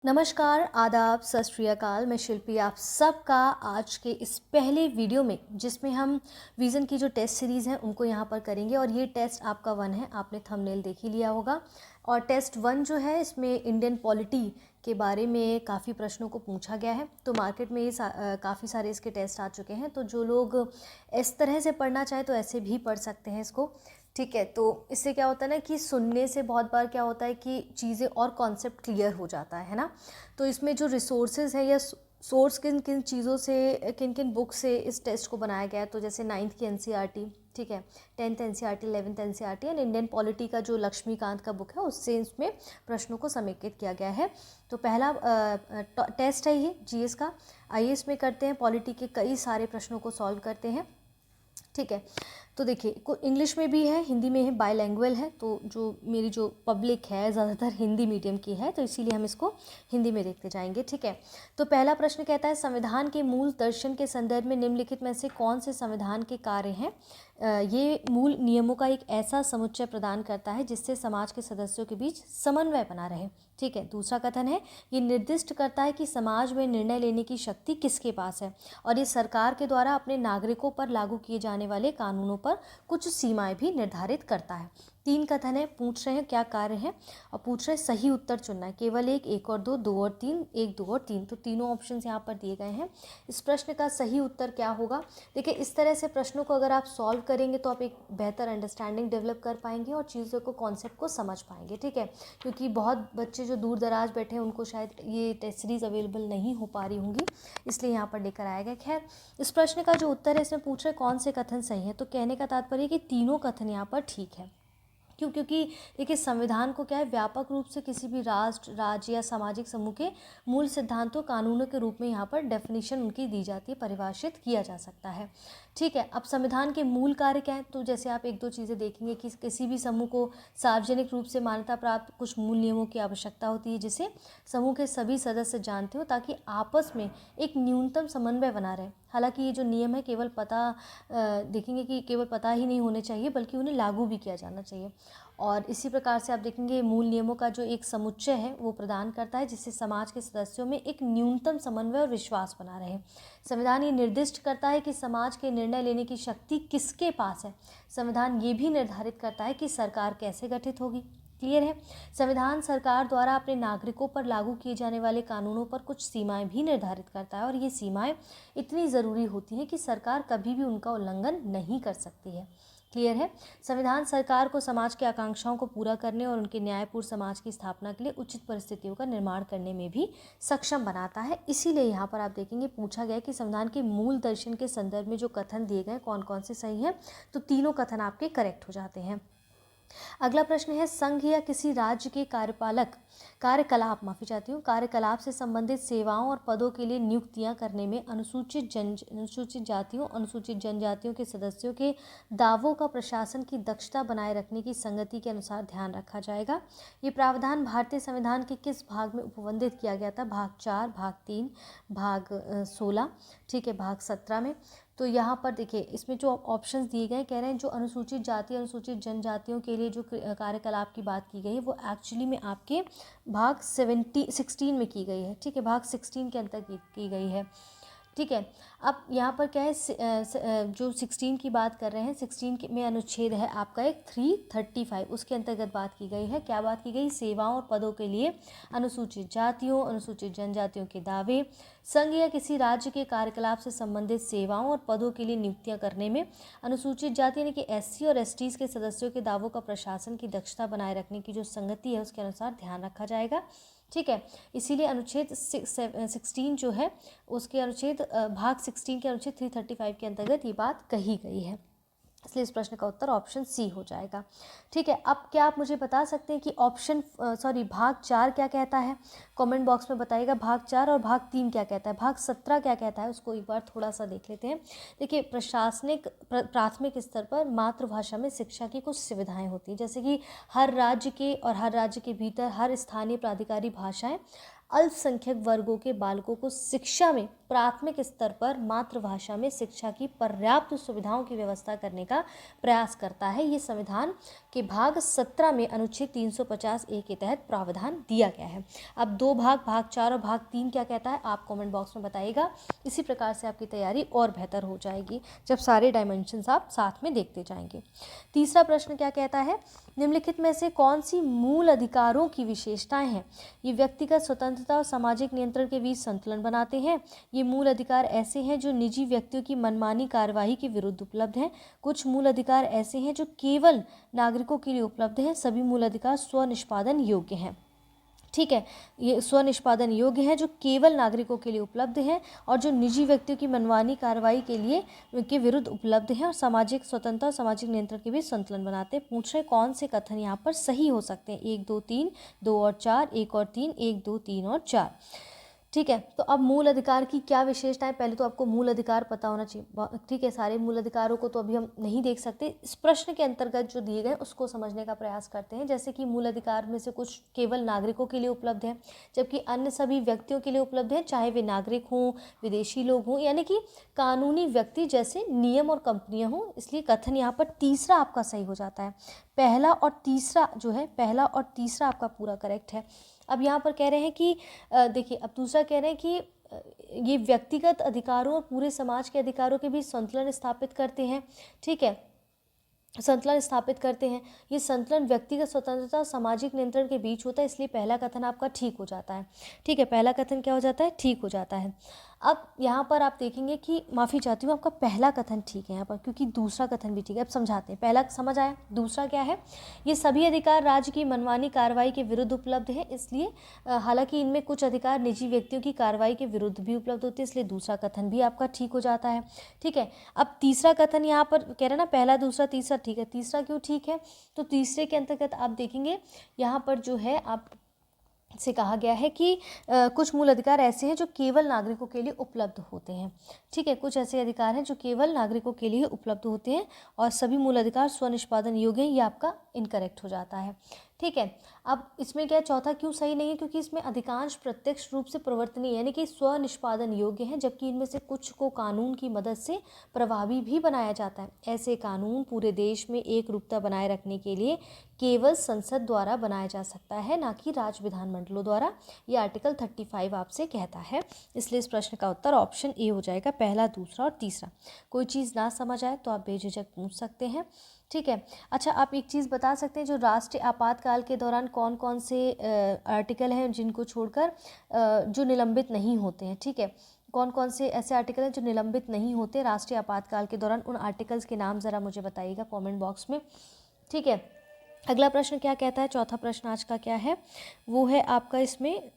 नमस्कार, आदाब, सत श्री अकाल। मैं शिल्पी आप सबका आज के इस पहले वीडियो में, जिसमें हम विज़न की जो टेस्ट सीरीज़ हैं उनको यहाँ पर करेंगे। और ये टेस्ट आपका 1 है, आपने थंबनेल देख ही लिया होगा। और टेस्ट 1 जो है इसमें इंडियन पॉलिटी के बारे में काफ़ी प्रश्नों को पूछा गया है। तो मार्केट में ये काफ़ी सारे इसके टेस्ट आ चुके हैं, तो जो लोग इस तरह से पढ़ना चाहें तो ऐसे भी पढ़ सकते हैं इसको। ठीक है, तो इससे क्या होता है ना कि सुनने से बहुत बार क्या होता है कि चीज़ें और कॉन्सेप्ट क्लियर हो जाता है ना। तो इसमें जो रिसोर्सेज है या सोर्स किन किन चीज़ों से, किन किन बुक से इस टेस्ट को बनाया गया है, तो जैसे 9th की एनसीईआरटी, ठीक है, 10th NCERT, 11th NCERT and Indian polity का जो लक्ष्मीकांत का बुक है उससे इसमें प्रश्नों को समेकित किया गया है। तो पहला टेस्ट है ये जीएस का। आइए इसमें करते हैं, पॉलिटी के कई सारे प्रश्नों को सॉल्व करते हैं। ठीक है, तो देखिए इंग्लिश में भी है, हिंदी में है, बायलैंग्वेज है। तो जो मेरी जो पब्लिक है ज़्यादातर हिंदी मीडियम की है, तो इसीलिए हम इसको हिंदी में देखते जाएंगे। ठीक है, तो पहला प्रश्न कहता है, संविधान के मूल दर्शन के संदर्भ में निम्नलिखित में से कौन से संविधान के कार्य हैं? ये मूल नियमों का एक ऐसा समुच्चय प्रदान करता है जिससे समाज के सदस्यों के बीच समन्वय बना रहे। ठीक है, दूसरा कथन है, ये निर्दिष्ट करता है कि समाज में निर्णय लेने की शक्ति किसके पास है और ये सरकार के द्वारा अपने नागरिकों पर लागू किए जाने वाले कानूनों पर कुछ सीमाएं भी निर्धारित करता है। 3 कथन है, पूछ रहे हैं क्या कार्य है और पूछ रहे हैं सही उत्तर चुनना है। केवल एक और दो, 2 और 3, 1, 2 और 3, तो तीनों ऑप्शन यहाँ पर दिए गए हैं। इस प्रश्न का सही उत्तर क्या होगा? देखिए, इस तरह से प्रश्नों को अगर आप सॉल्व करेंगे तो आप एक बेहतर अंडरस्टैंडिंग डेवलप कर पाएंगे और चीज़ों को, कॉन्सेप्ट को समझ पाएंगे। ठीक है, क्योंकि बहुत बच्चे जो दूर दराज बैठे हैं उनको शायद ये टेस्ट सीरीज़ अवेलेबल नहीं हो पा रही होंगी, इसलिए यहाँ पर लेकर आया गया। खैर, इस प्रश्न का जो उत्तर है, इसमें पूछ रहे कौन से कथन सही है, तो कहने का तात्पर्य कि तीनों कथन यहाँ पर ठीक है। क्यों? क्योंकि देखिए, संविधान को क्या है, व्यापक रूप से किसी भी राष्ट्र, राज्य या सामाजिक समूह के मूल सिद्धांतों, कानूनों के रूप में यहाँ पर डेफिनेशन उनकी दी जाती है, परिभाषित किया जा सकता है। ठीक है, अब संविधान के मूल कार्य क्या है, तो जैसे आप 1-2 चीज़ें देखेंगे कि किसी भी समूह को सार्वजनिक रूप से मान्यता प्राप्त कुछ मूल नियमों की आवश्यकता होती है जिसे समूह के सभी सदस्य जानते हो, ताकि आपस में एक न्यूनतम समन्वय बना रहे। हालांकि ये जो नियम है केवल देखेंगे कि केवल पता ही नहीं होने चाहिए, बल्कि उन्हें लागू भी किया जाना चाहिए। और इसी प्रकार से आप देखेंगे मूल नियमों का जो एक समुच्चय है वो प्रदान करता है जिससे समाज के सदस्यों में एक न्यूनतम समन्वय और विश्वास बना रहे। संविधान ये निर्दिष्ट करता है कि समाज के निर्णय लेने की शक्ति किसके पास है। संविधान ये भी निर्धारित करता है कि सरकार कैसे गठित होगी। क्लियर है? संविधान सरकार द्वारा अपने नागरिकों पर लागू किए जाने वाले कानूनों पर कुछ सीमाएं भी निर्धारित करता है और ये सीमाएं इतनी ज़रूरी होती हैं कि सरकार कभी भी उनका उल्लंघन नहीं कर सकती है। क्लियर है? संविधान सरकार को समाज की आकांक्षाओं को पूरा करने और उनके न्यायपूर्ण समाज की स्थापना के लिए उचित परिस्थितियों का निर्माण करने में भी सक्षम बनाता है। इसीलिए यहाँ पर आप देखेंगे पूछा गया कि संविधान के मूल दर्शन के संदर्भ में जो कथन दिए गए कौन कौन से सही हैं, तो तीनों कथन आपके करेक्ट हो जाते हैं। अगला प्रश्न है, संघ या किसी राज्य के कार्यकलाप से संबंधित सेवाओं और पदों के लिए नियुक्तियां करने में अनुसूचित जातियों, अनुसूचित जनजातियों के सदस्यों के दावों का प्रशासन की दक्षता बनाए रखने की संगति के अनुसार ध्यान रखा जाएगा। ये प्रावधान भारतीय संविधान के किस भाग में उपबंधित किया गया था? भाग 4, भाग 3, भाग 16, ठीक है, भाग 17 में। तो यहाँ पर देखिए, इसमें जो ऑप्शंस दिए गए कह रहे हैं जो अनुसूचित जाति, अनुसूचित जनजातियों के लिए जो कार्यकलाप की बात की गई है वो एक्चुअली में आपके भाग 16 में की गई है। ठीक है, भाग 16 के अंतर की गई है। ठीक है, अब यहाँ पर क्या है, जो 16 की बात कर रहे हैं, 16 में अनुच्छेद है आपका एक 335, उसके अंतर्गत बात की गई है। क्या बात की गई? सेवाओं और पदों के लिए अनुसूचित जातियों, अनुसूचित जनजातियों के दावे, संघ या किसी राज्य के कार्यकलाप से संबंधित सेवाओं और पदों के लिए नियुक्तियां करने में अनुसूचित जाति यानी कि एससी और एसटीज के सदस्यों के दावों का प्रशासन की दक्षता बनाए रखने की जो संगति है उसके अनुसार ध्यान रखा जाएगा। ठीक है, इसीलिए अनुच्छेद 16 जो है उसके भाग 16 के अनुच्छेद 335 के अंतर्गत ये बात कही गई है, इसलिए इस प्रश्न का उत्तर ऑप्शन सी हो जाएगा। ठीक है, अब क्या आप मुझे बता सकते हैं कि भाग 4 क्या कहता है? कमेंट बॉक्स में बताइएगा भाग 4, और भाग 3 क्या कहता है, भाग 17 क्या कहता है, उसको एक बार थोड़ा सा देख लेते हैं। देखिए, प्राथमिक स्तर पर मातृभाषा में शिक्षा की कुछ सुविधाएं होती हैं, जैसे कि हर राज्य के भीतर हर स्थानीय प्राधिकारी भाषाएं अल्पसंख्यक वर्गों के बालकों को शिक्षा में प्राथमिक स्तर पर मातृभाषा में शिक्षा की पर्याप्त सुविधाओं की व्यवस्था करने का प्रयास करता है। ये संविधान के भाग 17 में अनुच्छेद 350A के तहत प्रावधान दिया गया है। अब दो भाग 4 और भाग 3 क्या कहता है आप कमेंट बॉक्स में बताइएगा। इसी प्रकार से आपकी तैयारी और बेहतर हो जाएगी जब सारे डायमेंशंस आप साथ में देखते जाएंगे। तीसरा प्रश्न क्या कहता है, निम्नलिखित में से कौन सी मूल अधिकारों की विशेषताएं हैं? ये व्यक्तिगत स्वतंत्रता और सामाजिक नियंत्रण के बीच संतुलन बनाते हैं। ये मूल अधिकार ऐसे हैं जो निजी व्यक्तियों की मनमानी कार्यवाही के विरुद्ध उपलब्ध हैं। कुछ मूल अधिकार ऐसे हैं जो केवल नागरिकों के लिए उपलब्ध हैं। सभी मूल अधिकार स्वनिष्पादन योग्य हैं। ठीक है, ये स्वनिष्पादन योग्य हैं जो केवल नागरिकों के लिए उपलब्ध हैं और जो निजी व्यक्तियों की मनमानी कार्रवाई के विरुद्ध उपलब्ध हैं और सामाजिक स्वतंत्रता और सामाजिक नियंत्रण के बीच संतुलन बनाते हैं। पूछ रहे कौन से कथन यहाँ पर सही हो सकते हैं? 1 2 3, 2 और 4, 1 और 3, 1 2 3 और 4। ठीक है, तो अब मूल अधिकार की क्या विशेषता है? पहले तो आपको मूल अधिकार पता होना चाहिए। ठीक है, सारे मूल अधिकारों को तो अभी हम नहीं देख सकते। इस प्रश्न के अंतर्गत जो दिए गए उसको समझने का प्रयास करते हैं। जैसे कि मूल अधिकार में से कुछ केवल नागरिकों के लिए उपलब्ध है, जबकि अन्य सभी व्यक्तियों के लिए उपलब्ध है, चाहे वे नागरिक हों, विदेशी लोग हों, यानी कि कानूनी व्यक्ति जैसे नियम और कंपनियां हों। इसलिए कथन यहाँ पर तीसरा आपका सही हो जाता है। पहला और तीसरा आपका पूरा करेक्ट है। अब यहाँ पर कह रहे हैं कि देखिए, अब दूसरा कह रहे हैं कि ये व्यक्तिगत अधिकारों और पूरे समाज के अधिकारों के बीच संतुलन स्थापित करते हैं। ठीक है, संतुलन स्थापित करते हैं। ये संतुलन व्यक्तिगत स्वतंत्रता और सामाजिक नियंत्रण के बीच होता है, इसलिए पहला कथन आपका ठीक हो जाता है। ठीक है, पहला कथन क्या हो जाता है? ठीक हो जाता है। अब यहाँ पर आप देखेंगे कि माफ़ी चाहती हूँ, आपका पहला कथन ठीक है यहाँ पर, क्योंकि दूसरा कथन भी ठीक है। अब समझाते हैं। पहला समझ आया, दूसरा क्या है? ये सभी अधिकार राज्य की मनमानी कार्रवाई के विरुद्ध उपलब्ध है, इसलिए हालांकि इनमें कुछ अधिकार निजी व्यक्तियों की कार्रवाई के विरुद्ध भी उपलब्ध होते हैं, इसलिए दूसरा कथन भी आपका ठीक हो जाता है। ठीक है, अब तीसरा कथन यहाँ पर कह रहे हैं ना, पहला दूसरा तीसरा ठीक है। तीसरा क्यों ठीक है? तो तीसरे के अंतर्गत आप देखेंगे यहाँ पर जो है आप से कहा गया है कि कुछ मूल अधिकार ऐसे हैं जो केवल नागरिकों के लिए उपलब्ध होते हैं। ठीक है, कुछ ऐसे अधिकार हैं जो केवल नागरिकों के लिए उपलब्ध होते हैं और सभी मूल अधिकार स्वनिष्पादन योग्य हैं। ये आपका इनकरेक्ट हो जाता है। ठीक है, अब इसमें क्या चौथा क्यों सही नहीं है? क्योंकि इसमें अधिकांश प्रत्यक्ष रूप से प्रवर्तनीय यानी कि स्वनिष्पादन योग्य हैं, जबकि इनमें से कुछ को कानून की मदद से प्रभावी भी बनाया जाता है। ऐसे कानून पूरे देश में एक रूपता बनाए रखने के लिए केवल संसद द्वारा बनाया जा सकता है, ना कि राज्य विधानमंडलों द्वारा। ये आर्टिकल 35 आपसे कहता है। इसलिए इस प्रश्न का उत्तर ऑप्शन ए हो जाएगा, पहला, दूसरा और तीसरा। कोई चीज़ ना समझ आए तो आप बेझिझक पूछ सकते हैं। ठीक है, अच्छा आप एक चीज़ बता सकते हैं, जो राष्ट्रीय आपातकाल के दौरान कौन कौन से आर्टिकल हैं जिनको छोड़कर जो निलंबित नहीं होते हैं? ठीक है, कौन कौन से ऐसे आर्टिकल हैं जो निलंबित नहीं होते राष्ट्रीय आपातकाल के दौरान? उन आर्टिकल्स के नाम ज़रा मुझे बताइएगा कमेंट बॉक्स में। ठीक है, अगला प्रश्न क्या कहता है? चौथा प्रश्न आज का क्या है? वो है आपका इसमें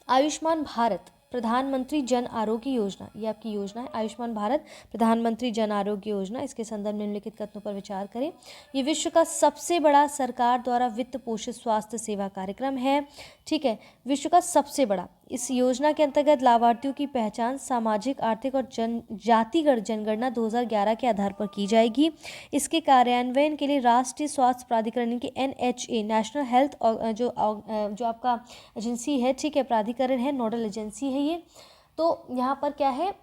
आयुष्मान भारत प्रधानमंत्री जन आरोग्य योजना, ये आपकी योजना है आयुष्मान भारत प्रधानमंत्री जन आरोग्य योजना। इसके संदर्भ में निम्नलिखित कथनों पर विचार करें। ये विश्व का सबसे बड़ा सरकार द्वारा वित्त पोषित स्वास्थ्य सेवा कार्यक्रम है। ठीक है, विश्व का सबसे बड़ा। इस योजना के अंतर्गत लाभार्थियों की पहचान सामाजिक, आर्थिक और जातिगत जनगणना 2011 के आधार पर की जाएगी। इसके कार्यान्वयन के लिए राष्ट्रीय स्वास्थ्य प्राधिकरण की NHA नेशनल हेल्थ जो आपका एजेंसी है, ठीक है, प्राधिकरण है, नोडल एजेंसी है ये। तो यहाँ पर क्या है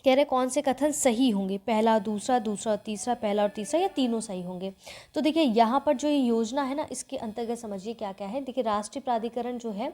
कह रहे कौन से कथन सही होंगे? पहला, दूसरा, दूसरा और तीसरा, पहला और तीसरा, या तीनों सही होंगे? तो देखिए यहाँ पर जो ये योजना है ना, इसके अंतर्गत समझिए क्या क्या है। देखिए राष्ट्रीय प्राधिकरण जो है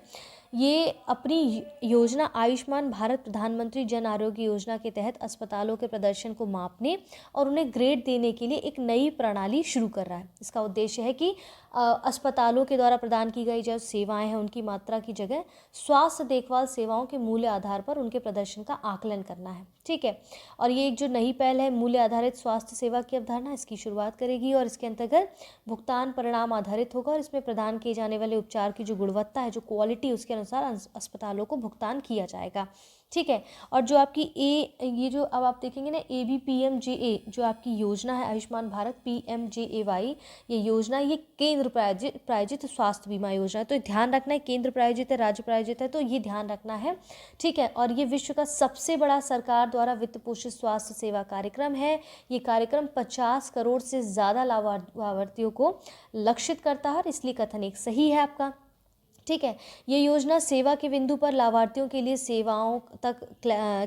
ये अपनी योजना आयुष्मान भारत प्रधानमंत्री जन आरोग्य योजना के तहत अस्पतालों के प्रदर्शन को मापने और उन्हें ग्रेड देने के लिए एक नई प्रणाली शुरू कर रहा है। इसका उद्देश्य है कि अस्पतालों के द्वारा प्रदान की गई जो सेवाएं हैं उनकी मात्रा की जगह स्वास्थ्य देखभाल सेवाओं के मूल्य आधार पर उनके प्रदर्शन का आकलन करना है। ठीक है, और ये एक जो नई पहल है मूल्य आधारित स्वास्थ्य सेवा की अवधारणा, इसकी शुरुआत करेगी और इसके अंतर्गत भुगतान परिणाम आधारित होगा और इसमें प्रदान किए जाने वाले उपचार की जो गुणवत्ता है, जो क्वालिटी, उसके अनुसार अस्पतालों को भुगतान किया जाएगा। ठीक है, और जो आपकी ये जो अब आप देखेंगे ना ABPMJA जो आपकी योजना है आयुष्मान भारत PMJAY, ये योजना ये केंद्र प्रायोजित स्वास्थ्य बीमा योजना है। तो ध्यान रखना है, केंद्र प्रायोजित है, राज्य प्रायोजित है, तो ये ध्यान रखना है। ठीक है, और ये विश्व का सबसे बड़ा सरकार द्वारा वित्त पोषित स्वास्थ्य सेवा कार्यक्रम है। ये कार्यक्रम 50 करोड़ से ज़्यादा लाभार्थियों को लक्षित करता है, इसलिए कथन एक सही है आपका। ठीक है। ये योजना सेवा के बिंदु पर लाभार्थियों के लिए सेवाओं तक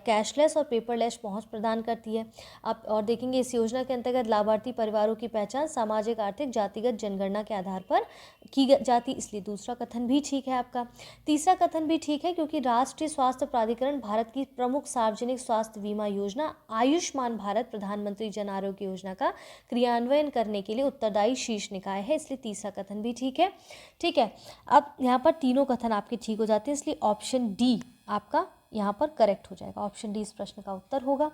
कैशलेस और पेपरलेस पहुंच प्रदान करती है। आप और देखेंगे इस योजना के अंतर्गत लाभार्थी परिवारों की पहचान सामाजिक आर्थिक जातिगत जनगणना के आधार पर की जाती, इसलिए दूसरा कथन भी ठीक है आपका। तीसरा कथन भी ठीक है क्योंकि राष्ट्रीय स्वास्थ्य प्राधिकरण भारत की प्रमुख सार्वजनिक स्वास्थ्य बीमा योजना आयुष्मान भारत प्रधानमंत्री जन आरोग्य योजना का क्रियान्वयन करने के लिए उत्तरदायी शीर्ष निकाय है, इसलिए तीसरा कथन भी ठीक है। ठीक है, अब यहाँ पर तीनों कथन आपके ठीक हो जाते हैं, इसलिए ऑप्शन डी आपका यहाँ पर करेक्ट हो जाएगा। ऑप्शन डी इस प्रश्न का उत्तर होगा,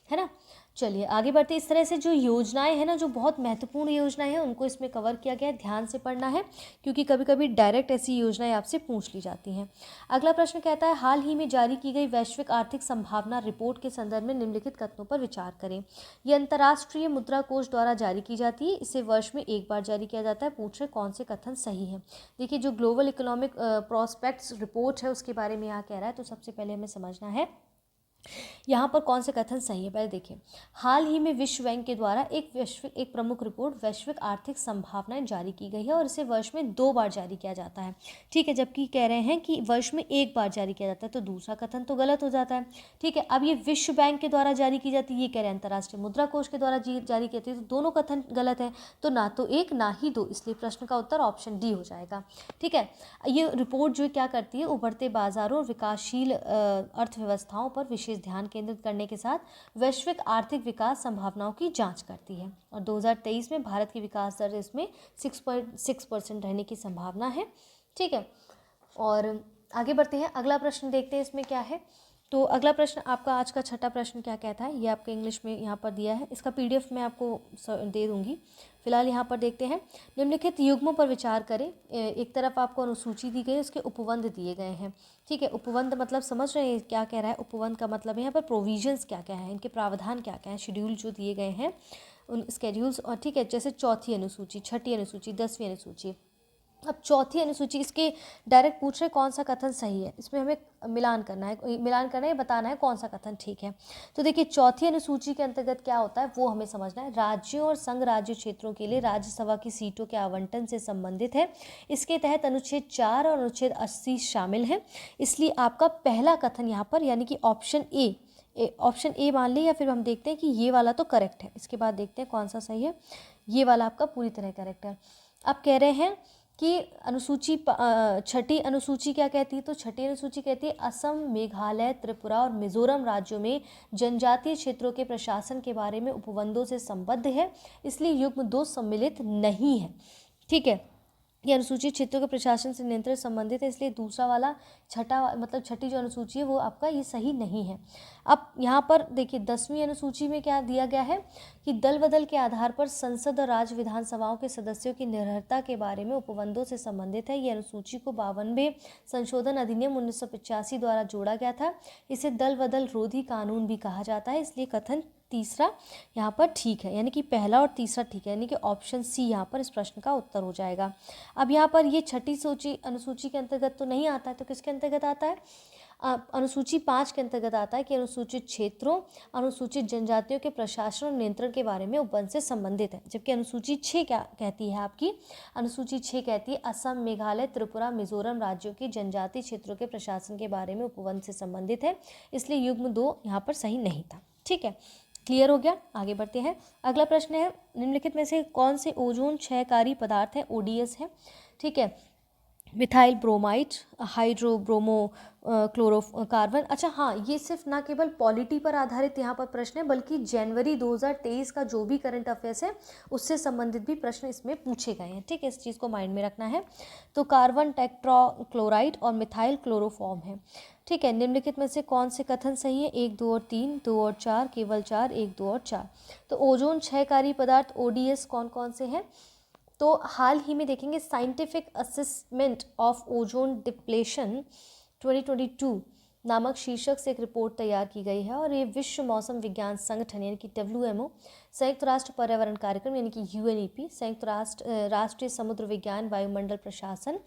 है ना। चलिए आगे बढ़ते। इस तरह से जो योजनाएं हैं ना, जो बहुत महत्वपूर्ण योजनाएं हैं, उनको इसमें कवर किया गया है, ध्यान से पढ़ना है क्योंकि कभी कभी डायरेक्ट ऐसी योजनाएं आपसे पूछ ली जाती हैं। अगला प्रश्न कहता है, हाल ही में जारी की गई वैश्विक आर्थिक संभावना रिपोर्ट के संदर्भ में निम्नलिखित कथनों पर विचार करें। ये अंतर्राष्ट्रीय मुद्रा कोष द्वारा जारी की जाती है, इसे वर्ष में एक बार जारी किया जाता है। पूछ रहे कौन से कथन सही है। देखिए जो ग्लोबल इकोनॉमिक प्रोस्पेक्ट्स रिपोर्ट है उसके बारे में यहाँ कह रहा है, तो सबसे पहले हमें समझना है यहाँ पर कौन से कथन सही है। पहले देखिए, हाल ही में विश्व बैंक के द्वारा एक प्रमुख रिपोर्ट वैश्विक आर्थिक संभावनाएं जारी की गई है और इसे वर्ष में 2 बार जारी किया जाता है। ठीक है, जबकि कह रहे हैं कि वर्ष में 1 बार जारी किया जाता है, तो दूसरा कथन तो गलत हो जाता है। ठीक है, अब ये विश्व बैंक के द्वारा जारी की जाती है, ये कह रहे हैं अंतर्राष्ट्रीय मुद्रा कोष के द्वारा जारी की जाती है, तो दोनों कथन गलत है, तो ना तो एक ना ही दो, इसलिए प्रश्न का उत्तर ऑप्शन डी हो जाएगा। ठीक है, ये रिपोर्ट जो क्या करती है, उभरते बाजारों और विकासशील अर्थव्यवस्थाओं पर विशेष ध्यान केंद्रित करने के साथ वैश्विक आर्थिक विकास संभावनाओं की जांच करती है और 2023 में भारत की विकास दर इसमें 6.6% रहने की संभावना है। ठीक है, और आगे बढ़ते हैं, अगला प्रश्न देखते हैं इसमें क्या है। तो अगला प्रश्न आपका आज का छठा प्रश्न क्या कहता है, ये आपके इंग्लिश में यहाँ पर दिया है, इसका PDF मैं आपको दे दूँगी। फिलहाल यहाँ पर देखते हैं, निम्नलिखित युग्मों पर विचार करें। एक तरफ आपको अनुसूची दी गई है, उसके उपबंध दिए गए हैं। ठीक है, उपबंध मतलब समझ रहे हैं क्या कह रहा है। उपबंध का मतलब यहाँ पर प्रोविजंस क्या क्या है, इनके प्रावधान क्या क्या है, शेड्यूल जो दिए गए हैं उन स्केड्यूल्स। और ठीक है, जैसे चौथी अनुसूची, छठी अनुसूची, 10वीं अनुसूची। अब चौथी अनुसूची, इसके डायरेक्ट पूछ रहे कौन सा कथन सही है, इसमें हमें मिलान करना है, बताना है कौन सा कथन ठीक है। तो देखिए चौथी अनुसूची के अंतर्गत क्या होता है वो हमें समझना है। राज्यों और संघ राज्य क्षेत्रों के लिए राज्यसभा की सीटों के आवंटन से संबंधित है। इसके तहत अनुच्छेद 4 और अनुच्छेद 80 शामिल है, इसलिए आपका पहला कथन यहाँ पर यानी कि ऑप्शन ए मान लें, या फिर हम देखते हैं कि ये वाला तो करेक्ट है। इसके बाद देखते हैं कौन सा सही है। ये वाला आपका पूरी तरह करेक्ट है। आप कह रहे हैं कि अनुसूची छठी अनुसूची क्या कहती है, तो छठी अनुसूची कहती है असम, मेघालय, त्रिपुरा और मिजोरम राज्यों में जनजातीय क्षेत्रों के प्रशासन के बारे में उपबंधों से संबद्ध है, इसलिए युग्म 2 सम्मिलित नहीं है। ठीक है, ये अनुसूचित क्षेत्रों के प्रशासन से नियंत्रण संबंधित है, इसलिए दूसरा वाला छठी जो अनुसूची है वो आपका ये सही नहीं है। अब यहाँ पर देखिए 10वीं अनुसूची में क्या दिया गया है कि दल बदल के आधार पर संसद और राज्य विधानसभाओं के सदस्यों की निर्भरता के बारे में उपबंधों से संबंधित है। ये अनुसूची को 52वें संशोधन अधिनियम 1985 द्वारा जोड़ा गया था। इसे दल बदल रोधी कानून भी कहा जाता है, इसलिए कथन तीसरा यहाँ पर ठीक है, यानी कि पहला और तीसरा ठीक है, यानी कि ऑप्शन सी यहाँ पर इस प्रश्न का उत्तर हो जाएगा। अब यहाँ पर ये छठी अनुसूची के अंतर्गत तो नहीं आता है, तो किसके अंतर्गत आता है, अनुसूची 5 के अंतर्गत आता है कि अनुसूचित क्षेत्रों, अनुसूचित जनजातियों के प्रशासन और नियंत्रण के बारे में उपबंध से संबंधित है। जबकि अनुसूची 6 क्या कहती है आपकी, अनुसूची 6 कहती है असम, मेघालय, त्रिपुरा, मिजोरम राज्यों के जनजातीय क्षेत्रों के प्रशासन के बारे में उपबंध से संबंधित है, इसलिए युग्म 2 यहाँ पर सही नहीं था। ठीक है, क्लियर हो गया। आगे बढ़ते हैं, अगला प्रश्न है, निम्नलिखित में से कौन से ओजोन क्षयकारी पदार्थ है, ODS है। ठीक है, मिथाइल ब्रोमाइड, हाइड्रोब्रोमो क्लोरोकार्बन। अच्छा हाँ, ये सिर्फ ना केवल पॉलिटी पर आधारित यहाँ पर प्रश्न है, बल्कि जनवरी 2023 का जो भी करंट अफेयर्स है उससे संबंधित भी प्रश्न इसमें पूछे गए हैं। ठीक है, इस चीज़ को माइंड में रखना है। तो कार्बन टेट्राक्लोराइड और मिथाइल क्लोरोफॉर्म है। ठीक है, निम्नलिखित में से कौन से कथन सही है, 1, 2 और 3, 2 और 4, केवल 4, 1, 2 और 4। तो ओजोन क्षयकारी पदार्थ ODS कौन कौन से हैं, तो हाल ही में देखेंगे scientific assessment of ozone depletion 2022 नामक शीर्षक से एक रिपोर्ट तैयार की गई है और ये विश्व मौसम विज्ञान संगठन यानी कि WMO, संयुक्त राष्ट्र पर्यावरण कार्यक्रम यानी कि UNEP, संयुक्त राष्ट्रीय समुद्र विज्ञान वायुमंडल प्रशासन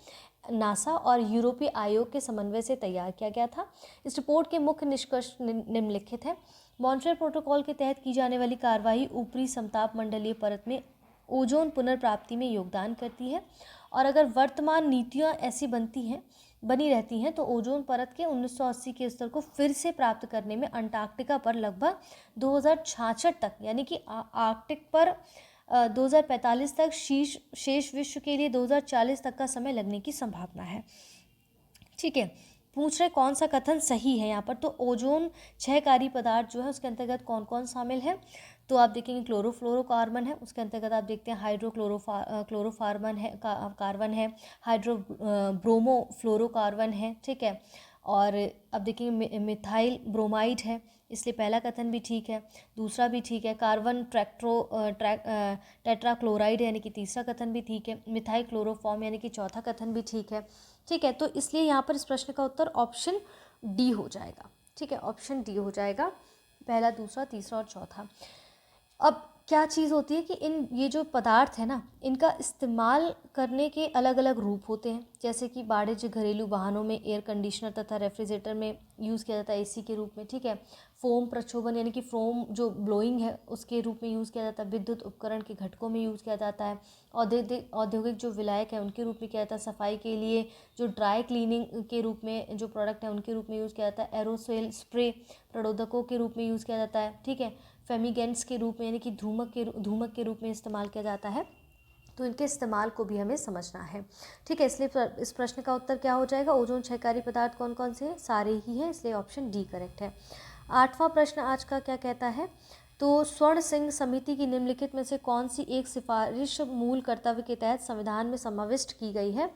NASA और यूरोपीय आयोग के समन्वय से तैयार किया गया था। इस रिपोर्ट के मुख्य निष्कर्ष निम्नलिखित है। मॉन्ट्रियल प्रोटोकॉल के तहत की जाने वाली कार्रवाई ऊपरी समताप मंडलीय परत में ओजोन पुनर्प्राप्ति में योगदान करती है और अगर वर्तमान नीतियाँ ऐसी बनी रहती हैं तो ओजोन परत के 1980 के स्तर को फिर से प्राप्त करने में अंटार्कटिका पर लगभग 2066 तक, यानी कि आर्कटिक पर 2045 तक, शेष विश्व के लिए 2040 तक का समय लगने की संभावना है। ठीक है, पूछ रहे कौन सा कथन सही है यहाँ पर। तो ओजोन क्षयकारी पदार्थ जो है उसके अंतर्गत कौन कौन शामिल है, तो आप देखेंगे क्लोरोफ्लोरोकार्बन है, उसके अंतर्गत आप देखते हैं क्लोरोफार्बन है, कार्बन है, ब्रोमोफ्लोरोकार्बन है। ठीक है, और अब देखेंगे मिथाइल ब्रोमाइड है, इसलिए पहला कथन भी ठीक है, दूसरा भी ठीक है। कार्बन टेट्राक्लोराइड यानी कि तीसरा कथन भी ठीक है। मिथाइल क्लोरोफॉर्म यानी कि चौथा कथन भी ठीक है। ठीक है, तो इसलिए यहाँ पर इस प्रश्न का उत्तर ऑप्शन डी हो जाएगा। ठीक है, ऑप्शन डी हो जाएगा, पहला, दूसरा, तीसरा और चौथा। अब क्या चीज़ होती है कि ये जो पदार्थ है ना, इनका इस्तेमाल करने के अलग अलग रूप होते हैं, जैसे कि वाणिज्य घरेलू वाहनों में एयर कंडीशनर तथा रेफ्रिजरेटर में यूज़ किया जाता है, एसी के रूप में। ठीक है, फोम प्रक्षोभन यानी कि फोम जो ब्लोइंग है उसके रूप में यूज़ किया जाता है, विद्युत उपकरण के घटकों में यूज़ किया जाता है, औद्योगिक जो विलायक है उनके रूप में किया जाता है, सफाई के लिए जो ड्राई क्लीनिंग के रूप में जो प्रोडक्ट है उनके रूप में यूज़ किया जाता है, एरोसोल स्प्रे प्ररोधकों के रूप में यूज़ किया जाता है। ठीक है, फेमिगेंट्स के रूप में यानी कि धूमक के रूप में इस्तेमाल किया जाता है। तो इनके इस्तेमाल को भी हमें समझना है। ठीक है, इसलिए इस प्रश्न का उत्तर क्या हो जाएगा, ओजोन क्षयकारी पदार्थ कौन कौन से हैं, सारे ही हैं, इसलिए ऑप्शन डी करेक्ट है। 8वां प्रश्न आज का क्या कहता है, तो स्वर्ण सिंह समिति की निम्नलिखित में से कौन सी एक सिफारिश मूल कर्तव्य के तहत संविधान में समाविष्ट की गई है।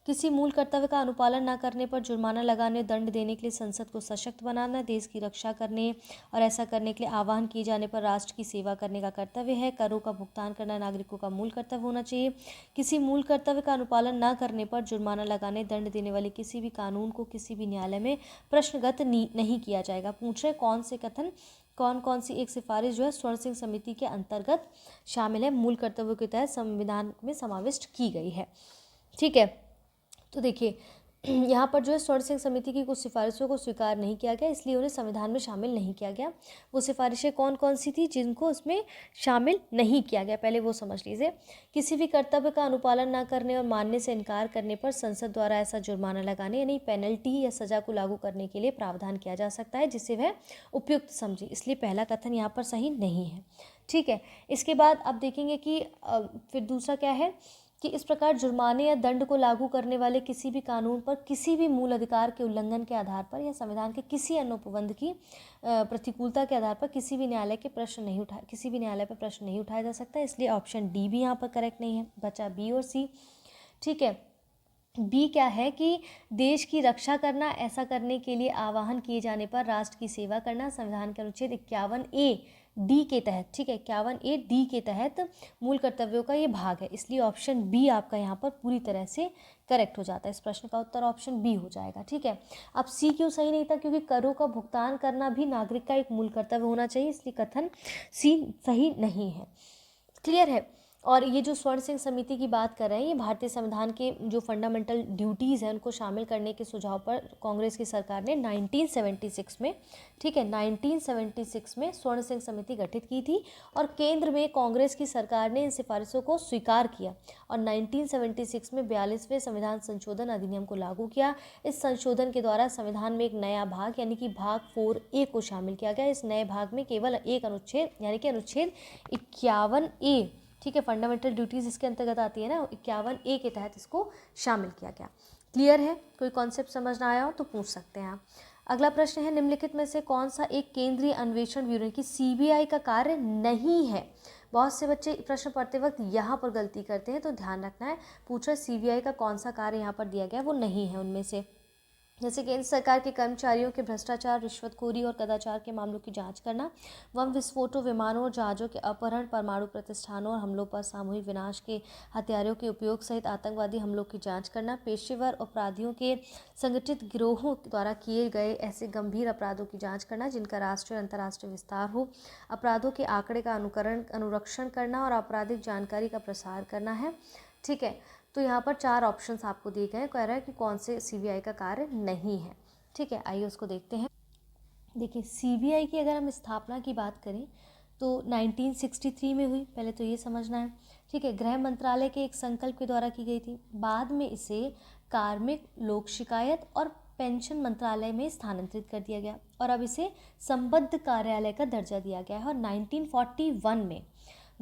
किसी मूल कर्तव्य का अनुपालन न करने पर जुर्माना लगाने, दंड देने के लिए संसद को सशक्त बनाना, देश की रक्षा करने और ऐसा करने के लिए आह्वान किए जाने पर राष्ट्र की सेवा करने का कर्तव्य है। करों का भुगतान करना नागरिकों का मूल कर्तव्य होना चाहिए। किसी मूल कर्तव्य का अनुपालन न करने पर जुर्माना लगाने, दंड देने वाले किसी भी कानून को किसी भी न्यायालय में प्रश्नगत नहीं किया जाएगा। पूछ रहे कौन से कथन, कौन कौन सी एक सिफारिश जो है स्वर्ण सिंह समिति के अंतर्गत शामिल है, मूल कर्तव्यों के तहत संविधान में समाविष्ट की गई है। ठीक है, तो देखिए यहाँ पर जो है स्वर्ण सिंह समिति की कुछ सिफारिशों को स्वीकार नहीं किया गया, इसलिए उन्हें संविधान में शामिल नहीं किया गया। वो सिफारिशें कौन कौन सी थी जिनको उसमें शामिल नहीं किया गया, पहले वो समझ लीजिए। किसी भी कर्तव्य का अनुपालन न करने और मानने से इनकार करने पर संसद द्वारा ऐसा जुर्माना लगाने यानी पेनल्टी या सजा को लागू करने के लिए प्रावधान किया जा सकता है जिसे वह उपयुक्त समझे, इसलिए पहला कथन यहाँ पर सही नहीं है। ठीक है, इसके बाद अब देखेंगे कि फिर दूसरा क्या है कि इस प्रकार जुर्माने या दंड को लागू करने वाले किसी भी कानून पर किसी भी मूल अधिकार के उल्लंघन के आधार पर या संविधान के किसी अन्य उपबंध की प्रतिकूलता के आधार पर किसी भी न्यायालय पर प्रश्न नहीं उठाया जा सकता, इसलिए ऑप्शन डी भी यहाँ पर करेक्ट नहीं है, बचा बी और सी। ठीक है, बी क्या है कि देश की रक्षा करना, ऐसा करने के लिए आह्वान किए जाने पर राष्ट्र की सेवा करना, संविधान के अनुच्छेद 51A डी के तहत। ठीक है, 51A डी के तहत मूल कर्तव्यों का ये भाग है, इसलिए ऑप्शन बी आपका यहाँ पर पूरी तरह से करेक्ट हो जाता है। इस प्रश्न का उत्तर ऑप्शन बी हो जाएगा। ठीक है, अब सी क्यों सही नहीं था, क्योंकि करों का भुगतान करना भी नागरिक का एक मूल कर्तव्य होना चाहिए, इसलिए कथन सी सही नहीं है। क्लियर है। और ये जो स्वर्ण सिंह समिति की बात कर रहे हैं, ये भारतीय संविधान के जो फंडामेंटल ड्यूटीज़ हैं उनको शामिल करने के सुझाव पर कांग्रेस की सरकार ने 1976 में, ठीक है, 1976 में स्वर्ण सिंह समिति गठित की थी और केंद्र में कांग्रेस की सरकार ने इन सिफारिशों को स्वीकार किया और 1976 में 42वें संविधान संशोधन अधिनियम को लागू किया। इस संशोधन के द्वारा संविधान में एक नया भाग यानी कि भाग 4A को शामिल किया गया। इस नए भाग में केवल एक अनुच्छेद यानी कि अनुच्छेद 51A, ठीक है, फंडामेंटल ड्यूटीज़ इसके अंतर्गत आती है ना, 51A के तहत इसको शामिल किया गया। क्लियर है, कोई कॉन्सेप्ट समझ ना आया हो तो पूछ सकते हैं आप। अगला प्रश्न है, निम्नलिखित में से कौन सा एक केंद्रीय अन्वेषण ब्यूरो की CBI का कार्य नहीं है। बहुत से बच्चे प्रश्न पढ़ते वक्त यहाँ पर गलती करते हैं, तो ध्यान रखना है। पूछा CBI का कौन सा कार्य यहाँ पर दिया गया, वो नहीं है उनमें से। जैसे केंद्र सरकार के कर्मचारियों के भ्रष्टाचार, रिश्वतखोरी और कदाचार के मामलों की जांच करना, बम विस्फोटों, विमानों और जहाज़ों के अपहरण, परमाणु प्रतिष्ठानों और हमलों पर सामूहिक विनाश के हथियारों के उपयोग सहित आतंकवादी हमलों की जांच करना, पेशेवर अपराधियों के संगठित गिरोहों द्वारा किए गए ऐसे गंभीर अपराधों की जाँच करना जिनका राष्ट्रीय और अंतर्राष्ट्रीय विस्तार हो, अपराधों के आंकड़े का अनुरक्षण करना और आपराधिक जानकारी का प्रसार करना है। ठीक है, तो यहाँ पर 4 ऑप्शंस आपको दिए गए हैं, कह रहा है कि कौन से CBI का कार्य नहीं है। ठीक है, आइए उसको देखते हैं। देखिए, CBI की अगर हम स्थापना की बात करें तो 1963 में हुई, पहले तो ये समझना है। ठीक है, गृह मंत्रालय के एक संकल्प के द्वारा की गई थी। बाद में इसे कार्मिक, लोक शिकायत और पेंशन मंत्रालय में स्थानांतरित कर दिया गया और अब इसे संबद्ध कार्यालय का दर्जा दिया गया है। और 1941 में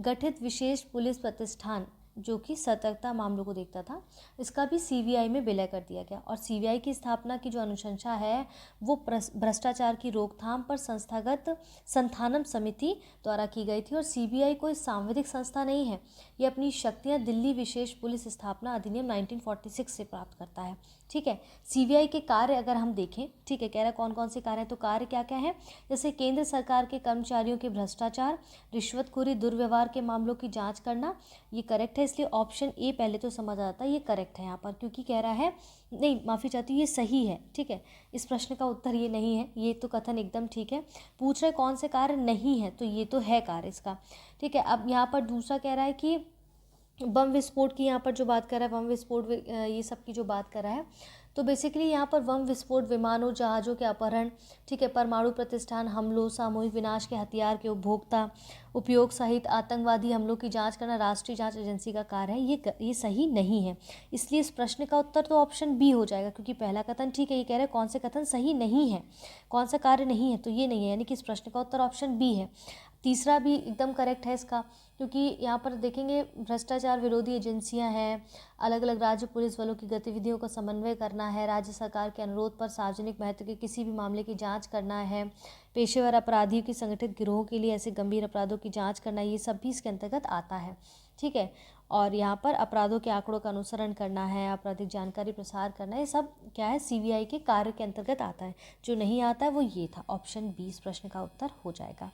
गठित विशेष पुलिस प्रतिष्ठान जो कि सतर्कता मामलों को देखता था, इसका भी सीबीआई में विलय कर दिया गया। और सीबीआई की स्थापना की जो अनुशंसा है वो भ्रष्टाचार की रोकथाम पर संस्थागत संथानम समिति द्वारा की गई थी। और सीबीआई कोई सांविधिक संस्था नहीं है, ये अपनी शक्तियां दिल्ली विशेष पुलिस स्थापना अधिनियम 1946 से प्राप्त करता है। ठीक है, सीबीआई के कार्य अगर हम देखें, ठीक है, कह रहा कौन कौन से कार्य हैं, तो कार्य क्या क्या है, जैसे केंद्र सरकार के कर्मचारियों के भ्रष्टाचार, रिश्वतखोरी, दुर्व्यवहार के मामलों की जांच करना, ये करेक्ट है, इसलिए ऑप्शन ए पहले तो समझ आता है, ये करेक्ट है यहाँ पर, क्योंकि कह रहा है, नहीं माफ़ी चाहती हूँ, ये सही है। ठीक है, इस प्रश्न का उत्तर ये नहीं है, ये तो कथन एकदम ठीक है। पूछ रहे कौन से कार्य नहीं है, तो ये तो है कार्य इसका। ठीक है, अब यहाँ पर दूसरा कह रहा है कि बम विस्फोट की यहाँ पर जो बात कर रहा है, बम विस्फोट ये सब की जो बात कर रहा है, तो बेसिकली यहाँ पर बम विस्फोट, विमानों, जहाज़ों के अपहरण, ठीक है, परमाणु प्रतिष्ठान हमलों, सामूहिक विनाश के हथियार के उपभोक्ता उपयोग सहित आतंकवादी हमलों की जांच करना राष्ट्रीय जांच एजेंसी का कार्य है। ये सही नहीं है, इसलिए इस प्रश्न का उत्तर तो ऑप्शन बी हो जाएगा, क्योंकि पहला कथन ठीक है, ये कह रहे हैं कौन से कथन सही नहीं है, कौन सा कार्य नहीं है, तो ये नहीं है, यानी कि इस प्रश्न का उत्तर ऑप्शन बी है। तीसरा भी एकदम करेक्ट है इसका, क्योंकि यहाँ पर देखेंगे भ्रष्टाचार विरोधी एजेंसियां हैं, अलग अलग राज्य पुलिस बलों की गतिविधियों का समन्वय करना है, राज्य सरकार के अनुरोध पर सार्वजनिक महत्व के किसी भी मामले की जांच करना है, पेशेवर अपराधियों की संगठित गिरोहों के लिए ऐसे गंभीर अपराधों की जांच करना, ये सब भी इसके अंतर्गत आता है। ठीक है, और यहाँ पर अपराधों के आंकड़ों का अनुसरण करना है, आपराधिक जानकारी प्रसार करना, ये सब क्या है, सीबीआई के कार्य के अंतर्गत आता है। जो नहीं आता है वो ये था, ऑप्शन बी इस प्रश्न का उत्तर हो जाएगा।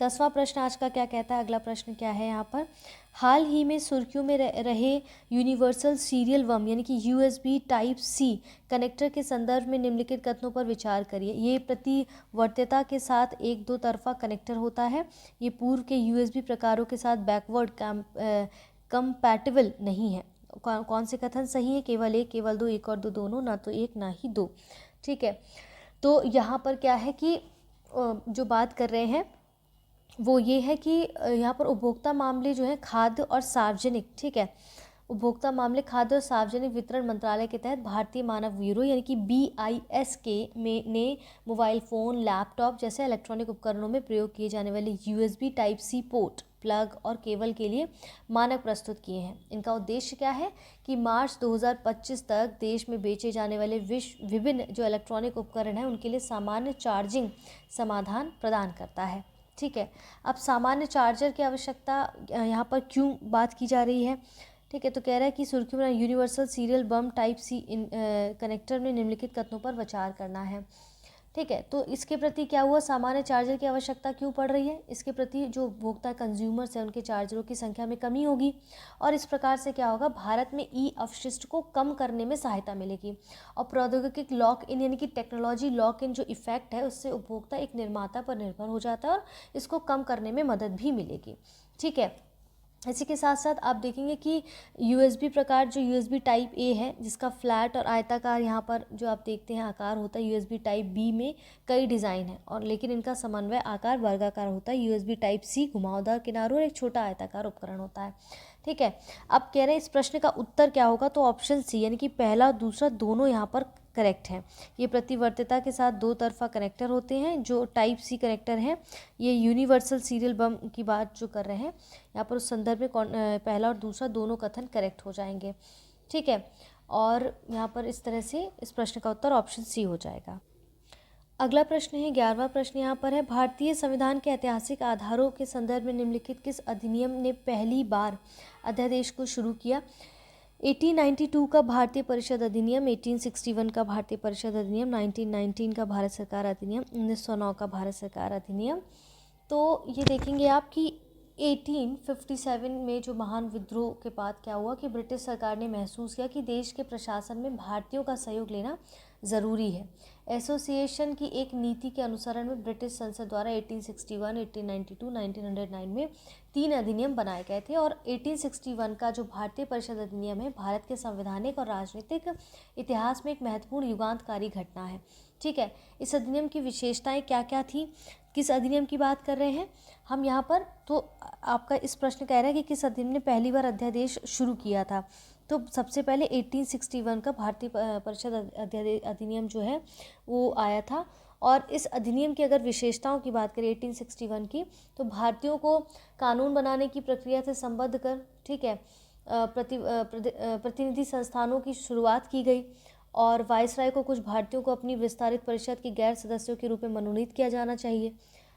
10वां प्रश्न आज का क्या कहता है, अगला प्रश्न क्या है यहाँ पर, हाल ही में सुर्खियों में रहे यूनिवर्सल सीरियल बम यानी कि यूएसबी टाइप सी कनेक्टर के संदर्भ में निम्नलिखित कथनों पर विचार करिए। ये प्रतिवर्तीता के साथ एक दो तरफा कनेक्टर होता है, ये पूर्व के यूएसबी प्रकारों के साथ बैकवर्ड कंपैटिबल नहीं है। कौन से कथन सही है, केवल एक, केवल दो, एक और दो, दोनों, ना तो एक ना ही दो। ठीक है, तो यहाँ पर क्या है कि जो बात कर रहे हैं वो ये है कि यहाँ पर उपभोक्ता मामले जो है खाद्य और सार्वजनिक, ठीक है, उपभोक्ता मामले खाद्य और सार्वजनिक वितरण मंत्रालय के तहत भारतीय मानक ब्यूरो यानी कि BISK ने मोबाइल फ़ोन, लैपटॉप जैसे इलेक्ट्रॉनिक उपकरणों में प्रयोग किए जाने वाले USB type C port, plug और केबल के लिए मानक प्रस्तुत किए हैं। इनका उद्देश्य क्या है कि मार्च 2025 तक देश में बेचे जाने वाले विभिन्न जो इलेक्ट्रॉनिक उपकरण हैं उनके लिए सामान्य चार्जिंग समाधान प्रदान करता है। ठीक है, अब सामान्य चार्जर की आवश्यकता यहाँ पर क्यों बात की जा रही है, ठीक है, तो कह रहा है कि सुर्खियों में universal serial bus type C connector में निम्नलिखित कथनों पर विचार करना है। ठीक है, तो इसके प्रति क्या हुआ, सामान्य चार्जर की आवश्यकता क्यों पड़ रही है, इसके प्रति जो उपभोक्ता कंज्यूमर्स हैं उनके चार्जरों की संख्या में कमी होगी और इस प्रकार से क्या होगा, भारत में ई अपशिष्ट को कम करने में सहायता मिलेगी और प्रौद्योगिकी लॉक इन यानी कि टेक्नोलॉजी लॉक इन जो इफेक्ट है उससे उपभोक्ता एक निर्माता पर निर्भर हो जाता है और इसको कम करने में मदद भी मिलेगी। ठीक है, इसी के साथ साथ आप देखेंगे कि USB प्रकार जो USB टाइप A है जिसका फ्लैट और आयताकार यहाँ पर जो आप देखते हैं आकार होता है, USB टाइप B में कई डिज़ाइन है और लेकिन इनका समन्वय आकार वर्गाकार होता है। USB टाइप C घुमावदार किनारों और एक छोटा आयताकार उपकरण होता है। ठीक है, अब कह रहे हैं इस प्रश्न का उत्तर क्या होगा, तो ऑप्शन सी यानी कि पहला और दूसरा दोनों यहाँ पर करेक्ट है। ये प्रतिवर्तीता के साथ दो तरफा कनेक्टर होते हैं जो टाइप सी कनेक्टर हैं, ये यूनिवर्सल सीरियल बम की बात जो कर रहे हैं यहाँ पर उस संदर्भ में पहला और दूसरा दोनों कथन करेक्ट हो जाएंगे। ठीक है, और यहाँ पर इस तरह से इस प्रश्न का उत्तर ऑप्शन सी हो जाएगा। अगला प्रश्न है 11वां प्रश्न यहाँ पर है, भारतीय संविधान के ऐतिहासिक आधारों के संदर्भ में निम्नलिखित किस अधिनियम ने पहली बार अध्यादेश को शुरू किया। 1892 का भारतीय परिषद अधिनियम, 1861 का भारतीय परिषद अधिनियम, 1919 का भारत सरकार अधिनियम, 1909 का भारत सरकार अधिनियम। तो ये देखेंगे आप कि 1857 में जो महान विद्रोह के बाद क्या हुआ कि ब्रिटिश सरकार ने महसूस किया कि देश के प्रशासन में भारतीयों का सहयोग लेना ज़रूरी है। एसोसिएशन की एक नीति के अनुसरण में ब्रिटिश संसद द्वारा 1861, 1892, 1909 में 3 अधिनियम बनाए गए थे और 1861 का जो भारतीय परिषद अधिनियम है भारत के संवैधानिक और राजनीतिक इतिहास में एक महत्वपूर्ण युगांतकारी घटना है। ठीक है, इस अधिनियम की विशेषताएं क्या क्या थी, किस अधिनियम की बात कर रहे हैं हम यहाँ पर? तो आपका इस प्रश्न कह रहा है कि किस अधिनियम ने पहली बार अध्यादेश शुरू किया था। तो सबसे पहले 1861 का भारतीय परिषद अधिनियम जो है वो आया था। और इस अधिनियम की अगर विशेषताओं की बात करें 1861 की, तो भारतीयों को कानून बनाने की प्रक्रिया से संबद्ध कर, ठीक है, प्रतिनिधि संस्थानों की शुरुआत की गई और वायसराय को कुछ भारतीयों को अपनी विस्तारित परिषद के गैर सदस्यों के रूप में मनोनीत किया जाना चाहिए।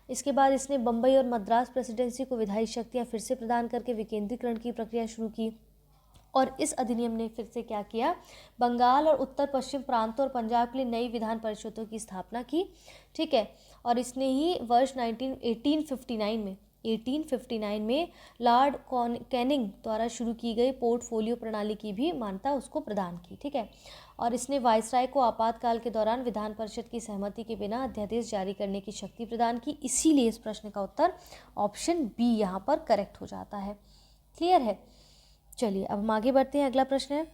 इसके बाद इसने बम्बई और मद्रास प्रेसिडेंसी को विधायी शक्तियाँ फिर से प्रदान करके विकेंद्रीकरण की प्रक्रिया शुरू की। और इस अधिनियम ने फिर से क्या किया? बंगाल और उत्तर पश्चिम प्रांतों और पंजाब के लिए नई विधान परिषदों की स्थापना की, ठीक है। और इसने ही वर्ष 1859 में लॉर्ड कैनिंग द्वारा शुरू की गई पोर्टफोलियो प्रणाली की भी मान्यता उसको प्रदान की, ठीक है। और इसने वायसराय को आपातकाल के दौरान विधान परिषद की सहमति के बिना अध्यादेश जारी करने की शक्ति प्रदान की। इसीलिए इस प्रश्न का उत्तर ऑप्शन बी यहाँ पर करेक्ट हो जाता है। क्लियर है? चलिए अब हम आगे बढ़ते हैं। अगला प्रश्न है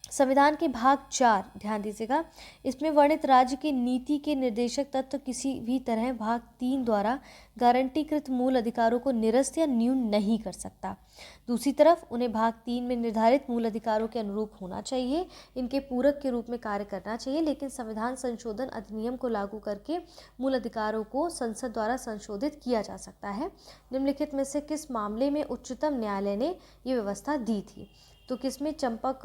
संविधान के भाग 4, ध्यान दीजिएगा, इसमें वर्णित राज्य की नीति के निर्देशक तत्व किसी भी तरह भाग 3 द्वारा गारंटीकृत मूल अधिकारों को निरस्त या न्यून नहीं कर सकता। दूसरी तरफ उन्हें भाग 3 में निर्धारित मूल अधिकारों के अनुरूप होना चाहिए, इनके पूरक के रूप में कार्य करना चाहिए, लेकिन संविधान संशोधन अधिनियम को लागू करके मूल अधिकारों को संसद द्वारा संशोधित किया जा सकता है। निम्नलिखित में से किस मामले में उच्चतम न्यायालय ने ये व्यवस्था दी थी? तो किसमें? चंपक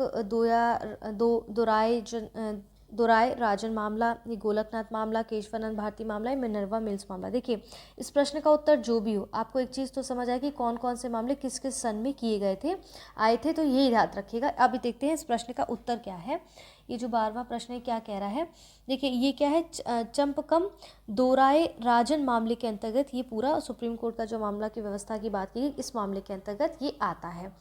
दोराय राजन मामला, ये गोलकनाथ मामला, केशवानंद भारती मामला, या मिनर्वा मिल्स मामला। देखिए इस प्रश्न का उत्तर जो भी हो, आपको एक चीज़ तो समझ आए कि कौन कौन से मामले किस किस सन में किए गए थे, आए थे, तो यही याद रखिएगा। अभी देखते हैं इस प्रश्न का उत्तर क्या है। ये जो 12वां प्रश्न है क्या कह रहा है? देखिए ये क्या है, चंपकम दोराय राजन मामले के अंतर्गत ये पूरा सुप्रीम कोर्ट का जो मामला की व्यवस्था की बात की, इस मामले के अंतर्गत ये आता है,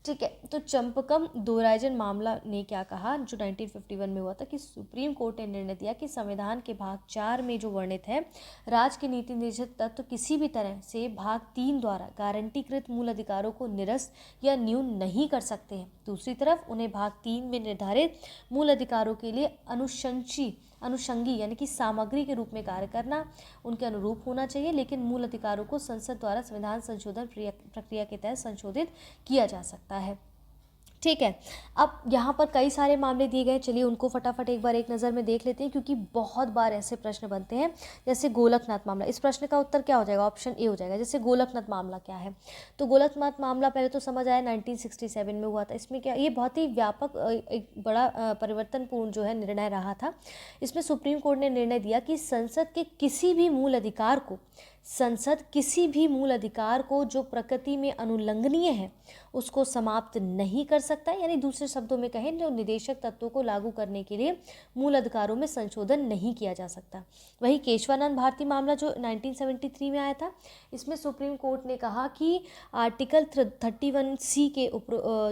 ठीक है। तो चंपकम दोरायजन मामला ने क्या कहा, जो 1951 में हुआ था, कि सुप्रीम कोर्ट ने निर्णय दिया कि संविधान के भाग 4 में जो वर्णित है राज्य के नीति निर्देशक तत्व किसी भी तरह से भाग 3 द्वारा गारंटीकृत मूल अधिकारों को निरस्त या न्यून नहीं कर सकते हैं। दूसरी तरफ उन्हें भाग 3 में निर्धारित मूल अधिकारों के लिए अनुषंगी यानी कि सामग्री के रूप में कार्य करना उनके अनुरूप होना चाहिए, लेकिन मूल अधिकारों को संसद द्वारा संविधान संशोधन प्रक्रिया के तहत संशोधित किया जा सकता है, ठीक है। अब यहाँ पर कई सारे मामले दिए गए, चलिए उनको फटाफट एक बार एक नज़र में देख लेते हैं, क्योंकि बहुत बार ऐसे प्रश्न बनते हैं। जैसे गोलकनाथ मामला, इस प्रश्न का उत्तर क्या हो जाएगा? ऑप्शन ए हो जाएगा। जैसे गोलकनाथ मामला क्या है, तो गोलकनाथ मामला पहले तो समझ आया 1967 में हुआ था। इसमें क्या, ये बहुत ही व्यापक एक बड़ा परिवर्तनपूर्ण जो है निर्णय रहा था। इसमें सुप्रीम कोर्ट ने निर्णय दिया कि संसद के किसी भी मूल अधिकार को जो प्रकृति में अनुल्लंघनीय है उसको समाप्त नहीं कर सकता, यानी दूसरे शब्दों में कहें, जो निदेशक तत्वों को लागू करने के लिए मूल अधिकारों में संशोधन नहीं किया जा सकता। वही केशवानंद भारती मामला जो 1973 में आया था, इसमें सुप्रीम कोर्ट ने कहा कि आर्टिकल 31C के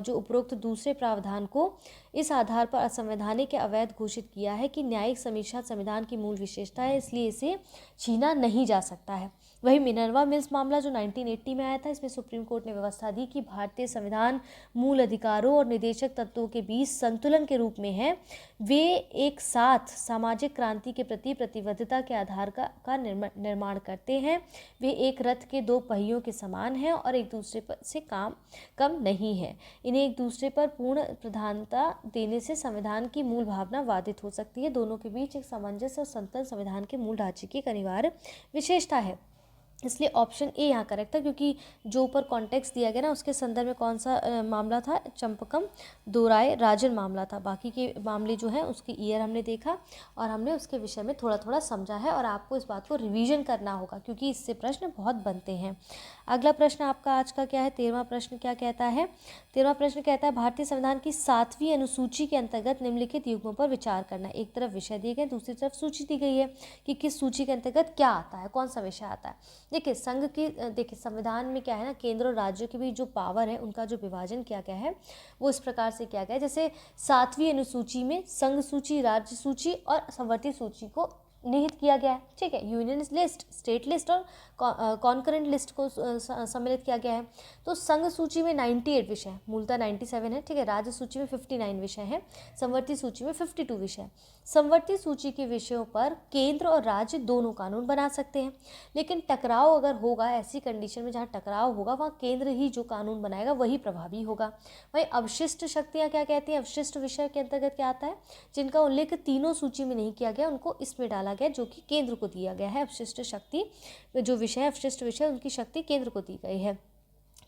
जो उपरोक्त दूसरे प्रावधान को इस आधार पर असंवैधानिक या अवैध घोषित किया है कि न्यायिक समीक्षा संविधान की मूल विशेषता है, इसलिए इसे छीना नहीं जा सकता है। वही मिनर्वा मिल्स मामला जो 1980 में आया था, इसमें सुप्रीम कोर्ट ने व्यवस्था दी कि भारतीय संविधान मूल अधिकारों और निदेशक तत्वों के बीच संतुलन के रूप में है, वे एक साथ सामाजिक क्रांति के प्रति प्रतिबद्धता के आधार का निर्माण करते हैं, वे एक रथ के 2 पहियों के समान हैं और एक दूसरे पर से कम नहीं है, इन्हें एक दूसरे पर पूर्ण प्रधानता देने से संविधान की मूल भावना बाधित हो सकती है, दोनों के बीच एक सामंजस्य और संतुलन संविधान के मूल ढांचे की एक अनिवार्य विशेषता है। इसलिए ऑप्शन ए यहाँ करेक्ट था, क्योंकि जो ऊपर कॉन्टेक्स्ट दिया गया ना उसके संदर्भ में कौन सा मामला था, चंपकम दोराय राजन मामला था। बाकी के मामले जो हैं उसकी ईयर हमने देखा और हमने उसके विषय में थोड़ा थोड़ा समझा है, और आपको इस बात को रिवीजन करना होगा क्योंकि इससे प्रश्न बहुत बनते हैं। अगला प्रश्न आपका आज का क्या है, 13वां प्रश्न क्या कहता है? 13वां प्रश्न कहता है भारतीय संविधान की 7वीं अनुसूची के अंतर्गत निम्नलिखित युग्मों पर विचार करना। एक तरफ विषय दिए गए, दूसरी तरफ सूची दी गई है कि किस सूची के अंतर्गत क्या आता है, कौन सा विषय आता है। देखिए संविधान में क्या है ना, केंद्र और राज्यों के बीच जो पावर है उनका जो विभाजन किया गया है वो इस प्रकार से किया गया है। जैसे 7वीं अनुसूची में संघ सूची, राज्य सूची और समवर्ती सूची को निहित किया गया है। ठीक है, यूनियन लिस्ट, स्टेट लिस्ट और कॉन्करेंट लिस्ट को सम्मिलित किया गया है। तो संघ सूची में 98 विषय हैं, मूलतः 97 है। ठीक है, राज्य सूची में 59 विषय हैं, संवर्ती सूची में 52 विषय हैं। संवर्ती सूची के विषयों पर केंद्र और राज्य दोनों कानून बना सकते हैं, लेकिन टकराव अगर होगा, ऐसी कंडीशन में जहाँ टकराव होगा वहाँ केंद्र ही जो कानून बनाएगा वही प्रभावी होगा। वही अवशिष्ट शक्तियाँ क्या कहती हैं, अवशिष्ट विषय के अंतर्गत क्या आता है, जिनका उल्लेख तीनों सूची में नहीं किया गया उनको इसमें डाला गया, जो कि केंद्र को दिया गया है। अवशिष्ट शक्ति जो विषय, अवशिष्ट विषय, उनकी शक्ति केंद्र को दी गई है।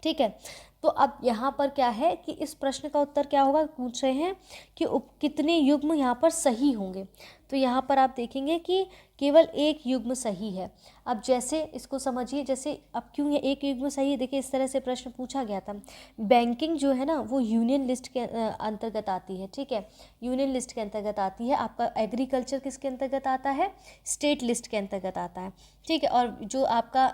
ठीक है, तो अब यहाँ पर क्या है कि इस प्रश्न का उत्तर क्या होगा, पूछ रहे हैं कि कितने युग्म यहाँ पर सही होंगे। तो यहाँ पर आप देखेंगे कि केवल एक युग्म सही है। अब जैसे इसको समझिए, जैसे अब क्यों ये एक युग्म सही है, देखिए इस तरह से प्रश्न पूछा गया था। बैंकिंग जो है ना वो यूनियन लिस्ट के अंतर्गत आती है। ठीक है, यूनियन लिस्ट के अंतर्गत आती है। आपका एग्रीकल्चर किसके अंतर्गत आता है, स्टेट लिस्ट के अंतर्गत आता है। ठीक है, और जो आपका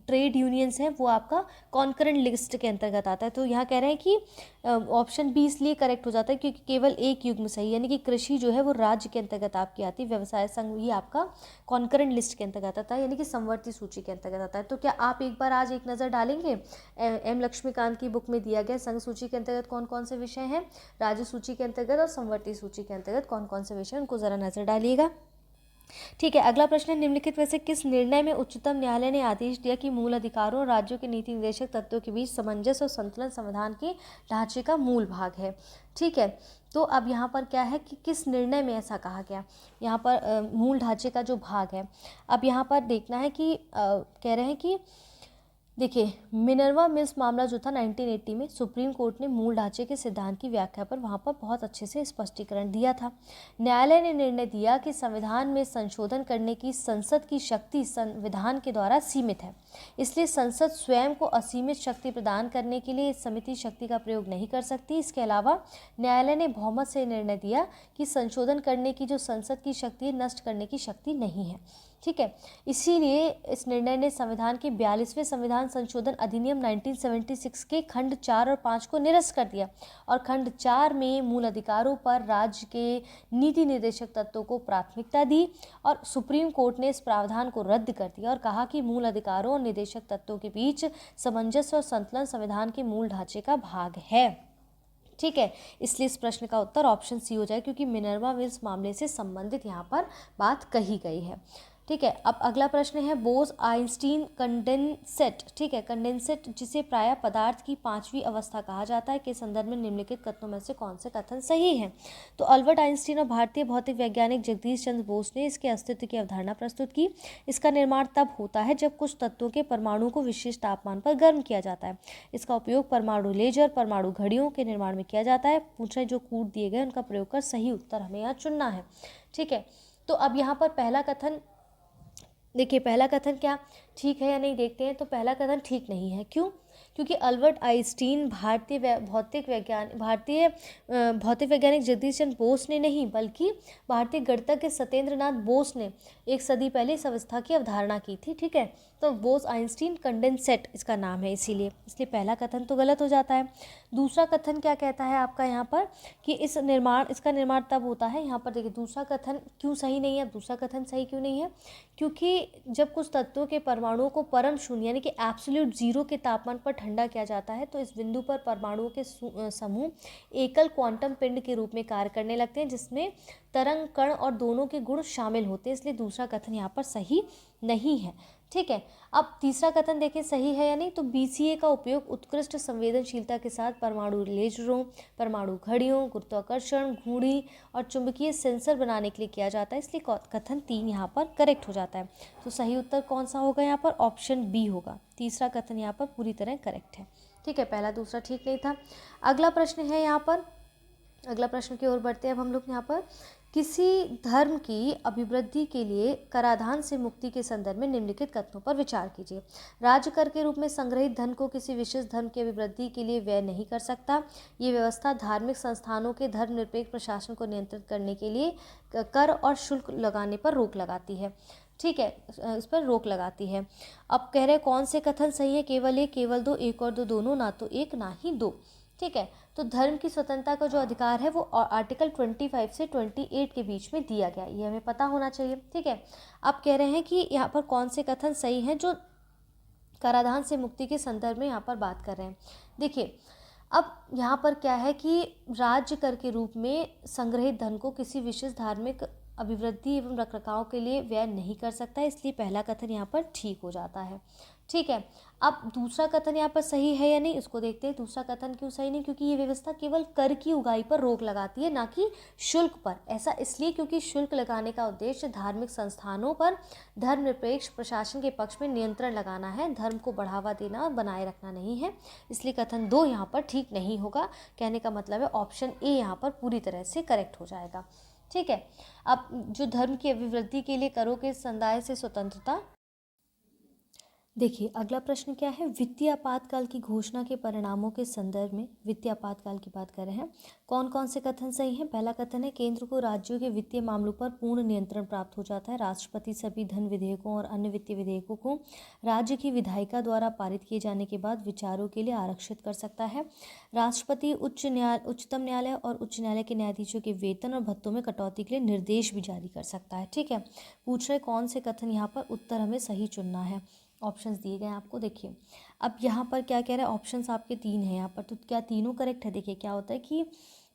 ट्रेड यूनियंस है वो आपका कॉन्करेंट लिस्ट के अंतर्गत आता है। तो यहाँ कह रहे हैं कि ऑप्शन बी इसलिए करेक्ट हो जाता है क्योंकि केवल एक युग्म सही, यानी कि कृषि जो है वो राज्य के अंतर्गत आपकी आती है, व्यवसाय संघ ही आपका कॉन्करेंट लिस्ट के अंतर्गत आता है, यानी कि संवर्ती सूची के अंतर्गत आता है। तो क्या आप एक बार आज एक नज़र डालेंगे, एम लक्ष्मीकांत की बुक में दिया गया संघ सूची के अंतर्गत कौन कौन से विषय हैं, राज्य सूची के अंतर्गत और संवर्ती सूची के अंतर्गत कौन कौन से विषय, उनको ज़रा नज़र डालिएगा। ठीक है, अगला प्रश्न है, निम्नलिखित में से किस निर्णय में उच्चतम न्यायालय ने आदेश दिया कि मूल अधिकारों और राज्यों के नीति निर्देशक तत्वों के बीच सामंजस्य और संतुलन संविधान के ढांचे का मूल भाग है। ठीक है, तो अब यहाँ पर क्या है कि किस निर्णय में ऐसा कहा गया, यहाँ पर मूल ढांचे का जो भाग है। अब यहाँ पर देखना है कि कह रहे हैं कि देखिए, मिनर्वा मिल्स मामला जो था 1980 में, सुप्रीम कोर्ट ने मूल ढांचे के सिद्धांत की व्याख्या पर वहाँ पर बहुत अच्छे से स्पष्टीकरण दिया था। न्यायालय ने निर्णय दिया कि संविधान में संशोधन करने की संसद की शक्ति संविधान के द्वारा सीमित है, इसलिए संसद स्वयं को असीमित शक्ति प्रदान करने के लिए इस समिति शक्ति का प्रयोग नहीं कर सकती। इसके अलावा न्यायालय ने बहुमत से निर्णय दिया कि संशोधन करने की जो संसद की शक्ति है, नष्ट करने की शक्ति नहीं है। ठीक है, इसीलिए इस निर्णय ने संविधान के 42वें संविधान संशोधन अधिनियम 1976 के खंड 4 और 5 को निरस्त कर दिया और खंड 4 में मूल अधिकारों पर राज्य के नीति निर्देशक तत्वों को प्राथमिकता दी और सुप्रीम कोर्ट ने इस प्रावधान को रद्द कर दिया और कहा कि मूल अधिकारों और निर्देशक तत्वों के बीच सामंजस्य और संतुलन संविधान के मूल ढांचे का भाग है। ठीक है, इसलिए इस प्रश्न का उत्तर ऑप्शन सी हो जाए, क्योंकि मिनर्वा मिल्स मामले से संबंधित यहाँ पर बात कही गई है। ठीक है, अब अगला प्रश्न है बोस आइंस्टीन कंडेंसेट। ठीक है, कंडेंसेट जिसे प्रायः पदार्थ की पांचवी अवस्था कहा जाता है के संदर्भ में निम्नलिखित कथनों में से कौन से कथन सही हैं। तो अल्बर्ट आइंस्टीन और भारतीय भौतिक वैज्ञानिक जगदीश चंद्र बोस ने इसके अस्तित्व की अवधारणा प्रस्तुत की। इसका निर्माण तब होता है जब कुछ तत्वों के परमाणु को विशेष तापमान पर गर्म किया जाता है। इसका उपयोग परमाणु लेजर, परमाणु घड़ियों के निर्माण में किया जाता है। पूछे जो कूट दिए गए उनका प्रयोग कर सही उत्तर हमें यहाँ चुनना है। ठीक है, तो अब यहाँ पर पहला कथन देखिए, पहला कथन क्या ठीक है या नहीं देखते हैं। तो पहला कथन ठीक नहीं है। क्यों? क्योंकि अल्बर्ट आइंस्टीन भारतीय भौतिक वैज्ञानिक जगदीश चंद्र बोस ने नहीं, बल्कि भारतीय गणितज्ञ सत्येंद्र नाथ बोस ने एक सदी पहले इस अवस्था की अवधारणा की थी। ठीक है, तो बोस आइंस्टीन कंडेंसेट इसका नाम है, इसलिए पहला कथन तो गलत हो जाता है। दूसरा कथन क्या कहता है आपका यहाँ पर कि इसका निर्माण तब होता है। यहाँ पर देखिए दूसरा कथन क्यों सही नहीं है। दूसरा कथन सही क्यों नहीं है? क्योंकि जब कुछ तत्वों के परमाणुओं को परम शून्य यानी कि एब्सोल्यूट जीरो के तापमान पर ठंडा किया जाता है तो इस बिंदु पर परमाणुओं के समूह एकल क्वांटम पिंड के रूप में कार्य करने लगते हैं, जिसमें तरंग, कण और दोनों के गुण शामिल होते हैं। इसलिए दूसरा कथन यहाँ पर सही नहीं है। ठीक है, अब तीसरा कथन देखें सही है या नहीं। तो BCA का उपयोग उत्कृष्ट संवेदनशीलता के साथ परमाणु लेजरों, परमाणु घड़ियों, गुरुत्वाकर्षण, घूर्णी और चुंबकीय सेंसर बनाने के लिए किया जाता है। इसलिए कथन 3 यहाँ पर करेक्ट हो जाता है। तो सही उत्तर कौन सा होगा यहाँ पर? ऑप्शन बी होगा। तीसरा कथन यहाँ पर पूरी तरह करेक्ट है। ठीक है, पहला दूसरा ठीक नहीं था। अगला प्रश्न है यहाँ पर, अगला प्रश्न की ओर बढ़ते हैं अब हम लोग। यहाँ पर किसी धर्म की अभिवृद्धि के लिए कराधान से मुक्ति के संदर्भ में निम्नलिखित कथनों पर विचार कीजिए। राज्य कर के रूप में संग्रहित धन को किसी विशेष धर्म की अभिवृद्धि के लिए व्यय नहीं कर सकता। ये व्यवस्था धार्मिक संस्थानों के धर्मनिरपेक्ष प्रशासन को नियंत्रित करने के लिए कर और शुल्क लगाने पर रोक लगाती है। ठीक है, इस पर रोक लगाती है। अब कह रहे हैं कौन से कथन सही है? केवल एक, केवल दो, एक और दो, दोनों, ना तो एक ना ही दो। ठीक है, तो धर्म की स्वतंत्रता का जो अधिकार है वो आर्टिकल 25 से 28 के बीच में दिया गया, ये हमें पता होना चाहिए। ठीक है, अब कह रहे हैं कि यहाँ पर कौन से कथन सही हैं जो कराधान से मुक्ति के संदर्भ में यहाँ पर बात कर रहे हैं। देखिए, अब यहाँ पर क्या है कि राज्य कर के रूप में संग्रहित धन को किसी विशेष धार्मिक अभिवृद्धि एवं रखरखाव के लिए व्यय नहीं कर सकता है, इसलिए पहला कथन यहाँ पर ठीक हो जाता है। ठीक है, अब दूसरा कथन यहाँ पर सही है या नहीं इसको देखते हैं। दूसरा कथन क्यों सही नहीं? क्योंकि ये व्यवस्था केवल कर की उगाही पर रोक लगाती है, ना कि शुल्क पर। ऐसा इसलिए क्योंकि शुल्क लगाने का उद्देश्य धार्मिक संस्थानों पर धर्मनिरपेक्ष प्रशासन के पक्ष में नियंत्रण लगाना है, धर्म को बढ़ावा देना और बनाए रखना नहीं है। इसलिए कथन 2 यहाँ पर ठीक नहीं होगा। कहने का मतलब है ऑप्शन ए यहाँ पर पूरी तरह से करेक्ट हो जाएगा। ठीक है, अब जो धर्म की अभिवृद्धि के लिए करों के संदाय से स्वतंत्रता। देखिए, अगला प्रश्न क्या है? वित्तीय आपातकाल की घोषणा के परिणामों के संदर्भ में वित्तीय आपातकाल की बात कर रहे हैं। कौन कौन से कथन सही हैं? पहला कथन है केंद्र को राज्यों के वित्तीय मामलों पर पूर्ण नियंत्रण प्राप्त हो जाता है। राष्ट्रपति सभी धन विधेयकों और अन्य वित्तीय विधेयकों को राज्य की विधायिका द्वारा पारित किए जाने के बाद विचारों के लिए आरक्षित कर सकता है। राष्ट्रपति उच्चतम न्यायालय और उच्च न्यायालय के न्यायाधीशों के वेतन और भत्तों में कटौती के लिए निर्देश भी जारी कर सकता है। ठीक है, पूछ रहे कौन से कथन यहाँ पर उत्तर हमें सही चुनना है। ऑप्शंस दिए गए हैं आपको। देखिए, अब यहाँ पर क्या कह रहा है? ऑप्शंस आपके 3 हैं यहाँ पर, तो क्या तीनों करेक्ट है? देखिए, क्या होता है कि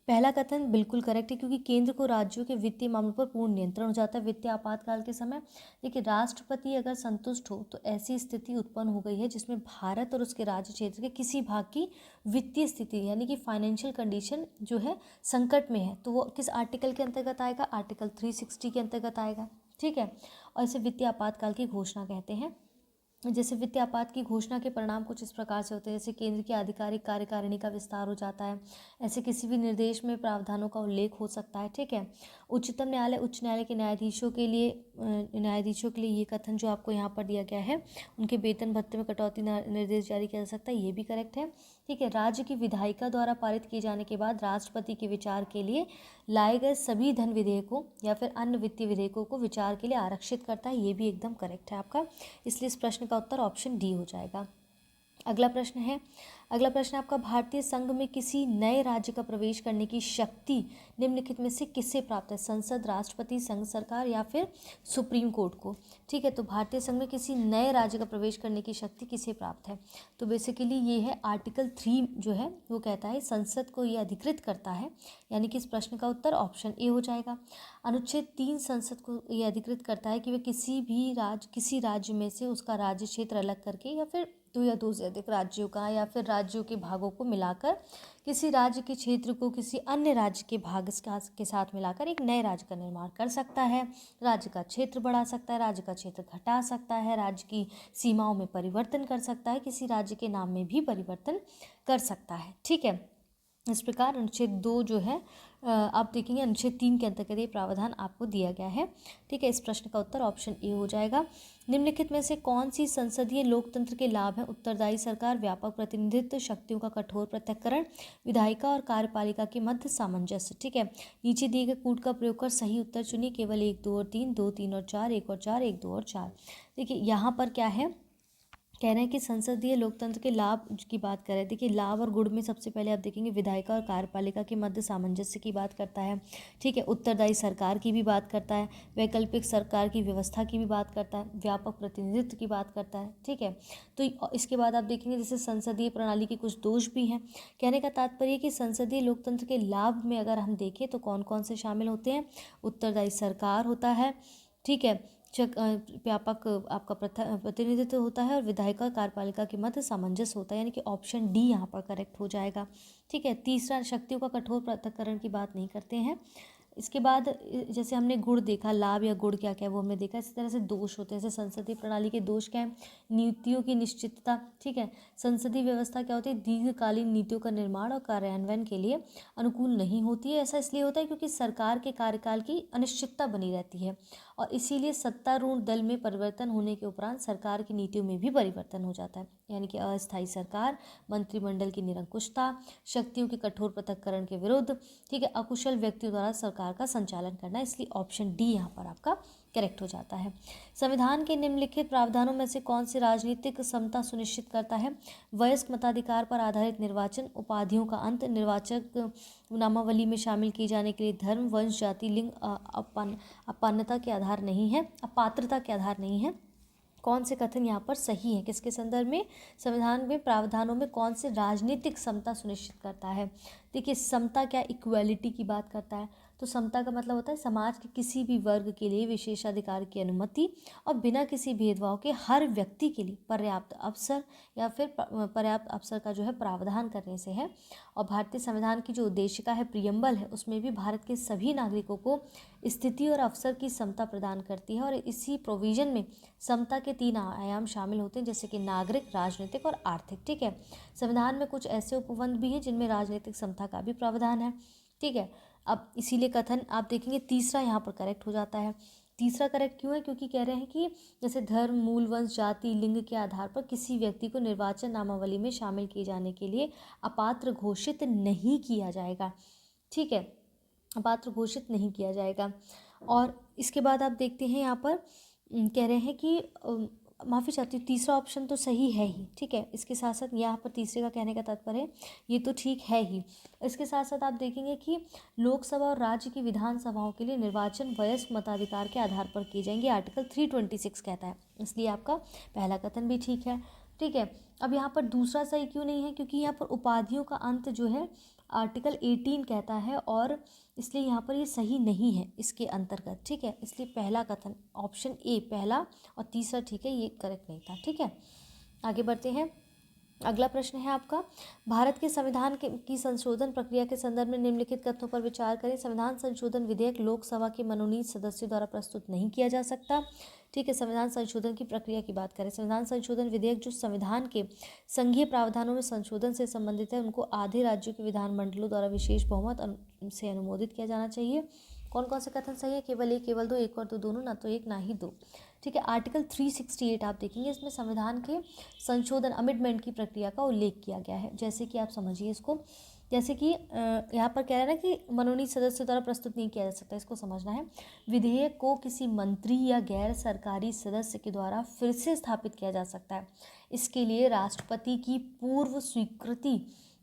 पहला कथन बिल्कुल करेक्ट है, क्योंकि केंद्र को राज्यों के वित्तीय मामलों पर पूर्ण नियंत्रण हो जाता है वित्तीय आपातकाल के समय। देखिए, राष्ट्रपति अगर संतुष्ट हो तो ऐसी स्थिति उत्पन्न हो गई है जिसमें भारत और उसके राज्य क्षेत्र के किसी भाग की वित्तीय स्थिति यानी कि फाइनेंशियल कंडीशन जो है संकट में है, तो वो किस आर्टिकल के अंतर्गत आएगा? आर्टिकल 360 के अंतर्गत आएगा। ठीक है, और इसे वित्तीय आपातकाल की घोषणा कहते हैं। जैसे वित्तीय आपात की घोषणा के परिणाम कुछ इस प्रकार से होते हैं, जैसे केंद्र की आधिकारिक कार्यकारिणी का विस्तार हो जाता है, ऐसे किसी भी निर्देश में प्रावधानों का उल्लेख हो सकता है। ठीक है, उच्चतम न्यायालय उच्च न्यायालय के न्यायाधीशों के लिए ये कथन जो आपको यहाँ पर दिया गया है, उनके वेतन भत्ते में कटौती निर्देश जारी किया जा सकता है, ये भी करेक्ट है। ठीक है, राज्य की विधायिका द्वारा पारित किए जाने के बाद राष्ट्रपति के विचार के लिए लाए गए सभी धन विधेयकों या फिर अन्य वित्तीय विधेयकों को विचार के लिए आरक्षित करता है, ये भी एकदम करेक्ट है आपका। इसलिए इस प्रश्न का उत्तर ऑप्शन डी हो जाएगा। अगला प्रश्न आपका, भारतीय संघ में किसी नए राज्य का प्रवेश करने की शक्ति निम्नलिखित में से किससे प्राप्त है? संसद, राष्ट्रपति, संघ सरकार या फिर सुप्रीम कोर्ट को? ठीक है, तो भारतीय संघ में किसी नए राज्य का प्रवेश करने की शक्ति किसे प्राप्त है? तो बेसिकली ये है आर्टिकल 3 जो है वो कहता है संसद को ये अधिकृत करता है, यानी कि इस प्रश्न का उत्तर ऑप्शन ए हो जाएगा। अनुच्छेद 3 संसद को ये अधिकृत करता है कि वे किसी राज्य में से उसका राज्य क्षेत्र अलग करके या फिर 2 या 2 से अधिक राज्यों का या फिर राज्यों के भागों को मिलाकर किसी राज्य के क्षेत्र को किसी अन्य राज्य के भाग के साथ मिलाकर एक नए राज्य का निर्माण कर सकता है। राज्य का क्षेत्र बढ़ा सकता है, राज्य का क्षेत्र घटा सकता है, राज्य की सीमाओं में परिवर्तन कर सकता है, किसी राज्य के नाम में भी परिवर्तन कर सकता है। ठीक है, इस प्रकार अनुच्छेद 2 जो है आप देखेंगे अनुच्छेद 3 के अंतर्गत ये प्रावधान आपको दिया गया है। ठीक है, इस प्रश्न का उत्तर ऑप्शन ए हो जाएगा। निम्नलिखित में से कौन सी संसदीय लोकतंत्र के लाभ हैं? उत्तरदायी सरकार, व्यापक प्रतिनिधित्व, शक्तियों का कठोर पृथक्करण, विधायिका और कार्यपालिका के मध्य सामंजस्य। ठीक है, नीचे दिए गए कूट का प्रयोग कर सही उत्तर चुनिए। केवल 1, 2 और 3, 2, 3 और 4, 1 और 4, 1, 2 और 4। देखिए, यहाँ पर क्या है, कह रहे हैं कि संसदीय लोकतंत्र के लाभ की बात कर रहे हैं। देखिए, लाभ और गुण में सबसे पहले आप देखेंगे विधायिका और कार्यपालिका के मध्य सामंजस्य की बात करता है। ठीक है, उत्तरदायी सरकार की भी बात करता है, वैकल्पिक सरकार की व्यवस्था की भी बात करता है, व्यापक प्रतिनिधित्व की बात करता है। ठीक है, तो इसके बाद आप देखेंगे जैसे संसदीय प्रणाली के कुछ दोष भी हैं। कहने का तात्पर्य कि संसदीय लोकतंत्र के लाभ में अगर हम देखें तो कौन कौन से शामिल होते हैं? उत्तरदायी सरकार होता है, ठीक है, व्यापक आपका प्रतिनिधित्व होता है और विधायिका कार्यपालिका के मध्य सामंजस्य होता है, यानी कि ऑप्शन डी यहाँ पर करेक्ट हो जाएगा। ठीक है, तीसरा शक्तियों का कठोर पृथक्करण की बात नहीं करते हैं। इसके बाद जैसे हमने गुण देखा, लाभ या गुण क्या क्या है वो हमने देखा। इसी तरह से दोष होते हैं, जैसे संसदीय प्रणाली के दोष क्या है? नीतियों की निश्चितता। ठीक है, संसदीय व्यवस्था क्या होती है? दीर्घकालीन नीतियों का निर्माण और कार्यान्वयन के लिए अनुकूल नहीं होती है। ऐसा इसलिए होता है क्योंकि सरकार के कार्यकाल की अनिश्चितता बनी रहती है और इसीलिए सत्तारूढ़ दल में परिवर्तन होने के उपरांत सरकार की नीतियों में भी परिवर्तन हो जाता है, यानी कि अस्थायी सरकार, मंत्रिमंडल की निरंकुशता, शक्तियों के कठोर पृथक्करण के विरुद्ध, ठीक है, अकुशल व्यक्तियों द्वारा सरकार का संचालन करना। इसलिए ऑप्शन डी यहाँ पर आपका करेक्ट हो जाता है। संविधान के निम्नलिखित प्रावधानों में से कौन से राजनीतिक समता सुनिश्चित करता है? वयस्क मताधिकार पर आधारित निर्वाचन, उपाधियों का अंत, निर्वाचक नामावली में शामिल किए जाने के लिए धर्म, वंश, जाति, लिंग, अपात्रता के आधार नहीं है। कौन से कथन यहाँ पर सही है? किसके संदर्भ में? संविधान में प्रावधानों में कौन से राजनीतिक समता सुनिश्चित करता है? देखिए, समता क्या इक्वालिटी की बात करता है, तो समता का मतलब होता है समाज के किसी भी वर्ग के लिए विशेषाधिकार की अनुमति और बिना किसी भेदभाव के हर व्यक्ति के लिए पर्याप्त अवसर या फिर पर्याप्त अवसर का जो है प्रावधान करने से है। और भारतीय संविधान की जो उद्देशिका है, प्रियम्बल है, उसमें भी भारत के सभी नागरिकों को स्थिति और अवसर की समता प्रदान करती है। और इसी प्रोविजन में समता के 3 आयाम शामिल होते हैं, जैसे कि नागरिक, राजनीतिक और आर्थिक। ठीक है, संविधान में कुछ ऐसे उपबंध भी हैं जिनमें राजनीतिक समता का भी प्रावधान है। ठीक है, अब इसीलिए कथन आप देखेंगे तीसरा यहाँ पर करेक्ट हो जाता है। तीसरा करेक्ट क्यों है? क्योंकि कह रहे हैं कि जैसे धर्म, मूल, वंश, जाति, लिंग के आधार पर किसी व्यक्ति को निर्वाचन नामावली में शामिल किए जाने के लिए अपात्र घोषित नहीं किया जाएगा। ठीक है, अपात्र घोषित नहीं किया जाएगा। और इसके बाद आप देखते हैं यहाँ पर कह रहे हैं कि माफ़ी चाहती हूँ, तीसरा ऑप्शन तो सही है ही। ठीक है, इसके साथ साथ यहाँ पर तीसरे का कहने का तात्पर्य है ये तो ठीक है ही। इसके साथ साथ आप देखेंगे कि लोकसभा और राज्य की विधानसभाओं के लिए निर्वाचन वयस्क मताधिकार के आधार पर किए जाएंगे, आर्टिकल 326 कहता है, इसलिए आपका पहला कथन भी ठीक है। ठीक है, अब यहाँ पर दूसरा सही क्यों नहीं है? क्योंकि यहाँ पर उपाधियों का अंत जो है आर्टिकल 18 कहता है और इसलिए यहाँ पर ये सही नहीं है इसके अंतर्गत। ठीक है, इसलिए पहला कथन ऑप्शन ए पहला और तीसरा ठीक है, ये करेक्ट नहीं था। ठीक है, आगे बढ़ते हैं। अगला प्रश्न है आपका, भारत के संविधान की संशोधन प्रक्रिया के संदर्भ में निम्नलिखित कथनों पर विचार करें। संविधान संशोधन विधेयक लोकसभा के मनोनीत सदस्यों द्वारा प्रस्तुत नहीं किया जा सकता। ठीक है, संविधान संशोधन की प्रक्रिया की बात करें, संविधान संशोधन विधेयक जो संविधान के संघीय प्रावधानों में संशोधन से संबंधित है, उनको आधे राज्यों के विधानमंडलों द्वारा विशेष बहुमत से अनुमोदित किया जाना चाहिए। कौन कौन से कथन सही है? केवल एक, केवल दो, एक और दो, दोनों, ना तो एक ना ही दो। ठीक है, आर्टिकल 368 आप देखेंगे, इसमें संविधान के संशोधन अमेंडमेंट की प्रक्रिया का उल्लेख किया गया है। जैसे कि आप समझिए इसको, जैसे कि यहाँ पर कह रहा है ना कि मनोनीत सदस्य द्वारा प्रस्तुत नहीं किया जा सकता, इसको समझना है। विधेयक को किसी मंत्री या गैर सरकारी सदस्य के द्वारा फिर से स्थापित किया जा सकता है। इसके लिए राष्ट्रपति की पूर्व स्वीकृति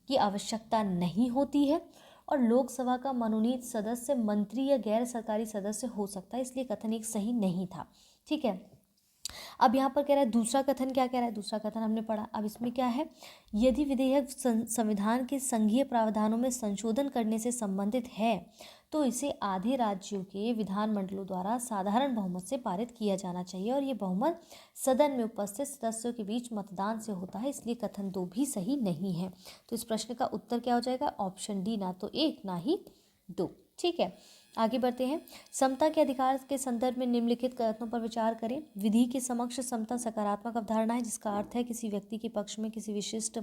की आवश्यकता नहीं होती है और लोकसभा का मनोनीत सदस्य मंत्री या गैर सरकारी सदस्य हो सकता है, इसलिए कथन एक सही नहीं था। ठीक है, अब यहाँ पर कह रहा है दूसरा कथन क्या कह रहा है? दूसरा कथन हमने पढ़ा, अब इसमें क्या है? यदि विधेयक संविधान के संघीय प्रावधानों में संशोधन करने से संबंधित है तो इसे आधे राज्यों के विधानमंडलों द्वारा साधारण बहुमत से पारित किया जाना चाहिए और ये बहुमत सदन में उपस्थित सदस्यों के बीच मतदान से होता है, इसलिए कथन 2 भी सही नहीं है। तो इस प्रश्न का उत्तर क्या हो जाएगा? ऑप्शन डी, ना तो 1 ना ही 2। ठीक है, आगे बढ़ते हैं। समता के अधिकार के संदर्भ में निम्नलिखित कथनों पर विचार करें। विधि के समक्ष समता सकारात्मक अवधारणा है, जिसका अर्थ है किसी व्यक्ति के पक्ष में किसी विशिष्ट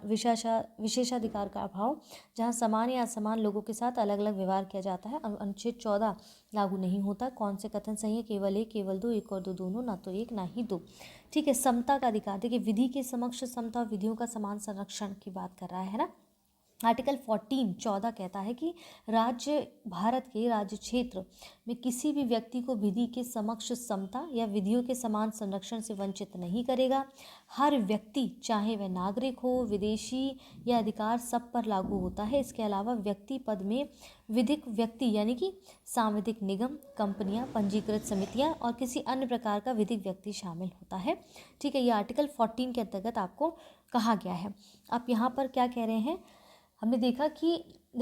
विशेषाधिकार का अभाव, जहां समान या असमान लोगों के साथ अलग अलग व्यवहार किया जाता है। अनुच्छेद 14 लागू नहीं होता। कौन से कथन सही है? केवल एक, केवल दो, एक और दो, दोनों, ना तो एक ना ही 2। ठीक है, समता का अधिकार, देखिए विधि के समक्ष समता और विधियों का समान संरक्षण की बात कर रहा है ना। आर्टिकल 14 कहता है कि भारत के राज्य क्षेत्र में किसी भी व्यक्ति को विधि के समक्ष समता या विधियों के समान संरक्षण से वंचित नहीं करेगा। हर व्यक्ति, चाहे वह नागरिक हो, विदेशी या अधिकार, सब पर लागू होता है। इसके अलावा व्यक्ति पद में विधिक व्यक्ति यानी कि सांविधिक निगम, कंपनियां, पंजीकृत समितियां और किसी अन्य प्रकार का विधिक व्यक्ति शामिल होता है। ठीक है, ये आर्टिकल 14 के अंतर्गत आपको कहा गया है। आप यहाँ पर क्या कह रहे हैं? हमने देखा कि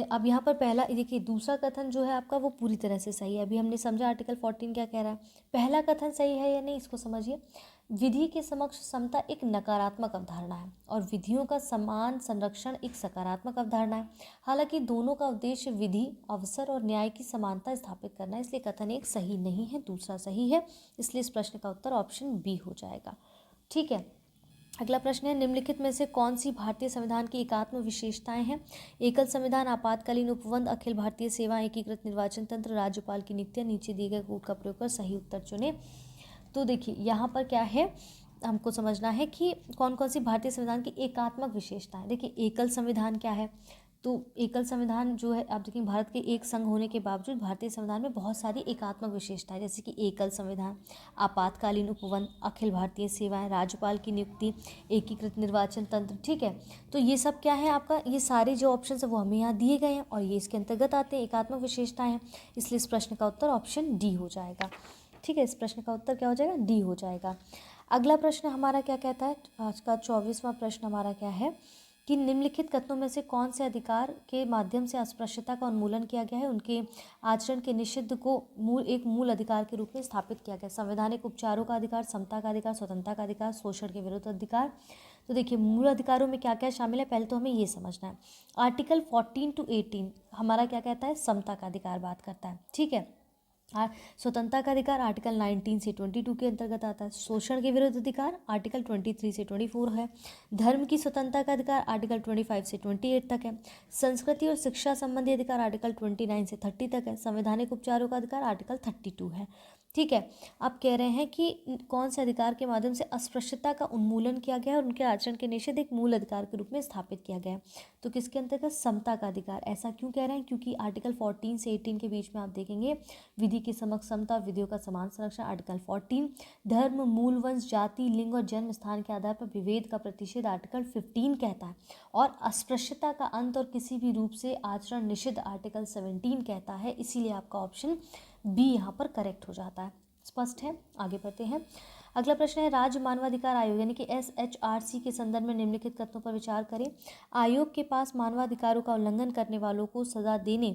अब यहाँ पर पहला, देखिए दूसरा कथन जो है आपका वो पूरी तरह से सही है। अभी हमने समझा आर्टिकल 14 क्या कह रहा है। पहला कथन सही है या नहीं, इसको समझिए। विधि के समक्ष समता एक नकारात्मक अवधारणा है और विधियों का समान संरक्षण एक सकारात्मक अवधारणा है। हालांकि दोनों का उद्देश्य विधि, अवसर और न्याय की समानता स्थापित करना है, इसलिए कथन एक सही नहीं है, दूसरा सही है। इसलिए इस प्रश्न का उत्तर ऑप्शन बी हो जाएगा। ठीक है, अगला प्रश्न है, निम्नलिखित में से कौन सी भारतीय संविधान की एकात्म विशेषताएं हैं? एकल संविधान, आपातकालीन उपबंध, अखिल भारतीय सेवा, एकीकृत निर्वाचन तंत्र, राज्यपाल की नियुक्तियां। नीचे दिए गए कोड का प्रयोग कर सही उत्तर चुनें। तो देखिए यहाँ पर क्या है, हमको समझना है कि कौन कौन सी भारतीय संविधान की एकात्मक विशेषताएं। देखिए एकल संविधान क्या है? तो एकल संविधान जो है, आप देखें भारत के एक संघ होने के बावजूद भारतीय संविधान में बहुत सारी एकात्मक विशेषताएं, जैसे कि एकल संविधान, आपातकालीन उपवन, अखिल भारतीय सेवाएं, राज्यपाल की नियुक्ति, एकीकृत निर्वाचन तंत्र। ठीक है, तो ये सब क्या है आपका, ये सारे जो ऑप्शन है वो हमें यहाँ दिए गए हैं और ये इसके अंतर्गत आते हैं, एकात्मक विशेषताएं हैं, इसलिए इस प्रश्न का उत्तर ऑप्शन डी हो जाएगा। ठीक है, इस प्रश्न का उत्तर क्या हो जाएगा, डी हो जाएगा। अगला प्रश्न हमारा क्या कहता है, आज का 24वां प्रश्न हमारा क्या है कि निम्नलिखित कथनों में से कौन से अधिकार के माध्यम से अस्पृश्यता का उन्मूलन किया गया है, उनके आचरण के निषिद्ध को एक मूल अधिकार के रूप में स्थापित किया गया। संवैधानिक उपचारों का अधिकार, समता का अधिकार, स्वतंत्रता का अधिकार, शोषण के विरुद्ध अधिकार। तो देखिए मूल अधिकारों में क्या क्या शामिल है, पहले तो हमें ये समझना है। आर्टिकल 14 to 18 हमारा क्या कहता है, समता का अधिकार बात करता है। ठीक है, स्वतंत्रता का अधिकार आर्टिकल 19 से 22 के अंतर्गत आता है। शोषण के विरुद्ध अधिकार आर्टिकल 23 से 24 है। धर्म की स्वतंत्रता का अधिकार आर्टिकल 25 से 28 तक है। संस्कृति और शिक्षा संबंधी अधिकार आर्टिकल 29 से 30 तक है। संवैधानिक उपचारों का अधिकार आर्टिकल 32 है। ठीक है, आप कह रहे हैं कि कौन से अधिकार के माध्यम से अस्पृश्यता का उन्मूलन किया गया है और उनके आचरण के निषेध एक मूल अधिकार के रूप में स्थापित किया गया है, तो किसके अंतर्गत, समता का अधिकार। ऐसा क्यों कह रहे हैं, क्योंकि आर्टिकल 14 से 18 के बीच में आप देखेंगे विधि की समक्ष समता, विधियों का समान संरक्षण। आर्टिकल 14 धर्म, मूल वंश, जाति, लिंग और जन्म स्थान के आधार पर विभेद का प्रतिषेध आर्टिकल 15 कहता है, और अस्पृश्यता का अंत और किसी भी रूप से आचरण निषिद्ध आर्टिकल 17 कहता है। इसीलिए आपका ऑप्शन बी यहाँ पर करेक्ट हो जाता है। स्पष्ट है, आगे बढ़ते हैं। अगला प्रश्न है, राज्य मानवाधिकार आयोग यानी कि SHRC के संदर्भ में निम्नलिखित कथनों पर विचार करें। आयोग के पास मानवाधिकारों का उल्लंघन करने वालों को सजा देने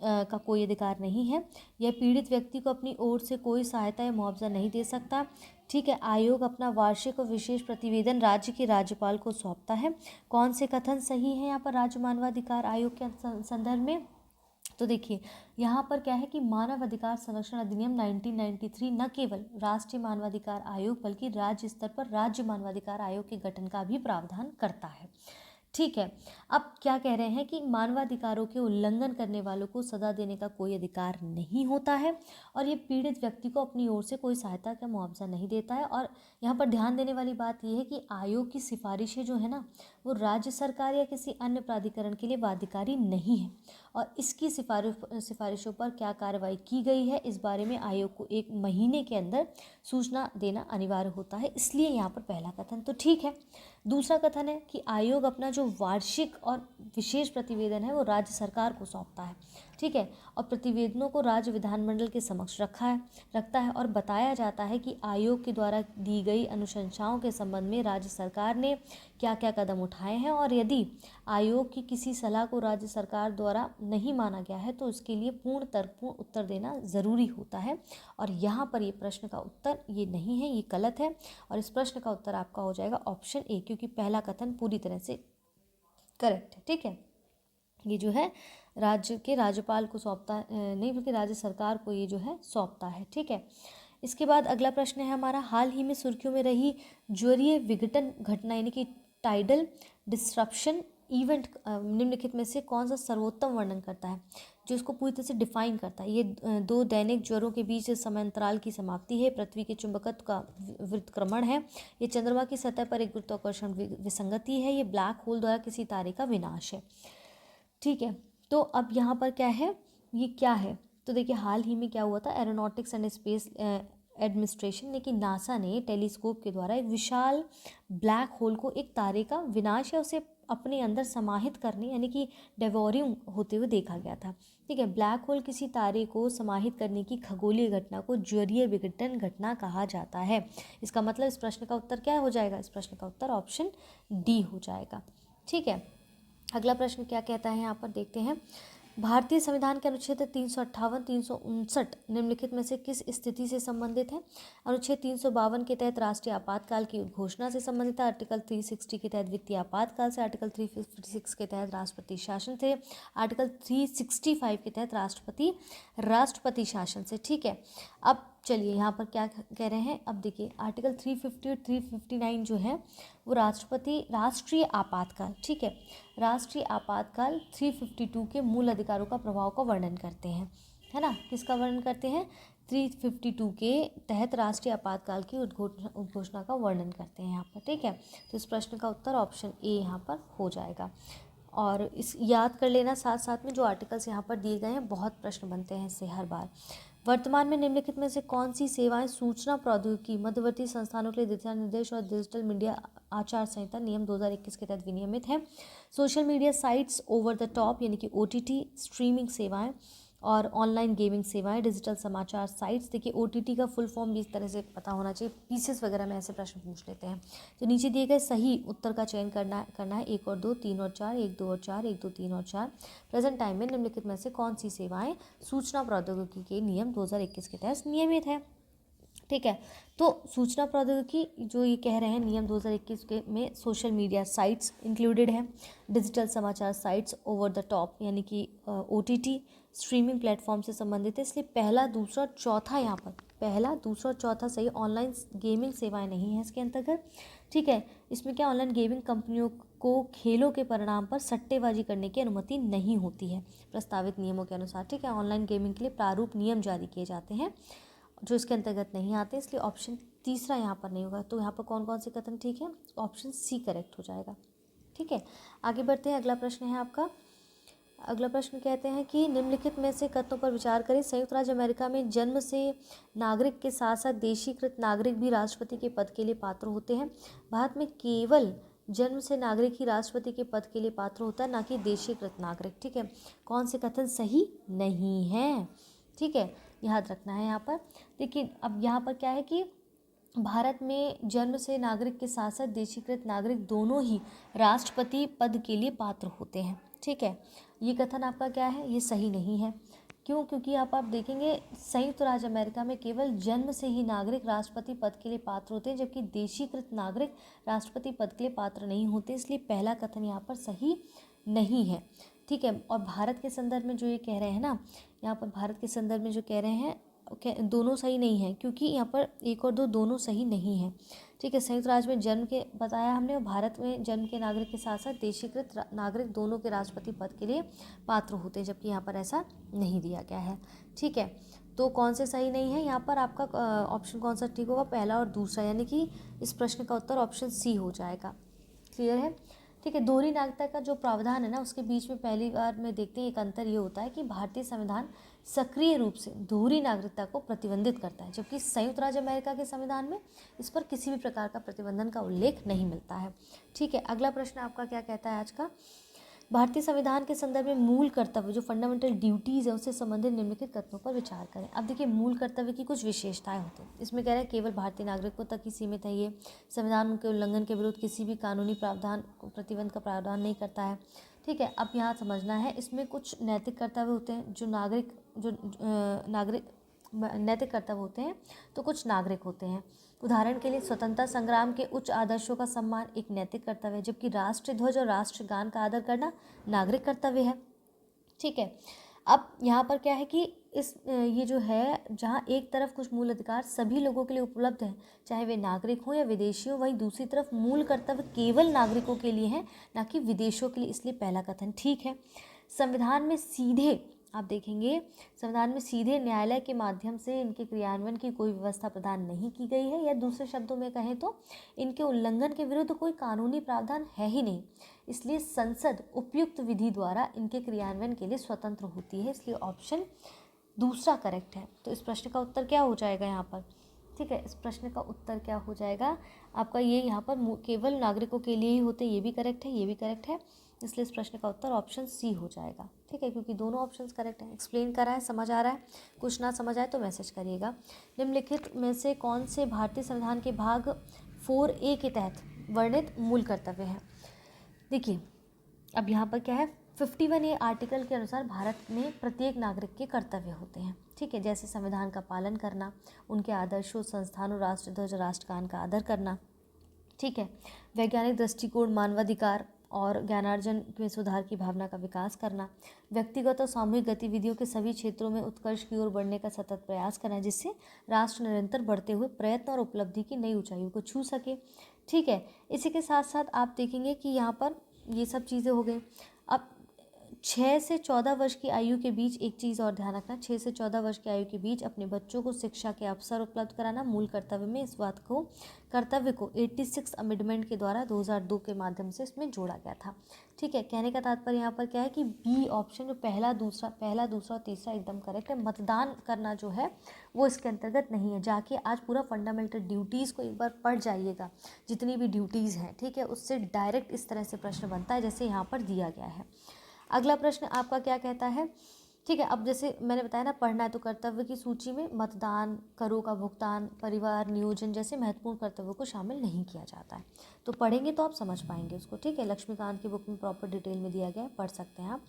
का कोई अधिकार नहीं है। यह पीड़ित व्यक्ति को अपनी ओर से कोई सहायता या मुआवजा नहीं दे सकता। ठीक है, आयोग अपना वार्षिक और विशेष प्रतिवेदन राज्य के राज्यपाल को सौंपता है। कौन से कथन सही है यहाँ पर राज्य मानवाधिकार आयोग के संदर्भ में, तो देखिए यहाँ पर क्या है कि मानव अधिकार संरक्षण अधिनियम 1993 न केवल राष्ट्रीय मानवाधिकार आयोग बल्कि राज्य स्तर पर राज्य मानवाधिकार आयोग के गठन का भी प्रावधान करता है। ठीक है, अब क्या कह रहे हैं कि मानवाधिकारों के उल्लंघन करने वालों को सजा देने का कोई अधिकार नहीं होता है और ये पीड़ित व्यक्ति को अपनी ओर से कोई सहायता का मुआवजा नहीं देता है। और यहाँ पर ध्यान देने वाली बात यह है कि आयोग की सिफारिशें जो है ना, वो राज्य सरकार या किसी अन्य प्राधिकरण के लिए बाध्यकारी नहीं है, और इसकी सिफारिशों पर क्या कार्रवाई की गई है इस बारे में आयोग को 1 महीने के अंदर सूचना देना अनिवार्य होता है। इसलिए यहाँ पर पहला कथन तो ठीक है। दूसरा कथन है कि आयोग अपना जो वार्षिक और विशेष प्रतिवेदन है वो राज्य सरकार को सौंपता है। ठीक है, और प्रतिवेदनों को राज्य विधानमंडल के समक्ष रखता है और बताया जाता है कि आयोग के द्वारा दी गई अनुशंसाओं के संबंध में राज्य सरकार ने क्या क्या कदम उठाए हैं, और यदि आयोग की किसी सलाह को राज्य सरकार द्वारा नहीं माना गया है तो उसके लिए पूर्ण तर्कपूर्ण उत्तर देना ज़रूरी होता है। और यहाँ पर ये प्रश्न का उत्तर ये नहीं है, ये गलत है, और इस प्रश्न का उत्तर आपका हो जाएगा ऑप्शन ए, क्योंकि पहला कथन पूरी तरह से करेक्ट है। ठीक है, ये जो है राज्य के राज्यपाल को सौंपता नहीं बल्कि राज्य सरकार को ये जो है सौंपता है। ठीक है, इसके बाद अगला प्रश्न है हमारा, हाल ही में सुर्खियों में रही ज्वरीय विघटन घटना यानी कि टाइडल डिस्ट्रप्शन इवेंट निम्नलिखित में से कौन सा सर्वोत्तम वर्णन करता है, जो इसको पूरी तरह से डिफाइन करता है। ये 2 दैनिक ज्वरों के बीच समयांतराल की समाप्ति है, पृथ्वी के चुंबकत्व का व्युत्क्रमण है, ये चंद्रमा की सतह पर एक गुरुत्वाकर्षण विसंगति है, ये ब्लैक होल द्वारा किसी तारे का विनाश है। ठीक है, तो अब यहाँ पर क्या है, ये क्या है, तो देखिए हाल ही में क्या हुआ था, एरोनॉटिक्स एंड स्पेस एडमिनिस्ट्रेशन ने कि नासा ने टेलीस्कोप के द्वारा एक विशाल ब्लैक होल को एक तारे का विनाश है उसे अपने अंदर समाहित करने यानी कि डेवोरिंग होते हुए देखा गया था। ठीक है, ब्लैक होल किसी तारे को समाहित करने की खगोलीय घटना को ज्वरीय विघटन घटना कहा जाता है। इसका मतलब इस प्रश्न का उत्तर क्या हो जाएगा, इस प्रश्न का उत्तर ऑप्शन डी हो जाएगा। ठीक है, अगला प्रश्न क्या कहता है यहाँ पर देखते हैं, भारतीय संविधान के अनुच्छेद 358, 359 निम्नलिखित में से किस स्थिति से संबंधित है। अनुच्छेद 352 के तहत राष्ट्रीय आपातकाल की उद्घोषणा से संबंधित है, आर्टिकल 360 के तहत वित्तीय आपातकाल से, आर्टिकल 356 के तहत राष्ट्रपति शासन से, आर्टिकल 365 के तहत राष्ट्रपति शासन से। ठीक है, अब चलिए यहाँ पर क्या कह रहे हैं, अब देखिए आर्टिकल 350 और 359 जो है वो राष्ट्रीय आपातकाल, ठीक है, राष्ट्रीय आपातकाल 352 के मूल अधिकारों का प्रभाव का वर्णन करते हैं, है ना, किसका वर्णन करते हैं, 352 के तहत राष्ट्रीय आपातकाल की उद्घोषणा का वर्णन करते हैं यहाँ पर। ठीक है, तो इस प्रश्न का उत्तर ऑप्शन ए यहाँ पर हो जाएगा। और इस याद कर लेना साथ साथ में जो आर्टिकल्स यहाँ पर दिए गए हैं, बहुत प्रश्न बनते हैं इससे हर बार। वर्तमान में निम्नलिखित में से कौन सी सेवाएं सूचना प्रौद्योगिकी मध्यवर्ती संस्थानों के लिए दिशा निर्देश और डिजिटल मीडिया आचार संहिता नियम 2021 के तहत विनियमित है? Social media sites, over the top यानी कि OTT, स्ट्रीमिंग सेवाएं और ऑनलाइन गेमिंग सेवाएं, डिजिटल समाचार साइट्स। देखिए OTT का फुल फॉर्म भी इस तरह से पता होना चाहिए, पीसेस वगैरह में ऐसे प्रश्न पूछ लेते हैं। तो नीचे दिए गए सही उत्तर का चयन करना है 1 और 2, 3 और 4, 1 2 और 4, 1 2 3 और 4। प्रेजेंट टाइम में निम्नलिखित में से कौन सी सेवाएं सूचना प्रौद्योगिकी के नियम 2021 के तहत नियमित है? ठीक है, तो सूचना प्रौद्योगिकी जो ये कह रहे हैं नियम 2021 के में सोशल मीडिया साइट्स इंक्लूडेड है, डिजिटल समाचार साइट्स, ओवर द टॉप यानी कि OTT, स्ट्रीमिंग प्लेटफॉर्म से संबंधित है, इसलिए पहला, दूसरा, चौथा यहाँ पर पहला, दूसरा, चौथा सही। ऑनलाइन गेमिंग सेवाएं नहीं है इसके अंतर्गत। ठीक है, इसमें क्या ऑनलाइन गेमिंग कंपनियों को खेलों के परिणाम पर सट्टेबाजी करने की अनुमति नहीं होती है प्रस्तावित नियमों के अनुसार। ठीक है, ऑनलाइन गेमिंग के लिए प्रारूप नियम जारी किए जाते हैं जो इसके अंतर्गत नहीं आते, इसलिए ऑप्शन तीसरा यहाँ पर नहीं होगा। तो यहाँ पर कौन कौन से कथन ठीक है? ऑप्शन सी करेक्ट हो जाएगा। ठीक है, आगे बढ़ते हैं। अगला प्रश्न है आपका। अगला प्रश्न कहते हैं कि निम्नलिखित में से कथनों पर विचार करें। संयुक्त राज्य अमेरिका में जन्म से नागरिक के साथ साथ देशीकृत नागरिक भी राष्ट्रपति के पद के लिए पात्र होते हैं। भारत में केवल जन्म से नागरिक ही राष्ट्रपति के पद के लिए पात्र होता है, ना कि देशीकृत नागरिक। ठीक है, कौन से कथन सही नहीं है? ठीक है, याद रखना है यहाँ पर। देखिए अब यहाँ पर क्या है कि भारत में जन्म से नागरिक के साथ साथ देशीकृत नागरिक दोनों ही राष्ट्रपति पद के लिए पात्र होते हैं। ठीक है, ये कथन आपका क्या है? ये सही नहीं है। क्यों? क्योंकि आप देखेंगे संयुक्त राज्य अमेरिका में केवल जन्म से ही नागरिक राष्ट्रपति पद के लिए पात्र होते हैं, जबकि देशीकृत नागरिक राष्ट्रपति पद के लिए पात्र नहीं होते, इसलिए पहला कथन यहाँ पर सही नहीं है। ठीक है, और भारत के संदर्भ में जो ये कह रहे हैं ना, यहाँ पर भारत के संदर्भ में जो कह रहे हैं दोनों सही नहीं है, क्योंकि यहाँ पर 1 और 2 दोनों सही नहीं है। ठीक है, संयुक्त राज्य में जन्म के बताया हमने, और भारत में जन्म के नागरिक के साथ साथ देशीकृत नागरिक दोनों के राष्ट्रपति पद के लिए पात्र होते हैं, जबकि यहाँ पर ऐसा नहीं दिया गया है। ठीक है, तो कौन से सही नहीं है यहाँ पर? आपका ऑप्शन कौन सा ठीक होगा? पहला और दूसरा, यानी कि इस प्रश्न का उत्तर ऑप्शन सी हो जाएगा। क्लियर है? ठीक है, दोहरी नागरिकता का जो प्रावधान है ना, उसके बीच में पहली बार में देखते हैं एक अंतर ये होता है कि भारतीय संविधान सक्रिय रूप से दोहरी नागरिकता को प्रतिबंधित करता है, जबकि संयुक्त राज्य अमेरिका के संविधान में इस पर किसी भी प्रकार का प्रतिबंधन का उल्लेख नहीं मिलता है। ठीक है, अगला प्रश्न आपका क्या कहता है आज का? भारतीय संविधान के संदर्भ में मूल कर्तव्य जो फंडामेंटल ड्यूटीज़ है उससे संबंधित निम्नलिखित कथनों पर विचार करें। अब देखिए मूल कर्तव्य की कुछ विशेषताएं होती हैं। इसमें कह रहे हैं केवल भारतीय नागरिकों तक ही सीमित है ये, संविधान के उल्लंघन के विरुद्ध किसी भी कानूनी प्रावधान प्रतिबंध का प्रावधान नहीं करता है। ठीक है, अब यहाँ समझना है इसमें कुछ नैतिक कर्तव्य होते हैं जो नागरिक नैतिक कर्तव्य होते हैं, तो कुछ नागरिक होते हैं। उदाहरण के लिए स्वतंत्रता संग्राम के उच्च आदर्शों का सम्मान एक नैतिक कर्तव्य है, जबकि राष्ट्रीय ध्वज और राष्ट्रगान का आदर करना नागरिक कर्तव्य है। ठीक है, अब यहाँ पर क्या है कि ये जो है जहाँ एक तरफ कुछ मूल अधिकार सभी लोगों के लिए उपलब्ध है, चाहे वे नागरिक हों या विदेशी हों, वहीं दूसरी तरफ मूल कर्तव्य केवल नागरिकों के लिए है, ना कि विदेशों के लिए, इसलिए पहला कथन ठीक है। संविधान में सीधे आप देखेंगे संविधान में सीधे न्यायालय के माध्यम से इनके क्रियान्वयन की कोई व्यवस्था प्रदान नहीं की गई है, या दूसरे शब्दों में कहें तो इनके उल्लंघन के विरुद्ध कोई कानूनी प्रावधान है ही नहीं, इसलिए संसद उपयुक्त विधि द्वारा इनके क्रियान्वयन के लिए स्वतंत्र होती है, इसलिए ऑप्शन दूसरा करेक्ट है। तो इस प्रश्न का उत्तर क्या हो जाएगा यहाँ पर? ठीक है, इस प्रश्न का उत्तर क्या हो जाएगा आपका? ये यहाँ पर केवल नागरिकों के लिए ही होते, ये भी करेक्ट है, ये भी करेक्ट है, इसलिए इस प्रश्न का उत्तर ऑप्शन सी हो जाएगा। ठीक है, क्योंकि दोनों ऑप्शंस करेक्ट हैं। एक्सप्लेन करा है, समझ आ रहा है? कुछ ना समझ आए तो मैसेज करिएगा। निम्नलिखित में से कौन से भारतीय संविधान के भाग 4A के तहत वर्णित मूल कर्तव्य है? देखिए अब यहाँ पर क्या है, 51A आर्टिकल के अनुसार भारत में प्रत्येक नागरिक के कर्तव्य होते हैं। ठीक है, जैसे संविधान का पालन करना, उनके आदर्शों, संस्थानों, राष्ट्रध्वज, राष्ट्रगान का आदर करना। ठीक है, वैज्ञानिक दृष्टिकोण, मानवाधिकार और ज्ञानार्जन में सुधार की भावना का विकास करना, व्यक्तिगत और सामूहिक गतिविधियों के सभी क्षेत्रों में उत्कर्ष की ओर बढ़ने का सतत प्रयास करना, जिससे राष्ट्र निरंतर बढ़ते हुए प्रयत्न और उपलब्धि की नई ऊंचाइयों को छू सके। ठीक है, इसी के साथ साथ आप देखेंगे कि यहाँ पर ये सब चीज़ें हो गई। अब 6 से 14 वर्ष की आयु के बीच एक चीज़ और ध्यान रखना, 6 से 14 वर्ष की आयु के बीच अपने बच्चों को शिक्षा के अवसर उपलब्ध कराना मूल कर्तव्य में इस कर्तव्य को 86 अमेंडमेंट के द्वारा 2002 के माध्यम से इसमें जोड़ा गया था। ठीक है, कहने का तात्पर्य यहाँ पर क्या है कि बी ऑप्शन जो पहला दूसरा और तीसरा एकदम करेक्ट है। मतदान करना जो है वो इसके अंतर्गत नहीं है। जाके आज पूरा फंडामेंटल ड्यूटीज़ को एक बार पढ़ जाइएगा, जितनी भी ड्यूटीज़ हैं, ठीक है, उससे डायरेक्ट इस तरह से प्रश्न बनता है जैसे यहाँ पर दिया गया है। अगला प्रश्न आपका क्या कहता है, ठीक है, अब जैसे मैंने बताया ना, पढ़ना है तो कर्तव्य की सूची में मतदान, करों का भुगतान, परिवार नियोजन जैसे महत्वपूर्ण कर्तव्यों को शामिल नहीं किया जाता है। तो पढ़ेंगे तो आप समझ पाएंगे उसको, ठीक है। लक्ष्मीकांत की बुक में प्रॉपर डिटेल में दिया गया है, पढ़ सकते हैं आप।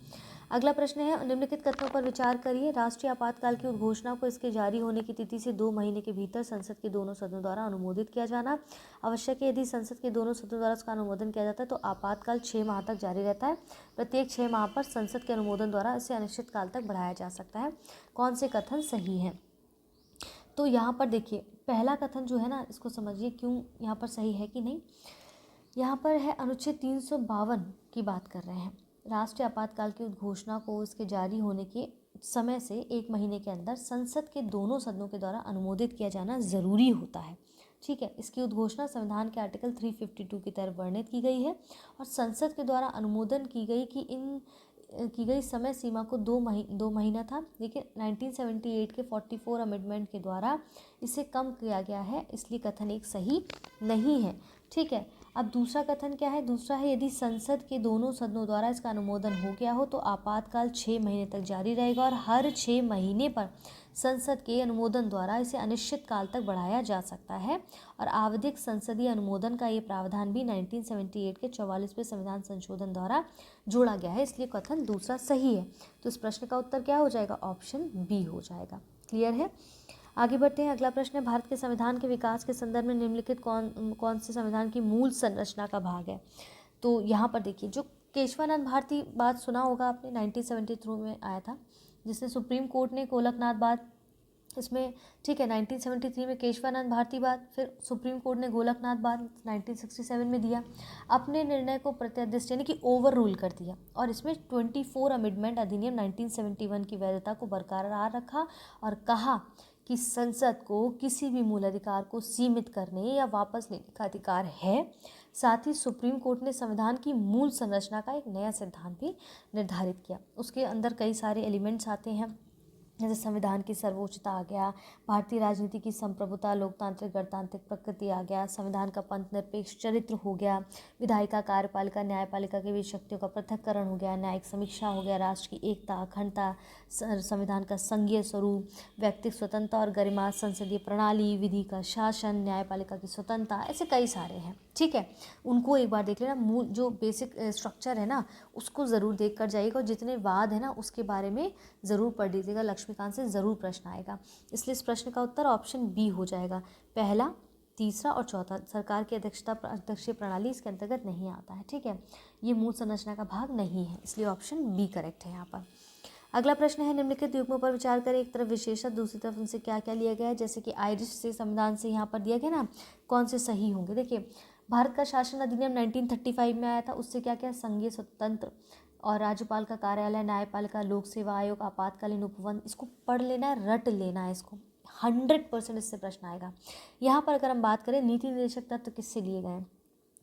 अगला प्रश्न है, निम्नलिखित कथनों पर विचार करिए। राष्ट्रीय आपातकाल की उद्घोषणा को इसके जारी होने की तिथि से 2 महीने के भीतर संसद के दोनों सदनों द्वारा अनुमोदित किया जाना आवश्यक है। यदि संसद के दोनों सदनों द्वारा उसका अनुमोदन किया जाता है तो आपातकाल 6 माह तक जारी रहता है। प्रत्येक 6 माह पर संसद के अनुमोदन द्वारा इसे अनिश्चित काल तक बढ़ाया जा सकता है। कौन से कथन सही हैं? तो यहाँ पर देखिए, पहला कथन जो है ना, इसको समझिए क्यों यहाँ पर सही है कि नहीं। यहाँ पर है अनुच्छेद 352 की बात कर रहे हैं। राष्ट्रीय आपातकाल की उद्घोषणा को इसके जारी होने के समय से 1 महीने के अंदर संसद के दोनों सदनों के द्वारा अनुमोदित किया जाना ज़रूरी होता है। ठीक है, इसकी उद्घोषणा संविधान के आर्टिकल 352 की तरह वर्णित की गई है और संसद के द्वारा अनुमोदन की गई समय सीमा को 2 महीना था, लेकिन 1978 के 44 अमेंडमेंट के द्वारा इसे कम किया गया है, इसलिए कथन एक सही नहीं है। ठीक है, अब दूसरा कथन क्या है? दूसरा है, यदि संसद के दोनों सदनों द्वारा इसका अनुमोदन हो गया हो तो आपातकाल 6 महीने तक जारी रहेगा और हर 6 महीने पर संसद के अनुमोदन द्वारा इसे अनिश्चित काल तक बढ़ाया जा सकता है। और आवधिक संसदीय अनुमोदन का ये प्रावधान भी 1978 के 44वें संविधान संशोधन द्वारा जोड़ा गया है, इसलिए कथन दूसरा सही है। तो इस प्रश्न का उत्तर क्या हो जाएगा? ऑप्शन बी हो जाएगा। क्लियर है? आगे बढ़ते हैं। अगला प्रश्न है, भारत के संविधान के विकास के संदर्भ में निम्नलिखित कौन से संविधान की मूल संरचना का भाग है? तो यहाँ पर देखिए, जो केशवानंद भारती बात सुना होगा आपने, 1973 में आया था, जिसने सुप्रीम कोर्ट ने गोलकनाथ बात इसमें, ठीक है, 1973 में केशवानंद भारती बात, फिर सुप्रीम कोर्ट ने गोलकनाथ बात 1967 में दिया, अपने निर्णय को प्रत्यादिष्ट यानी कि ओवर रूल कर दिया और इसमें 24 अमेंडमेंट अधिनियम 1971 की वैधता को बरकरार रखा और कहा कि संसद को किसी भी मूल अधिकार को सीमित करने या वापस लेने का अधिकार है। साथ ही सुप्रीम कोर्ट ने संविधान की मूल संरचना का एक नया सिद्धांत भी निर्धारित किया। उसके अंदर कई सारे एलिमेंट्स आते हैं, जैसे संविधान की सर्वोच्चता आ गया, भारतीय राजनीति की संप्रभुता, लोकतांत्रिक गणतांत्रिक प्रकृति आ गया, संविधान का पंथ निरपेक्ष चरित्र हो गया, विधायिका, कार्यपालिका, न्यायपालिका के बीच शक्तियों का पृथक्करण हो गया, न्यायिक समीक्षा हो गया, राष्ट्र की एकता, अखंडता, संविधान का संघीय स्वरूप, व्यक्तिगत स्वतंत्रता और गरिमा, संसदीय प्रणाली, विधि का शासन, न्यायपालिका की स्वतंत्रता, ऐसे कई सारे हैं। ठीक है, उनको एक बार देख लेना। मूल जो बेसिक स्ट्रक्चर है ना, उसको ज़रूर देख कर जाइएगा और जितने वाद है ना उसके बारे में ज़रूर पढ़ लीजिएगा। लक्ष्मीकांत से ज़रूर प्रश्न आएगा, इसलिए इस प्रश्न का उत्तर ऑप्शन बी हो जाएगा। पहला, तीसरा और चौथा सरकार की अध्यक्षीय प्रणाली इसके अंतर्गत नहीं आता है। ठीक है, ये मूल संरचना का भाग नहीं है, इसलिए ऑप्शन बी करेक्ट है यहाँ पर। अगला प्रश्न है, निम्नलिखित युग्मों पर विचार करें। एक तरफ विशेषता, दूसरी तरफ उनसे क्या क्या लिया गया है, जैसे कि आयरिश से संविधान से यहाँ पर दिया गया ना, कौन से सही होंगे। देखिए, भारत का शासन अधिनियम 1935 में आया था, उससे क्या क्या संघीय स्वतंत्र और राज्यपाल का कार्यालय, न्यायपालिका, लोक सेवा आयोग, आपातकालीन उपबंध, इसको पढ़ लेना है, रट लेना है इसको, 100% इससे प्रश्न आएगा। यहाँ पर अगर हम बात करें नीति निर्देशक तत्व किससे लिए गए हैं,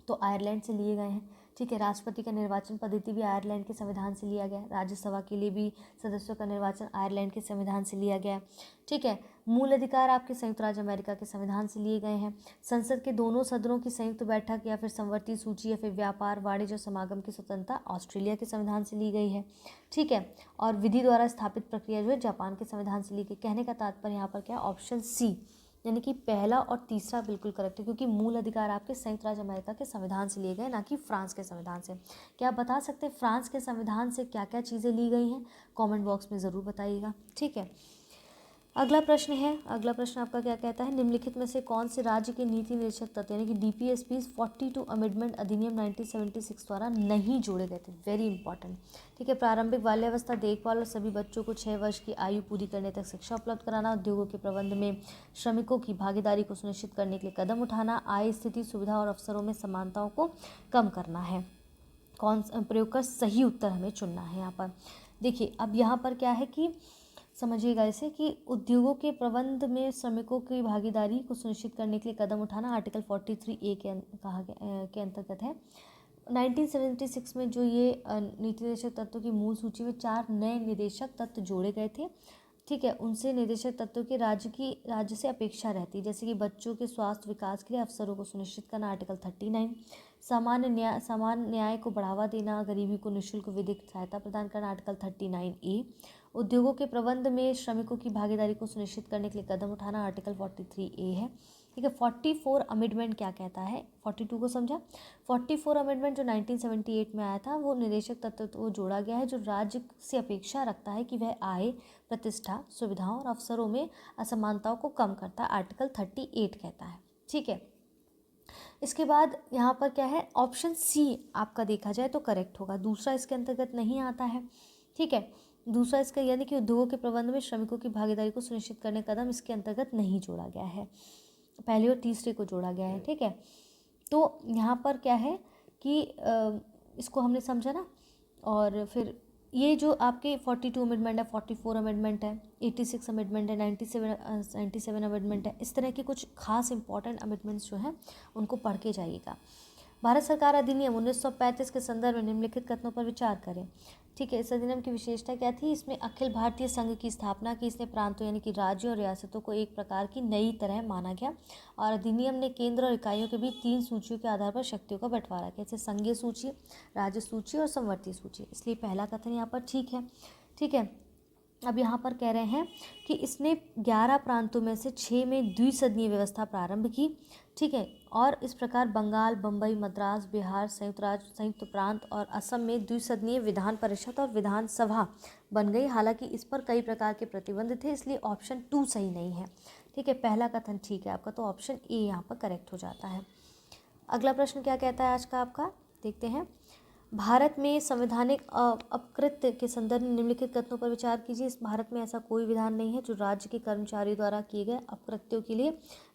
तो आयरलैंड से लिए गए हैं। ठीक है, राष्ट्रपति का निर्वाचन पद्धति भी आयरलैंड के संविधान से लिया गया है, राज्यसभा के लिए भी सदस्यों का निर्वाचन आयरलैंड के संविधान से लिया गया है। ठीक है, मूल अधिकार आपके संयुक्त राज्य अमेरिका के संविधान से लिए गए हैं। संसद के दोनों सदनों की संयुक्त बैठक या फिर संवर्ती सूची या फिर व्यापार, वाणिज्य और समागम की स्वतंत्रता ऑस्ट्रेलिया के संविधान से ली गई है। ठीक है, और विधि द्वारा स्थापित प्रक्रिया जो है जापान के संविधान से ली गई। कहने का तात्पर्य यहाँ पर क्या है? ऑप्शन सी, यानी कि पहला और तीसरा बिल्कुल करेक्ट है, क्योंकि मूल अधिकार आपके संयुक्त राज्य अमेरिका के संविधान से लिए गए, ना कि फ्रांस के संविधान से। क्या आप बता सकते हैं फ्रांस के संविधान से क्या क्या चीज़ें ली गई हैं? कमेंट बॉक्स में ज़रूर बताइएगा। ठीक है, अगला प्रश्न है, अगला प्रश्न आपका क्या कहता है, निम्नलिखित में से कौन से राज्य के नीति निर्देशक तत्व यानी कि DPSP 42 अमेंडमेंट अधिनियम 1976 द्वारा नहीं जोड़े गए थे? Very important. ठीक है, प्रारंभिक बाल्यावस्था देखभाल और सभी बच्चों को 6 वर्ष की आयु पूरी करने तक शिक्षा उपलब्ध कराना, उद्योगों के प्रबंध में श्रमिकों की भागीदारी को सुनिश्चित करने के लिए कदम उठाना, आय, स्थिति, सुविधा और अवसरों में समानताओं को कम करना है। प्रयोग का सही उत्तर हमें चुनना है यहाँ पर। देखिए अब यहाँ पर क्या है कि समझिएगा इसे कि उद्योगों के प्रबंध में श्रमिकों की भागीदारी को सुनिश्चित करने के लिए कदम उठाना आर्टिकल 43A कहा गया के अंतर्गत है। 1976 में जो ये नीति निर्देशक तत्वों की मूल सूची में 4 नए निदेशक तत्व जोड़े गए थे। ठीक है, उनसे निदेशक तत्वों की राज्य से अपेक्षा रहती है, जैसे कि बच्चों के स्वास्थ्य विकास के लिए अवसरों को सुनिश्चित करना आर्टिकल 39, सामान्य न्याय को बढ़ावा देना, गरीबी को निःशुल्क विधिक सहायता प्रदान करना आर्टिकल 39A, उद्योगों के प्रबंध में श्रमिकों की भागीदारी को सुनिश्चित करने के लिए कदम उठाना आर्टिकल 43A है। ठीक है, 44 अमेंडमेंट क्या कहता है, 42 को समझा। 44 अमेंडमेंट जो 1978 में आया था वो निदेशक तत्व को जोड़ा गया है जो राज्य से अपेक्षा रखता है कि वह आय, प्रतिष्ठा, सुविधाओं और अवसरों में असमानताओं को कम करता है, आर्टिकल 38 कहता है। ठीक है, इसके बाद यहाँ पर क्या है, ऑप्शन सी आपका देखा जाए तो करेक्ट होगा, दूसरा इसके अंतर्गत नहीं आता है। ठीक है, दूसरा इसका यानी कि उद्योगों के प्रबंध में श्रमिकों की भागीदारी को सुनिश्चित करने का कदम इसके अंतर्गत नहीं जोड़ा गया है, पहले और तीसरे को जोड़ा गया है। ठीक है, तो यहाँ पर क्या है कि इसको हमने समझा ना। और फिर ये जो आपके 42 अमेंडमेंट है, 44 अमेंडमेंट है, 86 अमेंडमेंट है, 97 अमेंडमेंट है, इस तरह के कुछ खास इंपॉर्टेंट अमेंडमेंट्स जो हैं उनको पढ़ के जाइएगा। भारत सरकार अधिनियम 1935 के संदर्भ में निम्नलिखित कथनों पर विचार करें। ठीक है, इस अधिनियम की विशेषता क्या थी, इसमें अखिल भारतीय संघ की स्थापना की, इसने प्रांतों यानी कि राज्यों और रियासतों को एक प्रकार की नई तरह माना गया और अधिनियम ने केंद्र और इकाइयों के बीच 3 सूचियों के आधार पर शक्तियों का बंटवारा किया, जैसे संघीय सूची, राज्य सूची और संवर्ती सूची, इसलिए पहला कथन यहाँ पर ठीक है। ठीक है, अब यहाँ पर कह रहे हैं कि इसने 11 प्रांतों में से 6 में द्विसदनीय व्यवस्था प्रारंभ की। ठीक है, और इस प्रकार बंगाल, बम्बई, मद्रास, बिहार, संयुक्त प्रांत और असम में द्विसदनीय विधान परिषद और विधानसभा बन गई। हालांकि इस पर कई प्रकार के प्रतिबंध थे, इसलिए ऑप्शन 2 सही नहीं है। ठीक है, पहला कथन ठीक है आपका, तो ऑप्शन ए यहाँ पर करेक्ट हो जाता है। अगला प्रश्न क्या कहता है आज का आपका, देखते हैं। भारत में संवैधानिक अपकृत्य के संदर्भ में निम्नलिखित कथनों पर विचार कीजिए। इस भारत में ऐसा कोई विधान नहीं है जो राज्य के कर्मचारियों द्वारा किए गए अपकृत्यों के लिए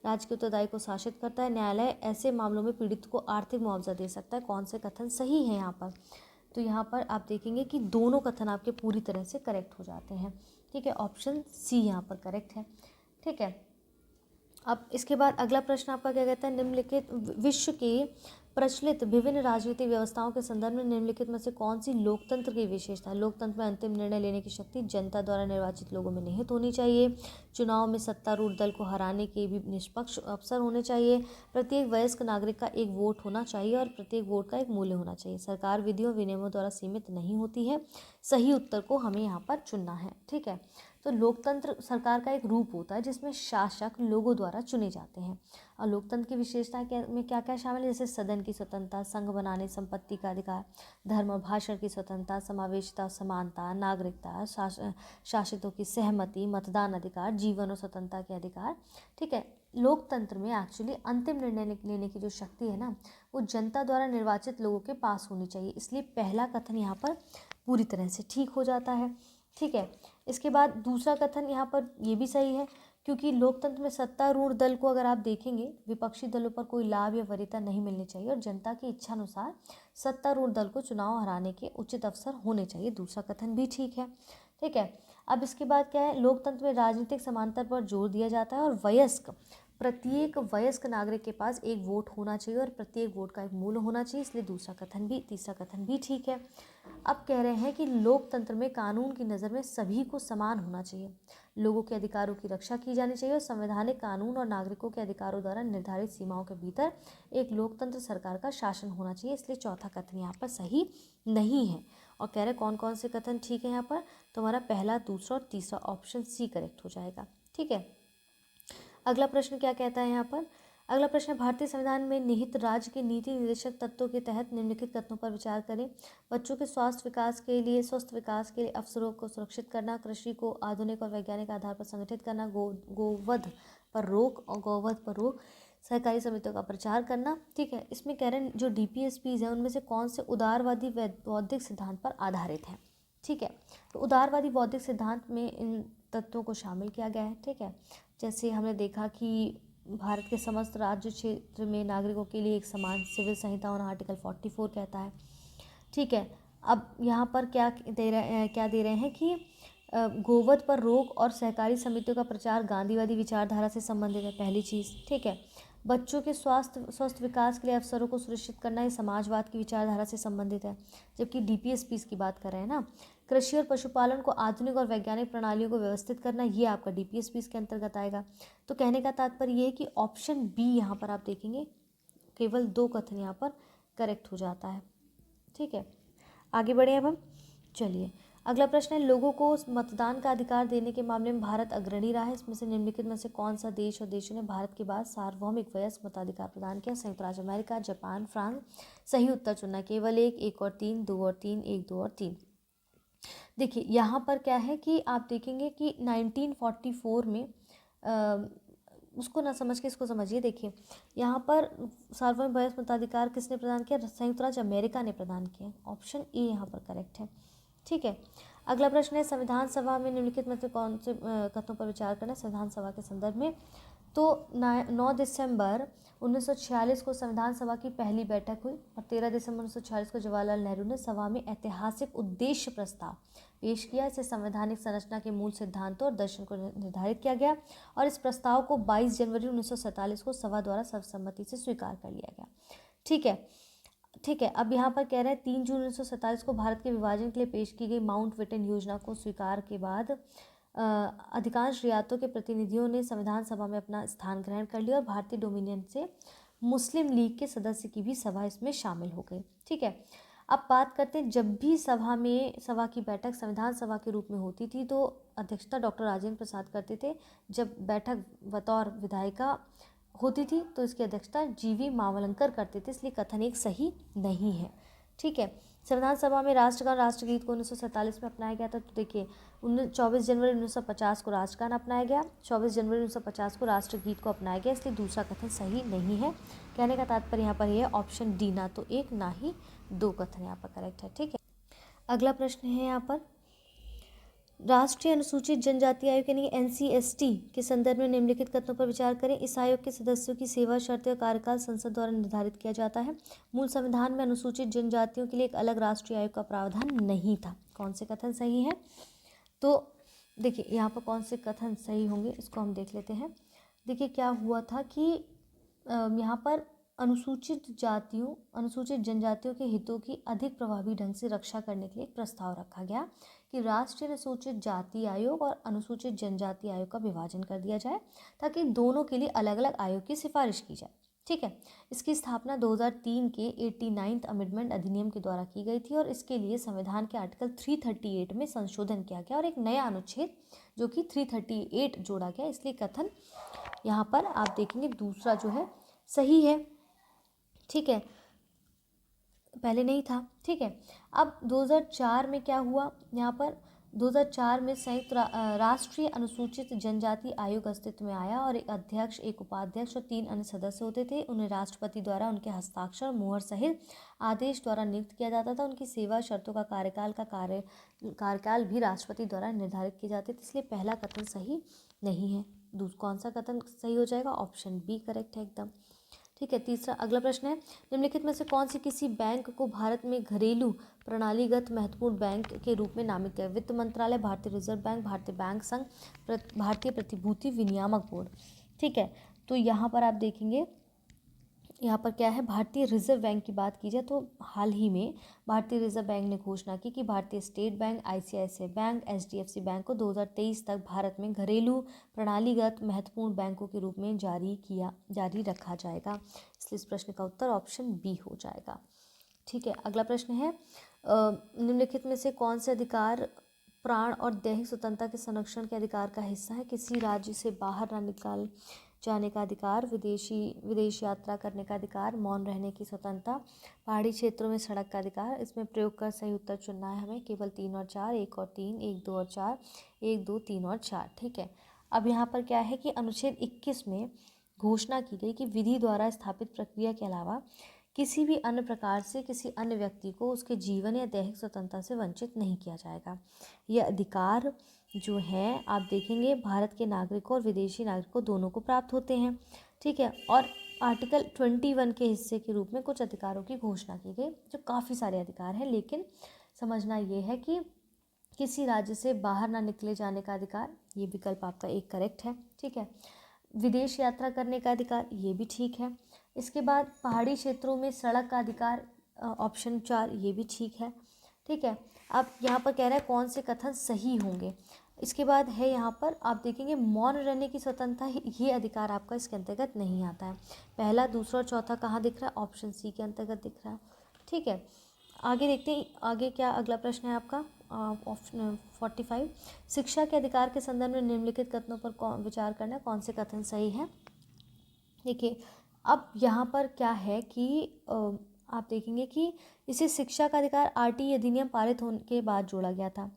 राज्य के उत्तरदायी को शासित करता है। न्यायालय ऐसे मामलों में पीड़ित को आर्थिक मुआवजा दे सकता है। कौन से कथन सही है यहाँ पर, तो यहाँ पर आप देखेंगे कि दोनों कथन आपके पूरी तरह से करेक्ट हो जाते हैं। ठीक है, ऑप्शन सी यहाँ पर करेक्ट है। ठीक है, अब इसके बाद अगला प्रश्न आपका क्या कहता है, निम्नलिखित विश्व के प्रचलित विभिन्न राजनीतिक व्यवस्थाओं के संदर्भ में निम्नलिखित में से कौन सी लोकतंत्र की विशेषता है। लोकतंत्र में अंतिम निर्णय लेने की शक्ति जनता द्वारा निर्वाचित लोगों में निहित होनी चाहिए। चुनाव में सत्तारूढ़ दल को हराने के भी निष्पक्ष अवसर होने चाहिए। प्रत्येक वयस्क नागरिक का एक वोट होना चाहिए और प्रत्येक वोट का एक मूल्य होना चाहिए। सरकार विधियों विनियमों द्वारा सीमित नहीं होती है। सही उत्तर को हमें यहाँ पर चुनना है। ठीक है, तो लोकतंत्र सरकार का एक रूप होता है जिसमें शासक लोगों द्वारा चुने जाते हैं। और लोकतंत्र की विशेषता में क्या क्या शामिल है, जैसे सदन की स्वतंत्रता, संघ बनाने संपत्ति का अधिकार, धर्म और भाषण की स्वतंत्रता, समावेशिता, समानता, नागरिकता, शासितों की सहमति, मतदान अधिकार, जीवन और स्वतंत्रता के अधिकार। ठीक है, लोकतंत्र में एक्चुअली अंतिम निर्णय लेने की जो शक्ति है ना वो जनता द्वारा निर्वाचित लोगों के पास होनी चाहिए, इसलिए पहला कथन यहाँ पर पूरी तरह से ठीक हो जाता है। ठीक है, इसके बाद दूसरा कथन यहाँ पर ये भी सही है, क्योंकि लोकतंत्र में सत्तारूढ़ दल को अगर आप देखेंगे विपक्षी दलों पर कोई लाभ या वरीयता नहीं मिलनी चाहिए और जनता की इच्छा अनुसार सत्तारूढ़ दल को चुनाव हराने के उचित अवसर होने चाहिए। दूसरा कथन भी ठीक है। ठीक है, अब इसके बाद क्या है, लोकतंत्र में राजनीतिक समानता पर जोर दिया जाता है और प्रत्येक वयस्क नागरिक के पास एक वोट होना चाहिए और प्रत्येक वोट का एक मूल्य होना चाहिए, इसलिए तीसरा कथन भी ठीक है। अब कह रहे हैं कि लोकतंत्र में कानून की नज़र में सभी को समान होना चाहिए, लोगों के अधिकारों की रक्षा की जानी चाहिए और संवैधानिक कानून और नागरिकों के अधिकारों द्वारा निर्धारित सीमाओं के भीतर एक लोकतंत्र सरकार का शासन होना चाहिए, इसलिए चौथा कथन यहाँ पर सही नहीं है। और कह रहे कौन कौन से कथन ठीक है यहाँ पर, तो हमारा पहला, दूसरा और तीसरा ऑप्शन सी करेक्ट हो जाएगा। ठीक है, अगला प्रश्न क्या कहता है यहाँ पर, अगला प्रश्न, भारतीय संविधान में निहित राज्य के नीति निर्देशक तत्वों के तहत निम्नलिखित कथनों पर विचार करें। बच्चों के स्वस्थ विकास के लिए अवसरों को सुरक्षित करना, कृषि को आधुनिक और वैज्ञानिक आधार पर संगठित करना, गोवध पर रोक, सहकारी समितियों का प्रचार करना। ठीक है, इसमें कह रहे हैं जो DPSPs हैं उनमें से कौन से उदारवादी बौद्धिक सिद्धांत पर आधारित हैं। ठीक है, तो उदारवादी बौद्धिक सिद्धांत में इन तत्वों को शामिल किया गया है। ठीक है, जैसे हमने देखा कि भारत के समस्त राज्य क्षेत्र में नागरिकों के लिए एक समान सिविल संहिता होना, आर्टिकल 44 कहता है। ठीक है। अब यहाँ पर क्या दे रहे हैं कि गोवध पर रोक और सहकारी समितियों का प्रचार गांधीवादी विचारधारा से संबंधित है, पहली चीज़। ठीक है। बच्चों के स्वस्थ विकास के लिए अवसरों को सुनिश्चित करना ये समाजवाद की विचारधारा से संबंधित है, जबकि डीपीएसपीस की बात कर रहे हैं ना। कृषि और पशुपालन को आधुनिक और वैज्ञानिक प्रणालियों को व्यवस्थित करना, ये आपका डीपीएसपीस के अंतर्गत आएगा। तो कहने का तात्पर्य ये है कि ऑप्शन बी यहाँ पर आप देखेंगे केवल 2 कथन यहाँ पर करेक्ट हो जाता है। ठीक है, आगे बढ़े अब हम। चलिए, अगला प्रश्न है, लोगों को मतदान का अधिकार देने के मामले में भारत अग्रणी रहा है, इसमें से निम्नलिखित में से कौन सा देश और देशों ने भारत के बाद सार्वभौमिक वयस्क मताधिकार प्रदान किया? संयुक्त राज्य अमेरिका, जापान, फ्रांस। सही उत्तर चुनना, केवल एक और तीन, 2 और 3, 1, 2 और 3। देखिए यहाँ पर क्या है कि आप देखेंगे कि 1944 में उसको ना समझ के इसको समझिए। देखिए यहाँ पर सार्वभौमिक वयस्क मताधिकार किसने प्रदान किया? संयुक्त राज्य अमेरिका ने प्रदान किया। ऑप्शन ए यहाँ पर करेक्ट है। ठीक है, अगला प्रश्न है, संविधान सभा में निम्नलिखित में से कौन से कथनों पर विचार करना है संविधान सभा के संदर्भ में? तो 9 दिसंबर 1946 को संविधान सभा की पहली बैठक हुई और 13 दिसंबर 1946 को जवाहरलाल नेहरू ने सभा में ऐतिहासिक उद्देश्य प्रस्ताव पेश किया। इसे संवैधानिक संरचना के मूल सिद्धांतों और दर्शन को निर्धारित किया गया और इस प्रस्ताव को 22 जनवरी 1947 को सभा द्वारा सर्वसम्मति से स्वीकार कर लिया गया। ठीक है, अब यहाँ पर कह रहे हैं 3 जून 1947 को भारत के विभाजन के लिए पेश की गई माउंट बेटन योजना को स्वीकार के बाद अधिकांश रियासतों के प्रतिनिधियों ने संविधान सभा में अपना स्थान ग्रहण कर लिया और भारतीय डोमिनियन से मुस्लिम लीग के सदस्य की भी सभा इसमें शामिल हो गई। ठीक है, अब बात करते हैं, जब भी सभा की बैठक संविधान सभा के रूप में होती थी तो अध्यक्षता डॉक्टर राजेंद्र प्रसाद करते थे। जब बैठक बतौर विधायिका होती थी तो इसकी अध्यक्षता जीवी मावलंकर करते थे, इसलिए कथन एक सही नहीं है। ठीक है, संविधान सभा में राष्ट्रगान राष्ट्रगीत को 1947 में अपनाया गया था। तो देखिए 24 जनवरी 1950 को राष्ट्रगान अपनाया गया, 24 जनवरी 1950 को राष्ट्रगीत को अपनाया गया, इसलिए दूसरा कथन सही नहीं है। कहने का तात्पर्य यहाँ पर यह ऑप्शन डी, ना तो 1 ना ही 2 कथन यहाँ पर करेक्ट है। ठीक है, अगला प्रश्न है यहाँ पर, राष्ट्रीय अनुसूचित जनजाति आयोग यानी NCST के संदर्भ में निम्नलिखित कथनों पर विचार करें। इस आयोग के सदस्यों की सेवा शर्तें और कार्यकाल संसद द्वारा निर्धारित किया जाता है। मूल संविधान में अनुसूचित जनजातियों के लिए एक अलग राष्ट्रीय आयोग का प्रावधान नहीं था। कौन से कथन सही है? तो देखिए यहाँ पर कौन से कथन सही होंगे इसको हम देख लेते हैं। देखिए क्या हुआ था कि यहाँ पर अनुसूचित जनजातियों के हितों की अधिक प्रभावी ढंग से रक्षा करने के लिए एक प्रस्ताव रखा गया कि राष्ट्रीय अनुसूचित जाति आयोग और अनुसूचित जनजाति आयोग का विभाजन कर दिया जाए ताकि दोनों के लिए अलग अलग आयोग की सिफारिश की जाए। ठीक है, इसकी स्थापना 2003 के 89th अमेंडमेंट अधिनियम के द्वारा की गई थी और इसके लिए संविधान के आर्टिकल 338 में संशोधन किया गया और एक नया अनुच्छेद जो कि 338 जोड़ा गया, इसलिए कथन यहाँ पर आप देखेंगे दूसरा जो है सही है। ठीक है, पहले नहीं था। ठीक है, अब 2004 में क्या हुआ? यहाँ पर 2004 में संयुक्त राष्ट्रीय अनुसूचित जनजाति आयोग अस्तित्व में आया और एक अध्यक्ष, एक उपाध्यक्ष और 3 अन्य सदस्य होते थे। उन्हें राष्ट्रपति द्वारा उनके हस्ताक्षर, मुहर सहित आदेश द्वारा नियुक्त किया जाता था। उनकी सेवा शर्तों का कार्यकाल भी राष्ट्रपति द्वारा निर्धारित किए जाते थे, इसलिए पहला कथन सही नहीं है। कौन सा कथन सही हो जाएगा? ऑप्शन बी करेक्ट है एकदम। ठीक है, तीसरा अगला प्रश्न है, निम्नलिखित में से कौन सी किसी बैंक को भारत में घरेलू प्रणालीगत महत्वपूर्ण बैंक के रूप में नामित किया? वित्त मंत्रालय, भारतीय रिजर्व बैंक, भारतीय बैंक संघ, भारतीय प्रतिभूति विनियामक बोर्ड। ठीक है, तो यहाँ पर आप देखेंगे यहाँ पर क्या है, भारतीय रिजर्व बैंक की बात की जाए तो हाल ही में भारतीय रिजर्व बैंक ने घोषणा की कि भारतीय state bank, ICICI bank, HDFC bank को 2023 तक भारत में घरेलू प्रणालीगत महत्वपूर्ण बैंकों के रूप में जारी रखा जाएगा, इसलिए इस प्रश्न का उत्तर ऑप्शन बी हो जाएगा। ठीक है, अगला प्रश्न है, निम्नलिखित में से कौन से अधिकार प्राण और दैहिक स्वतंत्रता के संरक्षण के अधिकार का हिस्सा है? किसी राज्य से बाहर न निकाल जाने का अधिकार, विदेश यात्रा करने का अधिकार, मौन रहने की स्वतंत्रता, पहाड़ी क्षेत्रों में सड़क का अधिकार। इसमें प्रयोग कर सही उत्तर चुनना है हमें, केवल 3 और 4, 1 और 3, 1, 2 और 4, 1, 2, 3 और 4। ठीक है, अब यहाँ पर क्या है कि अनुच्छेद 21 में घोषणा की गई कि विधि द्वारा स्थापित प्रक्रिया के अलावा किसी भी अन्य प्रकार से किसी अन्य व्यक्ति को उसके जीवन या दैहिक स्वतंत्रता से वंचित नहीं किया जाएगा। यह अधिकार जो है आप देखेंगे भारत के नागरिकों और विदेशी नागरिकों दोनों को प्राप्त होते हैं। ठीक है, और आर्टिकल 21 के हिस्से के रूप में कुछ अधिकारों की घोषणा की गई, जो काफ़ी सारे अधिकार हैं, लेकिन समझना ये है कि किसी राज्य से बाहर ना निकले जाने का अधिकार, ये विकल्प आपका एक करेक्ट है, ठीक है। विदेश यात्रा करने का अधिकार, ये भी ठीक है। इसके बाद पहाड़ी क्षेत्रों में सड़क का अधिकार, ऑप्शन 4, ये भी ठीक है, ठीक है। अब यहाँ पर कह रहा है कौन से कथन सही होंगे। इसके बाद है यहाँ पर आप देखेंगे मौन रहने की स्वतंत्रता, ये अधिकार आपका इसके अंतर्गत नहीं आता है। पहला, दूसरा और चौथा कहाँ दिख रहा है? ऑप्शन सी के अंतर्गत दिख रहा है, ठीक है। आगे देखते हैं, आगे क्या अगला प्रश्न है आपका, ऑप्शन 45। शिक्षा के अधिकार के संदर्भ में निम्नलिखित कथनों पर विचार करना, कौन से कथन सही है। देखिए, अब यहाँ पर क्या है कि आप देखेंगे कि इसे शिक्षा का अधिकार आरटी अधिनियम पारित होने के बाद जोड़ा गया था,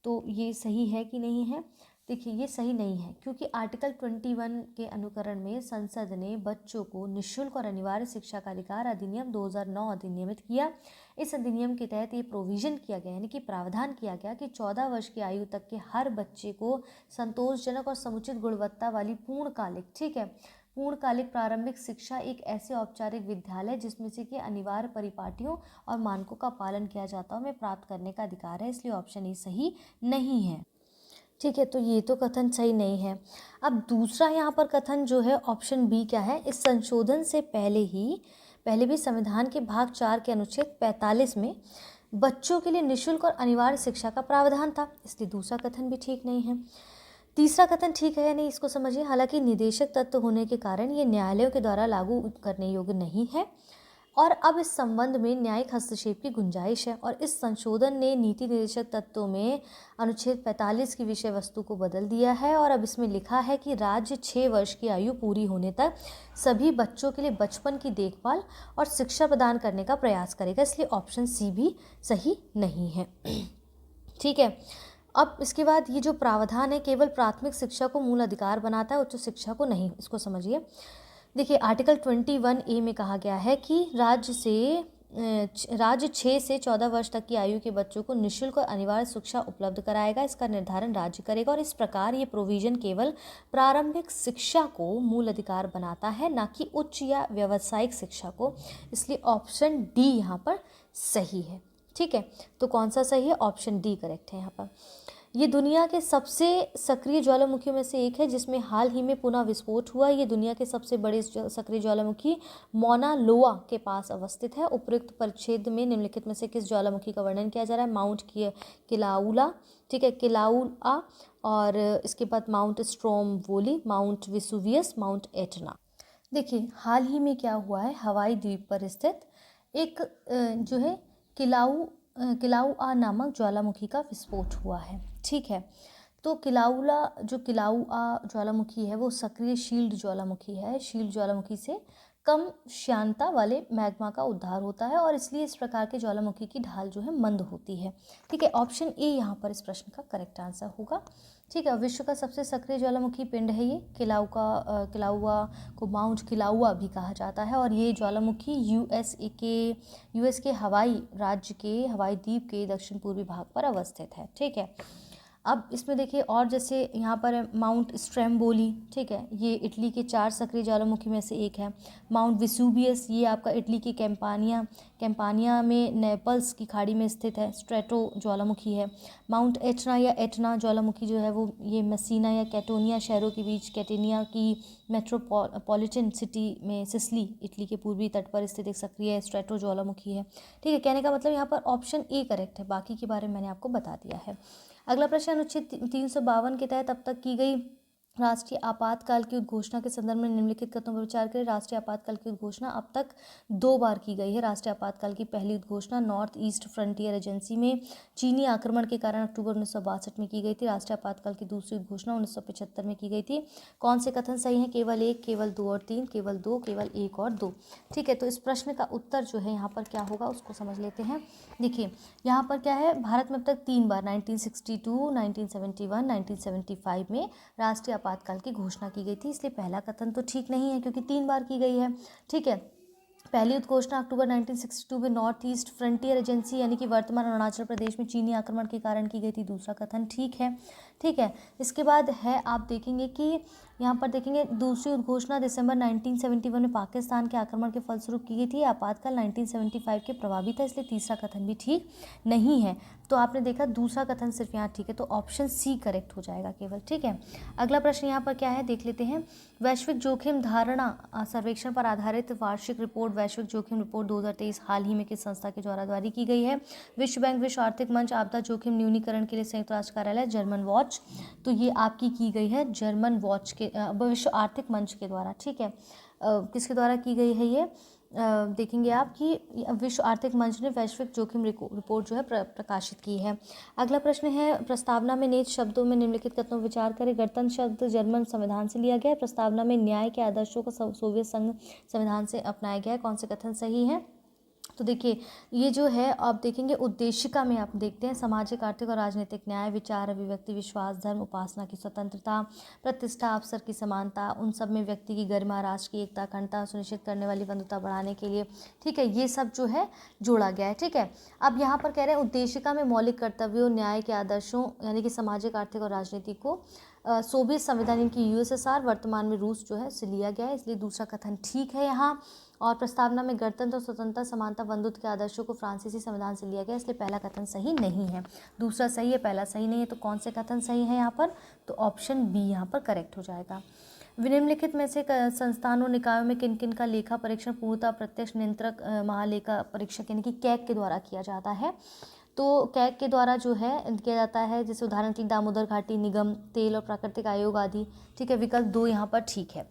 तो ये सही है कि नहीं है? देखिए, ये सही नहीं है, क्योंकि आर्टिकल 21 के अनुकरण में संसद ने बच्चों को निःशुल्क और अनिवार्य शिक्षा का अधिकार अधिनियम 2009 अधिनियमित किया। इस अधिनियम के तहत ये प्रोविजन किया गया, यानी कि प्रावधान किया गया कि 14 वर्ष की आयु तक के हर बच्चे को संतोषजनक और समुचित गुणवत्ता वाली पूर्णकालिक, ठीक है, पूर्णकालिक प्रारंभिक शिक्षा एक ऐसे औपचारिक विद्यालय जिसमें से कि अनिवार्य परिपाटियों और मानकों का पालन किया जाता हो में प्राप्त करने का अधिकार है, इसलिए ऑप्शन ए सही नहीं है, ठीक है। तो ये तो कथन सही नहीं है। अब दूसरा यहाँ पर कथन जो है ऑप्शन बी क्या है, इस संशोधन से पहले भी संविधान के भाग 4 के अनुच्छेद 45 में बच्चों के लिए निःशुल्क और अनिवार्य शिक्षा का प्रावधान था, इसलिए दूसरा कथन भी ठीक नहीं है। तीसरा कथन ठीक है या नहीं, इसको समझिए। हालांकि निदेशक तत्व होने के कारण ये न्यायालयों के द्वारा लागू करने योग्य नहीं है और अब इस संबंध में न्यायिक हस्तक्षेप की गुंजाइश है, और इस संशोधन ने नीति निर्देशक तत्वों में अनुच्छेद 45 की विषय वस्तु को बदल दिया है और अब इसमें लिखा है कि राज्य 6 वर्ष की आयु पूरी होने तक सभी बच्चों के लिए बचपन की देखभाल और शिक्षा प्रदान करने का प्रयास करेगा, इसलिए ऑप्शन सी भी सही नहीं है, ठीक है। अब इसके बाद ये जो प्रावधान है केवल प्राथमिक शिक्षा को मूल अधिकार बनाता है, उच्च शिक्षा को नहीं, इसको समझिए। देखिए, आर्टिकल 21A में कहा गया है कि राज्य 6 से 14 वर्ष तक की आयु के बच्चों को निःशुल्क और अनिवार्य शिक्षा उपलब्ध कराएगा, इसका निर्धारण राज्य करेगा, और इस प्रकार ये प्रोविजन केवल प्रारंभिक शिक्षा को मूल अधिकार बनाता है, ना कि उच्च या व्यावसायिक शिक्षा को, इसलिए ऑप्शन डी यहाँ पर सही है, ठीक है। तो कौन सा सही है? ऑप्शन डी करेक्ट है यहाँ पर। ये दुनिया के सबसे सक्रिय ज्वालामुखियों में से एक है जिसमें हाल ही में पुनः विस्फोट हुआ। ये दुनिया के सबसे बड़े सक्रिय ज्वालामुखी मौना लोआ के पास अवस्थित है। उपयुक्त परिच्छेद में निम्नलिखित में से किस ज्वालामुखी का वर्णन किया जा रहा है? माउंट किलाउला, ठीक है, किलाउआ, और इसके बाद mount Stromboli, mount Vesuvius, mount Etna. देखिए, हाल ही में क्या हुआ है, हवाई द्वीप पर स्थित एक जो है किलाउआ नामक ज्वालामुखी का विस्फोट हुआ है, ठीक है। तो किलाउआ ज्वालामुखी है वो सक्रिय शील्ड ज्वालामुखी है। शील्ड ज्वालामुखी से कम श्यानता वाले मैग्मा का उद्धार होता है और इसलिए इस प्रकार के ज्वालामुखी की ढाल जो है मंद होती है, ठीक है। ऑप्शन ए यहाँ पर इस प्रश्न का करेक्ट आंसर होगा, ठीक है। विश्व का सबसे सक्रिय ज्वालामुखी पिंड है ये किलाउआ को माउंट किलाउआ भी कहा जाता है और ये ज्वालामुखी यूएस के हवाई राज्य के हवाई द्वीप के दक्षिण पूर्वी भाग पर अवस्थित है, ठीक है। अब इसमें देखिए, और जैसे यहाँ पर है माउंट स्ट्रेम्बोली, ठीक है, ये इटली के 4 सक्रिय ज्वालामुखी में से एक है। माउंट वेसुवियस, ये आपका इटली के कैंपानिया में नेपल्स की खाड़ी में स्थित है, स्ट्रेटो ज्वालामुखी है। माउंट एटना या एटना ज्वालामुखी जो है वो ये मेसिना या कैटोनिया शहरों के बीच कैटेनिया की मेट्रोपॉलिटन सिटी में सिसली, इटली के पूर्वी तट पर स्थित एक सक्रिय स्ट्रेटो ज्वालामुखी है, ठीक है। कहने का मतलब यहाँ पर ऑप्शन ए करेक्ट है, बाकी के बारे में मैंने आपको बता दिया है। अगला प्रश्न अनुच्छेद 352 के तहत अब तक की गई राष्ट्रीय आपातकाल की उद्घोषणा के संदर्भ में निम्नलिखित कथनों पर विचार करें। राष्ट्रीय आपातकाल की उद्घोषणा अब तक 2 बार की गई है। राष्ट्रीय आपातकाल की पहली उद्घोषणा नॉर्थ ईस्ट फ्रंटियर एजेंसी में चीनी आक्रमण के कारण अक्टूबर 1962 में की गई थी। राष्ट्रीय आपातकाल की दूसरी उद्घोषणा 1975 में की गई थी। कौन से कथन सही हैं? केवल 1, केवल 2 और 3, केवल 2, केवल 1 और 2, ठीक है। तो इस प्रश्न का उत्तर जो है यहाँ पर क्या होगा उसको समझ लेते हैं। देखिए, यहाँ पर क्या है, भारत में अब तक 3 बार 1962, 1971, 1975 में राष्ट्रीय आपातकाल की घोषणा की गई थी, इसलिए पहला कथन तो ठीक नहीं है क्योंकि 3 बार की गई है, ठीक है। पहली उद्घोषणा अक्टूबर 1962 में नॉर्थ ईस्ट फ्रंटियर एजेंसी यानी कि वर्तमान अरुणाचल प्रदेश में चीनी आक्रमण के कारण की गई थी, दूसरा कथन ठीक है, ठीक है। इसके बाद है आप देखेंगे कि यहाँ पर देखेंगे दूसरी उद्घोषणा दिसंबर 1971 में पाकिस्तान के आक्रमण के फलस्वरूप की गई थी। आपातकाल 1975 के प्रभावी था, इसलिए तीसरा कथन भी ठीक नहीं है। तो आपने देखा दूसरा कथन सिर्फ यहाँ ठीक है, तो ऑप्शन सी करेक्ट हो जाएगा केवल। ठीक है, अगला प्रश्न यहाँ पर क्या है देख लेते हैं। वैश्विक जोखिम धारणा सर्वेक्षण पर आधारित वार्षिक रिपोर्ट वैश्विक जोखिम रिपोर्ट 2023 हाल ही में किस संस्था के द्वारा जारी की गई है? विश्व बैंक, विश्व आर्थिक मंच, आपदा जोखिम न्यूनीकरण के लिए संयुक्त राष्ट्र कार्यालय, जर्मन वॉच। तो ये आपकी की गई है जर्मन वॉच के विश्व आर्थिक मंच के द्वारा। ठीक है, किसके द्वारा की गई है ये? देखेंगे आप कि विश्व आर्थिक मंच ने वैश्विक जोखिम रिपोर्ट जो है प्रकाशित की है। अगला प्रश्न है, प्रस्तावना में निहित शब्दों में निम्नलिखित कथनों पर विचार करें। गणतंत्र शब्द जर्मन संविधान से लिया गया है। प्रस्तावना में न्याय के आदर्शों को सोवियत संघ संविधान से अपनाया गया है। कौन से कथन सही है? तो देखिए ये जो है आप देखेंगे उद्देशिका में आप देखते हैं सामाजिक, आर्थिक और राजनीतिक न्याय, विचार, अभिव्यक्ति, विश्वास, धर्म, उपासना की स्वतंत्रता, प्रतिष्ठा, अवसर की समानता, उन सब में व्यक्ति की गरिमा, राष्ट्र की एकता, अखंडता सुनिश्चित करने वाली बंधुता बढ़ाने के लिए। ठीक है, ये सब जो है जोड़ा गया है। ठीक है, अब यहाँ पर कह रहे हैं उद्देशिका में मौलिक कर्तव्यों, न्याय के आदर्शों यानी कि सामाजिक, आर्थिक और राजनीतिक को सोवियत संविधान की यूएसएसआर वर्तमान में रूस जो है से लिया गया है, इसलिए दूसरा कथन ठीक है यहाँ। और प्रस्तावना में गणतंत्र और स्वतंत्रता, समानता, बंधुत्व के आदर्शों को फ्रांसीसी संविधान से लिया गया, इसलिए पहला कथन सही नहीं है। दूसरा सही है, पहला सही नहीं है, तो कौन से कथन सही है यहाँ पर? तो ऑप्शन बी यहाँ पर करेक्ट हो जाएगा। निम्नलिखित में से संस्थानों निकायों में किन किन का लेखा परीक्षण पूर्णतः प्रत्यक्ष नियंत्रक महालेखा परीक्षक यानी कि कैग के द्वारा किया जाता है? तो कैग के द्वारा जो है किया जाता है, जैसे उदाहरण के लिए दामोदर घाटी निगम, तेल और प्राकृतिक आयोग आदि। ठीक है, विकल्प 2 यहाँ पर ठीक है।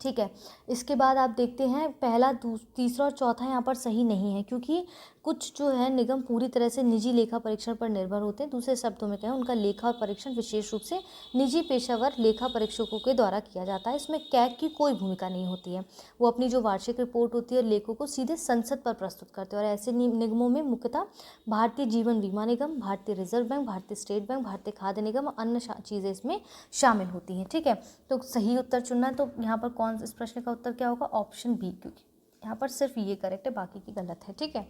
ठीक है, इसके बाद आप देखते हैं पहला, तीसरा और चौथा यहाँ पर सही नहीं है, क्योंकि कुछ जो है निगम पूरी तरह से निजी लेखा परीक्षण पर निर्भर होते हैं। दूसरे शब्दों में कहें उनका लेखा परीक्षण विशेष रूप से निजी पेशेवर लेखा परीक्षकों के द्वारा किया जाता है। इसमें कैग की कोई भूमिका नहीं होती है, वो अपनी जो वार्षिक रिपोर्ट होती है लेखों को सीधे संसद पर प्रस्तुत करते हैं। और ऐसे निगमों में मुख्यतः भारतीय जीवन बीमा निगम, भारतीय रिजर्व बैंक, भारतीय स्टेट बैंक, भारतीय खाद्य निगम और अन्य चीज़ें इसमें शामिल होती हैं। ठीक है, तो सही उत्तर चुनना है, तो यहाँ पर कौन इस प्रश्न का उत्तर क्या होगा? ऑप्शन बी, क्योंकि यहाँ पर सिर्फ ये करेक्ट है, बाकी की गलत है। ठीक है,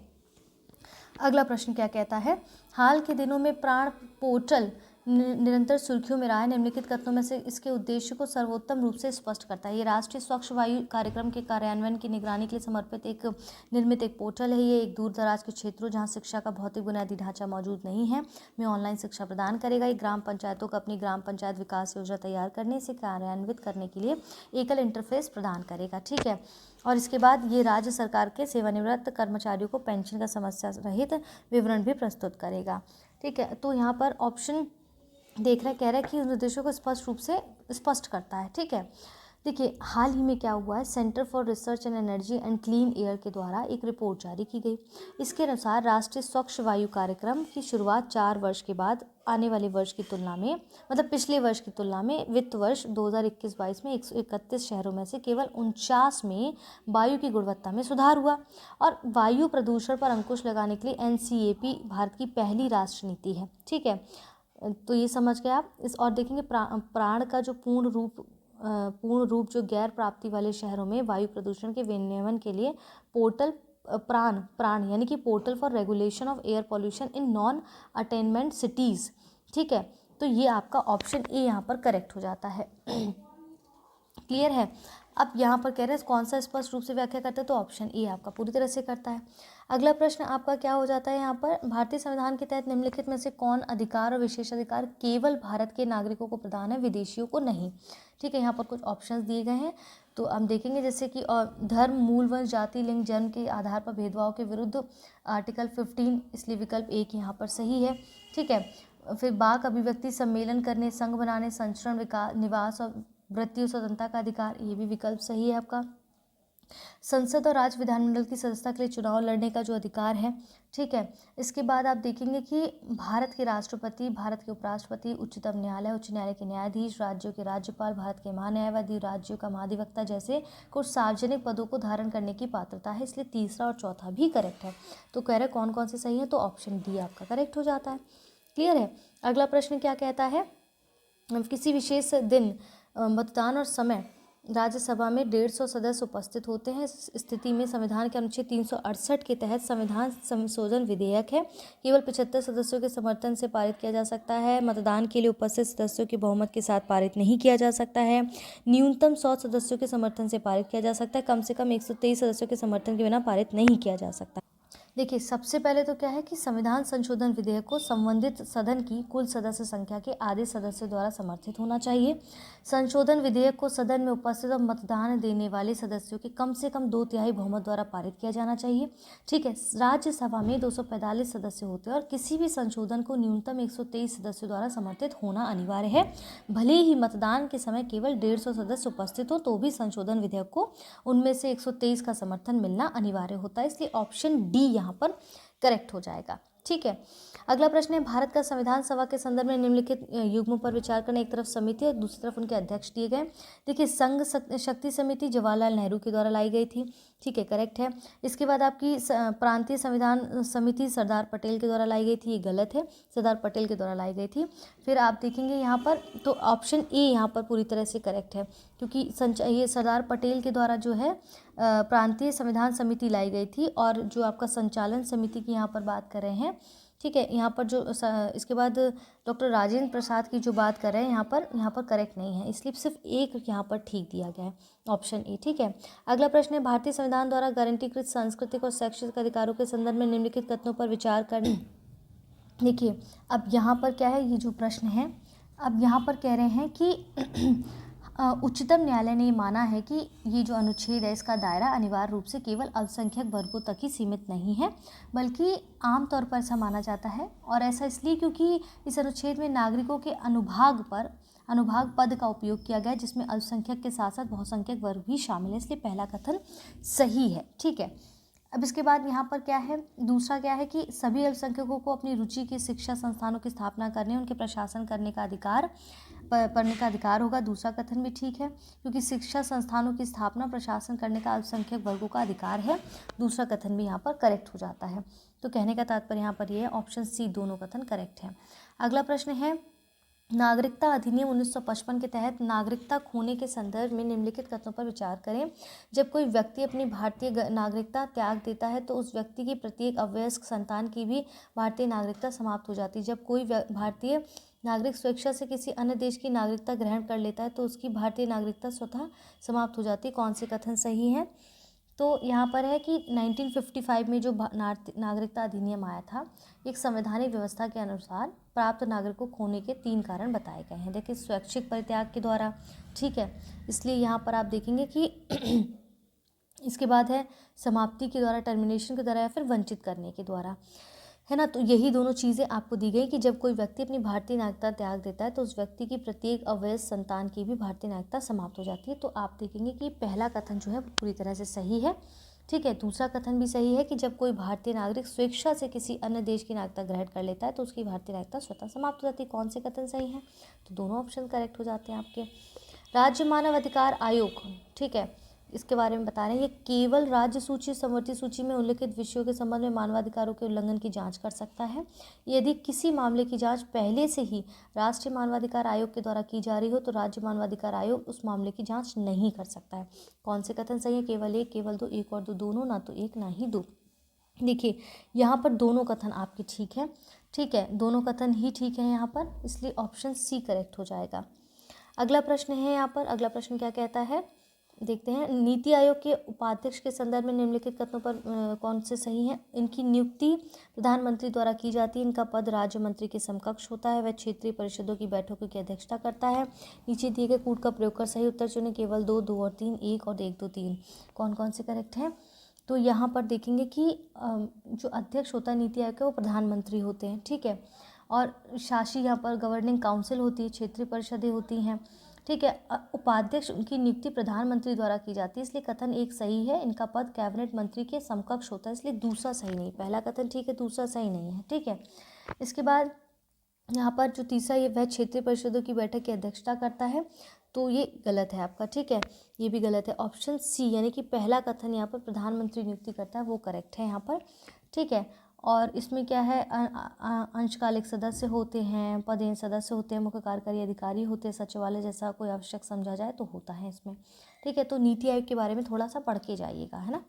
अगला प्रश्न क्या कहता है? हाल के दिनों में प्राण पोर्टल निरंतर सुर्खियों में रहा है। निम्नलिखित कथनों में से इसके उद्देश्य को सर्वोत्तम रूप से स्पष्ट करता है। ये राष्ट्रीय स्वच्छ वायु कार्यक्रम के कार्यान्वयन की निगरानी के लिए समर्पित निर्मित एक पोर्टल है। ये एक दूर दराज के क्षेत्रों जहाँ शिक्षा का भौतिक बुनियादी ढांचा मौजूद नहीं है में ऑनलाइन शिक्षा प्रदान करेगा। ये ग्राम पंचायतों को अपनी ग्राम पंचायत विकास योजना तैयार करने से कार्यान्वित करने के लिए एकल इंटरफेस प्रदान करेगा। ठीक है, और इसके बाद ये राज्य सरकार के सेवानिवृत्त कर्मचारियों को पेंशन का समस्या रहित विवरण भी प्रस्तुत करेगा। ठीक है, तो यहाँ पर ऑप्शन देख रहा है, कह रहा है कि उन उद्देश्यों को स्पष्ट रूप से स्पष्ट करता है। ठीक है, देखिए हाल ही में क्या हुआ है, centre for research and energy and clean air के द्वारा एक रिपोर्ट जारी की गई। इसके अनुसार राष्ट्रीय स्वच्छ वायु कार्यक्रम की शुरुआत 4 वर्ष के बाद आने वाले वर्ष की तुलना में, मतलब पिछले वर्ष की तुलना में वित्त वर्ष 2021-22 में 131 शहरों में से केवल 49 में वायु की गुणवत्ता में सुधार हुआ। और वायु प्रदूषण पर अंकुश लगाने के लिए NCAP भारत की पहली राष्ट्र नीति है। ठीक है, तो ये समझ गए आप। इस और देखेंगे प्राण का जो पूर्ण रूप जो गैर प्राप्ति वाले शहरों में वायु प्रदूषण के विनियमन के लिए पोर्टल प्राण यानी कि portal for regulation of air pollution in non attainment cities. ठीक है, तो ये आपका ऑप्शन ए यहाँ पर करेक्ट हो जाता है। क्लियर है? अब यहाँ पर कह रहे हैं कौन सा स्पष्ट रूप से व्याख्या करता है, तो ऑप्शन ए आपका पूरी तरह से करता है। अगला प्रश्न आपका क्या हो जाता है यहाँ पर, भारतीय संविधान के तहत निम्नलिखित में से कौन अधिकार और विशेषाधिकार केवल भारत के नागरिकों को प्रदान है, विदेशियों को नहीं? ठीक है, यहाँ पर कुछ ऑप्शंस दिए गए हैं, तो हम देखेंगे जैसे कि धर्म, मूल, वंश, जाति, लिंग, जन्म के आधार पर भेदभाव के विरुद्ध आर्टिकल 15, इसलिए विकल्प एक यहाँ पर सही है। ठीक है, फिर वाक, अभिव्यक्ति, सम्मेलन करने, संघ बनाने, संचरण, विकास, निवास और वृत्ति स्वतंत्रता का अधिकार, ये भी विकल्प सही है आपका। संसद और राज्य विधानमंडल की सदस्यता के लिए चुनाव लड़ने का जो अधिकार है। ठीक है, इसके बाद आप देखेंगे कि भारत के राष्ट्रपति, भारत के उपराष्ट्रपति, उच्चतम न्यायालय, उच्च न्यायालय के न्यायाधीश, राज्यों के राज्यपाल, भारत के महान्यायवादी, राज्यों का महाधिवक्ता जैसे कुछ सार्वजनिक पदों को धारण करने की पात्रता है, इसलिए तीसरा और चौथा भी करेक्ट है। तो कह रहे कौन कौन से सही है, तो ऑप्शन डी आपका करेक्ट हो जाता है। क्लियर है? अगला प्रश्न क्या कहता है, किसी विशेष दिन मतदान और समय राज्यसभा में 150 सदस्य उपस्थित होते हैं। इस स्थिति में संविधान के अनुच्छेद 368 के तहत संविधान संशोधन विधेयक है केवल 75 सदस्यों के समर्थन से पारित किया जा सकता है। मतदान के लिए उपस्थित सदस्यों के बहुमत के साथ पारित नहीं किया जा सकता है। न्यूनतम 100 सदस्यों के समर्थन से पारित किया जा सकता है। कम से कम 123 सदस्यों के समर्थन के बिना पारित नहीं किया जा सकता। देखिए, सबसे पहले तो क्या है कि संविधान संशोधन विधेयक को संबंधित सदन की कुल सदस्य संख्या के आधे सदस्य द्वारा समर्थित होना चाहिए। संशोधन विधेयक को सदन में उपस्थित और मतदान देने वाले सदस्यों के कम से कम 2/3 बहुमत द्वारा पारित किया जाना चाहिए। ठीक है, राज्यसभा में 245 सदस्य होते हैं और किसी भी संशोधन को न्यूनतम 123 सदस्यों द्वारा समर्थित होना अनिवार्य है। भले ही मतदान के समय केवल 150 सदस्य उपस्थित हो तो भी संशोधन विधेयक को उनमें से 123 का समर्थन मिलना अनिवार्य होता है। इसलिए ऑप्शन डी यहाँ पर करेक्ट हो जाएगा। ठीक है, अगला प्रश्न है, भारत का संविधान सभा के संदर्भ में निम्नलिखित युग्मों पर विचार करना। एक तरफ समिति और दूसरी तरफ उनके अध्यक्ष दिए गए। देखिए, संघ शक्ति समिति जवाहरलाल नेहरू के द्वारा लाई गई थी। ठीक है, करेक्ट है। इसके बाद आपकी प्रांतीय संविधान समिति सरदार पटेल के द्वारा लाई गई थी, ये गलत है, सरदार पटेल के द्वारा लाई गई थी। फिर आप देखेंगे यहाँ पर तो ऑप्शन ए यहाँ पर पूरी तरह से करेक्ट है, क्योंकि ये सरदार पटेल के द्वारा जो है प्रांतीय संविधान समिति लाई गई थी। और जो आपका संचालन समिति की यहाँ पर बात कर रहे हैं, ठीक है, यहाँ पर जो इसके बाद डॉक्टर राजेंद्र प्रसाद की जो बात कर रहे हैं यहाँ पर करेक्ट नहीं है, इसलिए सिर्फ एक यहाँ पर ठीक दिया गया है, ऑप्शन ए। ठीक है, अगला प्रश्न है, भारतीय संविधान द्वारा गारंटीकृत सांस्कृतिक और शैक्षिक अधिकारों के संदर्भ में निम्नलिखित कथनों पर विचार करना। देखिए, अब यहाँ पर क्या है, ये जो प्रश्न है, अब यहाँ पर कह रहे हैं कि उच्चतम न्यायालय ने माना है कि ये जो अनुच्छेद है इसका दायरा अनिवार्य रूप से केवल अल्पसंख्यक वर्गों तक ही सीमित नहीं है, बल्कि आमतौर पर ऐसा माना जाता है। और ऐसा इसलिए क्योंकि इस अनुच्छेद में नागरिकों के अनुभाग पद का उपयोग किया गया है, जिसमें अल्पसंख्यक के साथ साथ बहुसंख्यक वर्ग भी शामिल है, इसलिए पहला कथन सही है। ठीक है, अब इसके बाद यहाँ पर क्या है, दूसरा क्या है कि सभी अल्पसंख्यकों को अपनी रुचि के शिक्षा संस्थानों की स्थापना करने, उनके प्रशासन करने का अधिकार होगा। दूसरा कथन भी ठीक है, क्योंकि शिक्षा संस्थानों की स्थापना प्रशासन करने का अल्पसंख्यक वर्गों का अधिकार है। दूसरा कथन भी यहाँ पर करेक्ट हो जाता है। तो कहने का तात्पर्य यहाँ पर ये है, ऑप्शन सी दोनों कथन करेक्ट है। अगला प्रश्न है, नागरिकता अधिनियम 1955 के तहत नागरिकता खोने के संदर्भ में निम्नलिखित कथनों पर विचार करें। जब कोई व्यक्ति अपनी भारतीय नागरिकता त्याग देता है तो उस व्यक्ति की प्रत्येक अवयस्क संतान की भी भारतीय नागरिकता समाप्त हो जाती है। जब कोई भारतीय नागरिक स्वेच्छा से किसी अन्य देश की नागरिकता ग्रहण कर लेता है तो उसकी भारतीय नागरिकता स्वतः समाप्त हो जाती है। कौन से कथन सही हैं? तो यहाँ पर है कि 1955 में जो नागरिकता अधिनियम आया था, एक संवैधानिक व्यवस्था के अनुसार प्राप्त नागरिकों को खोने के 3 कारण बताए गए हैं। देखिए, स्वैच्छिक परित्याग के द्वारा, ठीक है, इसलिए यहाँ पर आप देखेंगे कि इसके बाद है समाप्ति के द्वारा, टर्मिनेशन के द्वारा, या फिर वंचित करने के द्वारा, है ना। तो यही दोनों चीज़ें आपको दी गई कि जब कोई व्यक्ति अपनी भारतीय नागरिकता त्याग देता है तो उस व्यक्ति की प्रत्येक अवयस्क संतान की भी भारतीय नागरिकता समाप्त हो जाती है। तो आप देखेंगे कि पहला कथन जो है वो पूरी तरह से सही है। ठीक है, दूसरा कथन भी सही है कि जब कोई भारतीय नागरिक स्वेच्छा से किसी अन्य देश की नागरिकता ग्रहण कर लेता है तो उसकी भारतीय नागरिकता स्वतः समाप्त हो जाती है। कौन से कथन सही हैं? तो दोनों ऑप्शन करेक्ट हो जाते हैं आपके। राज्य मानव अधिकार आयोग, ठीक है, इसके बारे में बता रहे हैं, ये केवल राज्य सूची समवर्ती सूची में उल्लिखित विषयों के संबंध में मानवाधिकारों के उल्लंघन की जांच कर सकता है। यदि किसी मामले की जांच पहले से ही राष्ट्रीय मानवाधिकार आयोग के द्वारा की जा रही हो तो राज्य मानवाधिकार आयोग उस मामले की जांच नहीं कर सकता है। कौन से कथन सही है? केवल एक, केवल दो, एक और दो, दोनों, ना तो एक ना ही दो। देखिए, यहाँ पर दोनों कथन आपके ठीक है। ठीक है, दोनों कथन ही ठीक है यहाँ पर, इसलिए ऑप्शन सी करेक्ट हो जाएगा। अगला प्रश्न है यहाँ पर, अगला प्रश्न क्या कहता है, देखते हैं। नीति आयोग के उपाध्यक्ष के संदर्भ में निम्नलिखित कथनों पर कौन से सही हैं? इनकी नियुक्ति प्रधानमंत्री द्वारा की जाती है। इनका पद राज्य मंत्री के समकक्ष होता है। वह क्षेत्रीय परिषदों की बैठकों की अध्यक्षता करता है। नीचे दिए गए कूट का प्रयोग कर सही उत्तर चुनें। केवल 2, 2 और 3, 1 और 1, 2, 3। कौन कौन से करेक्ट हैं? तो यहाँ पर देखेंगे कि जो अध्यक्ष होता है नीति आयोग का वो प्रधानमंत्री होते हैं। ठीक है, और शासी यहाँ पर गवर्निंग काउंसिल होती है, क्षेत्रीय परिषदें होती हैं। ठीक है, उपाध्यक्ष उनकी नियुक्ति प्रधानमंत्री द्वारा की जाती है, इसलिए कथन एक सही है। इनका पद कैबिनेट मंत्री के समकक्ष होता है, इसलिए दूसरा सही नहीं। पहला कथन ठीक है, दूसरा सही नहीं है। ठीक है, इसके बाद यहाँ पर जो तीसरा, ये वह क्षेत्रीय परिषदों की बैठक की अध्यक्षता करता है, तो ये गलत है आपका। ठीक है, ये भी गलत है। ऑप्शन सी यानी कि पहला कथन यहाँ पर प्रधानमंत्री नियुक्ति करता है वो करेक्ट है यहाँ पर। ठीक है, और इसमें क्या है, अंशकालिक सदस्य होते हैं, पदेन सदस्य होते हैं, मुख्य कार्यकारी अधिकारी होते हैं, सचिवालय जैसा कोई आवश्यक समझा जाए तो होता है इसमें। ठीक है, तो नीति आयोग के बारे में थोड़ा सा पढ़ के जाइएगा, है ना।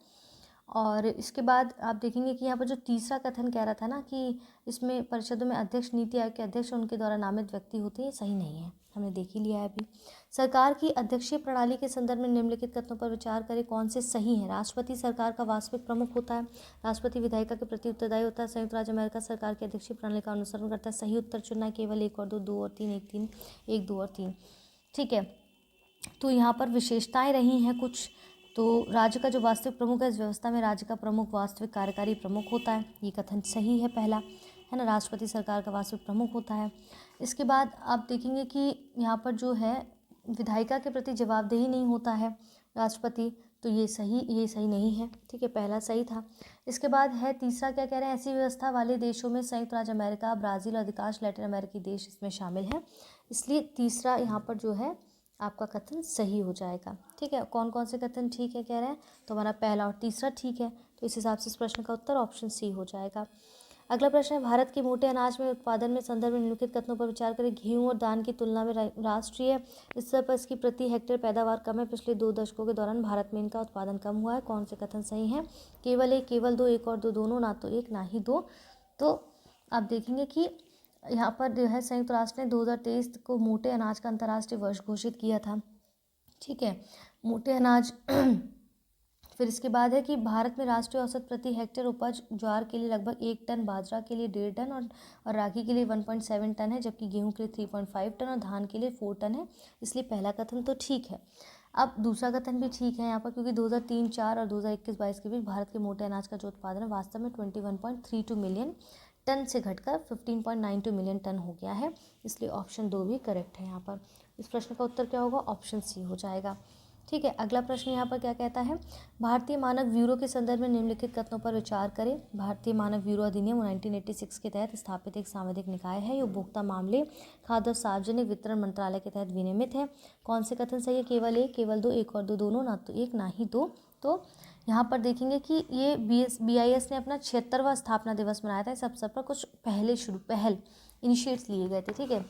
और इसके बाद आप देखेंगे कि यहाँ पर जो तीसरा कथन कह रहा था ना कि इसमें परिषदों में अध्यक्ष नीति आयोग के अध्यक्ष उनके द्वारा नामित व्यक्ति होते हैं, ये सही नहीं है, हमने देख ही लिया है अभी। सरकार की अध्यक्षीय प्रणाली के संदर्भ में निम्नलिखित कथनों पर विचार करें, कौन से सही हैं। राष्ट्रपति सरकार का वास्तविक प्रमुख होता है, राष्ट्रपति विधायिका के प्रति उत्तरदायी होता है, संयुक्त राज्य अमेरिका सरकार की अध्यक्षीय प्रणाली का अनुसरण करता है। सही उत्तर चुनना है, केवल 1 और 2, 2 और 3, 1 3, 1 2 और 3, ठीक है। तो यहाँ पर विशेषताएं रही हैं कुछ, तो राज्य का जो वास्तविक प्रमुख है, इस व्यवस्था में राज्य का प्रमुख वास्तविक कार्यकारी प्रमुख होता है, ये कथन सही है पहला, है ना। राष्ट्रपति सरकार का वास्तविक प्रमुख होता है। इसके बाद आप देखेंगे कि यहाँ पर जो है विधायिका के प्रति जवाबदेही नहीं होता है राष्ट्रपति, तो ये सही नहीं है, ठीक है, पहला सही था। इसके बाद है तीसरा, क्या कह रहे हैं, ऐसी व्यवस्था वाले देशों में संयुक्त राज्य अमेरिका, ब्राज़ील और अधिकांश लैटिन अमेरिकी देश इसमें शामिल हैं, इसलिए तीसरा यहाँ पर जो है आपका कथन सही हो जाएगा, ठीक है। कौन कौन से कथन ठीक है कह रहे हैं, तो हमारा पहला और तीसरा ठीक है, तो इस हिसाब से इस प्रश्न का उत्तर ऑप्शन सी हो जाएगा। अगला प्रश्न है, भारत के मोटे अनाज में उत्पादन में संदर्भ में निम्नलिखित कथनों पर विचार करें। गेहूं और धान की तुलना में राष्ट्रीय स्तर पर इसकी प्रति हेक्टेयर पैदावार कम है, पिछले 2 दशकों के दौरान भारत में इनका उत्पादन कम हुआ है। कौन से कथन सही हैं, केवल 1, केवल 2, 1 और 2 दोनों, ना तो 1 ना ही 2। तो आप देखेंगे कि यहाँ पर जो है संयुक्त राष्ट्र ने 2023 को मोटे अनाज का अंतर्राष्ट्रीय वर्ष घोषित किया था, ठीक है, मोटे अनाज। फिर इसके बाद है कि भारत में राष्ट्रीय औसत प्रति हेक्टेयर उपज ज्वार के लिए लगभग 1 टन, बाजरा के लिए 1.5 टन और रागी के लिए 1.7 टन है, जबकि गेहूं के लिए 3.5 टन और धान के लिए 4 टन है, इसलिए पहला कथन तो ठीक है। अब दूसरा कथन भी ठीक है यहाँ पर, क्योंकि 2003-04 और 2021-22 के बीच भारत के मोटे अनाज का जो उत्पादन है वास्तव में 21.32 मिलियन टन से घटकर 15.92 मिलियन टन हो गया है, इसलिए ऑप्शन 2 भी करेक्ट है यहाँ पर। इस प्रश्न का उत्तर क्या होगा, ऑप्शन सी हो जाएगा, ठीक है। अगला प्रश्न यहाँ पर क्या कहता है, भारतीय मानक ब्यूरो के संदर्भ में निम्नलिखित कथनों पर विचार करें। भारतीय मानक ब्यूरो अधिनियम 1986 के तहत स्थापित एक सांविधिक निकाय है, ये उपभोक्ता मामले, खाद्य और सार्वजनिक वितरण मंत्रालय के तहत विनियमित है। कौन से कथन सही है, केवल 1, केवल 2, 1 और 2 दोनों, ना तो 1 ना ही 2। तो यहाँ पर देखेंगे कि ये BIS ने अपना 76वां स्थापना दिवस मनाया था, इस अवसर पर कुछ पहल इनिशिएट्स लिए गए थे, ठीक है।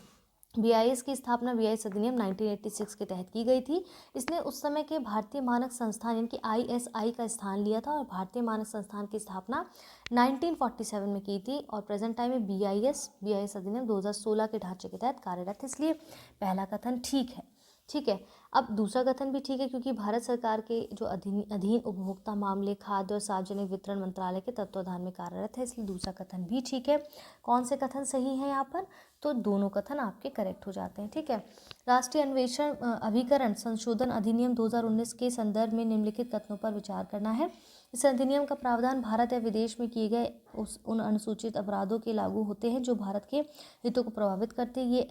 BIS की स्थापना BIS अधिनियम 1986 के तहत की गई थी। इसने उस समय के भारतीय मानक संस्थान यानी कि ISI का स्थान लिया था और भारतीय मानक संस्थान की स्थापना 1947 में की थी और प्रेजेंट टाइम में BIS अधिनियम 2016 के ढांचे के तहत कार्यरत है, इसलिए पहला कथन ठीक है, ठीक है। अब दूसरा कथन भी ठीक है, क्योंकि भारत सरकार के जो अधीन उपभोक्ता मामले, खाद्य और सार्वजनिक वितरण मंत्रालय के तत्वाधान में कार्यरत है, इसलिए दूसरा कथन भी ठीक है। कौन से कथन सही हैं यहाँ पर, तो दोनों कथन आपके करेक्ट हो जाते हैं, ठीक है। राष्ट्रीय अन्वेषण अभिकरण संशोधन अधिनियम 2019 के संदर्भ में निम्नलिखित कथनों पर विचार करना है। इस अधिनियम का प्रावधान भारत या विदेश में किए गए उन अनुसूचित अपराधों के लागू होते हैं जो भारत के हितों को प्रभावित करते हैं। ये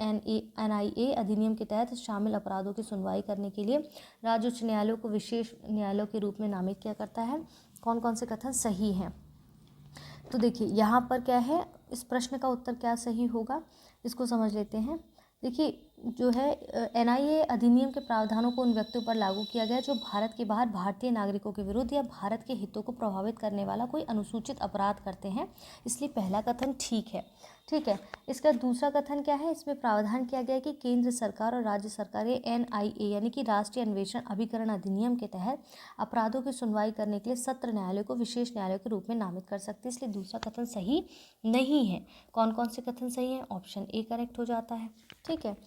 NIA अधिनियम के तहत शामिल अपराधों की सुनवाई करने के लिए राज्य उच्च न्यायालयों को विशेष न्यायालयों के रूप में नामित किया करता है। कौन कौन से कथन सही हैं, तो देखिए यहाँ पर क्या है, इस प्रश्न का उत्तर क्या सही होगा, इसको समझ लेते हैं। देखिए जो है NIA अधिनियम के प्रावधानों को उन व्यक्तियों पर लागू किया गया जो भारत के बाहर भारतीय नागरिकों के विरुद्ध या भारत के हितों को प्रभावित करने वाला कोई अनुसूचित अपराध करते हैं, इसलिए पहला कथन ठीक है, ठीक है। इसका दूसरा कथन क्या है, इसमें प्रावधान किया गया है कि केंद्र सरकार और राज्य सरकारें NIA यानी कि राष्ट्रीय अन्वेषण अभिकरण अधिनियम के तहत अपराधों की सुनवाई करने के लिए सत्र न्यायालय को विशेष न्यायालय के रूप में नामित कर सकते हैं, इसलिए दूसरा कथन सही नहीं है। कौन कौन से कथन सही हैं, ऑप्शन A करेक्ट हो जाता है, ठीक है।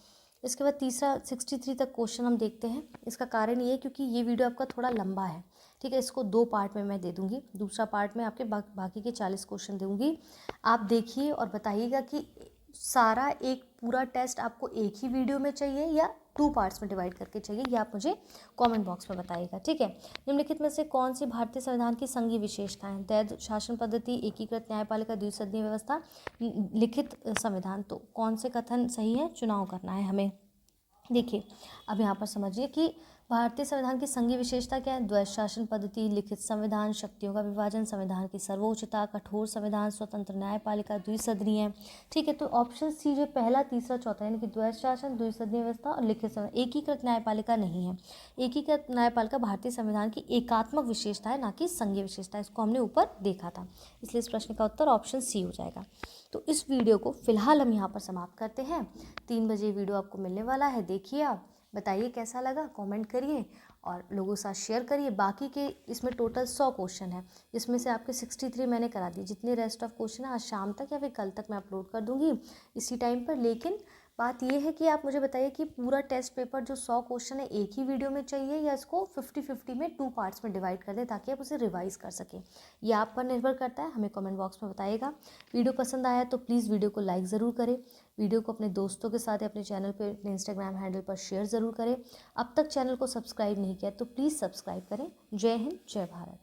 इसके बाद तीसरा 63 तक क्वेश्चन हम देखते हैं। इसका कारण ये है क्योंकि ये वीडियो आपका थोड़ा लंबा है, ठीक है, इसको 2 पार्ट में मैं दे दूँगी। दूसरा पार्ट में आपके बाकी के 40 क्वेश्चन दूँगी, आप देखिए और बताइएगा कि सारा एक पूरा टेस्ट आपको एक ही वीडियो में चाहिए या 2 पार्ट्स में डिवाइड करके चाहिए, ये आप मुझे कमेंट बॉक्स में बताइएगा, ठीक है। निम्नलिखित में से कौन सी भारतीय संविधान की संघीय विशेषताएं, द्वैध शासन पद्धति, एकीकृत न्यायपालिका, द्विसदनीय व्यवस्था, लिखित संविधान, तो कौन से कथन सही है, चुनाव करना है हमें। देखिए अब यहाँ पर समझिए कि भारतीय संविधान की संघीय विशेषता क्या है, द्वैध शासन पद्धति, लिखित संविधान, शक्तियों का विभाजन, संविधान की सर्वोच्चता, कठोर संविधान, स्वतंत्र न्यायपालिका, द्विसदनीय, ठीक है। तो ऑप्शन सी जो पहला, तीसरा, चौथा यानी कि द्वैध शासन, द्विसदनीय व्यवस्था और लिखित संविधान, एकीकृत न्यायपालिका नहीं है। एकीकृत न्यायपालिका भारतीय संविधान की एकात्मक विशेषता है, ना कि संघीय विशेषता, इसको हमने ऊपर देखा था, इसलिए इस प्रश्न का उत्तर ऑप्शन सी हो जाएगा। तो इस वीडियो को फिलहाल हम यहाँ पर समाप्त करते हैं। 3 बजे वीडियो आपको मिलने वाला है, देखिए आप बताइए कैसा लगा, कमेंट करिए और लोगों के साथ शेयर करिए। बाकी के इसमें टोटल 100 क्वेश्चन है, जिसमें से आपके 63 मैंने करा दिए। जितने रेस्ट ऑफ क्वेश्चन है आज शाम तक या फिर कल तक मैं अपलोड कर दूँगी इसी टाइम पर। लेकिन बात ये है कि आप मुझे बताइए कि पूरा टेस्ट पेपर जो 100 क्वेश्चन है एक ही वीडियो में चाहिए या इसको 50-50 में 2 पार्ट्स में डिवाइड कर दें, ताकि आप उसे रिवाइज़ कर सकें। ये आप पर निर्भर करता है, हमें कमेंट बॉक्स में बताइएगा। वीडियो पसंद आया तो प्लीज़ वीडियो को लाइक ज़रूर करें, वीडियो को अपने दोस्तों के साथ या अपने चैनल पर, अपने इंस्टाग्राम हैंडल पर शेयर ज़रूर करें। अब तक चैनल को सब्सक्राइब नहीं किया तो प्लीज़ सब्सक्राइब करें। जय हिंद, जय भारत।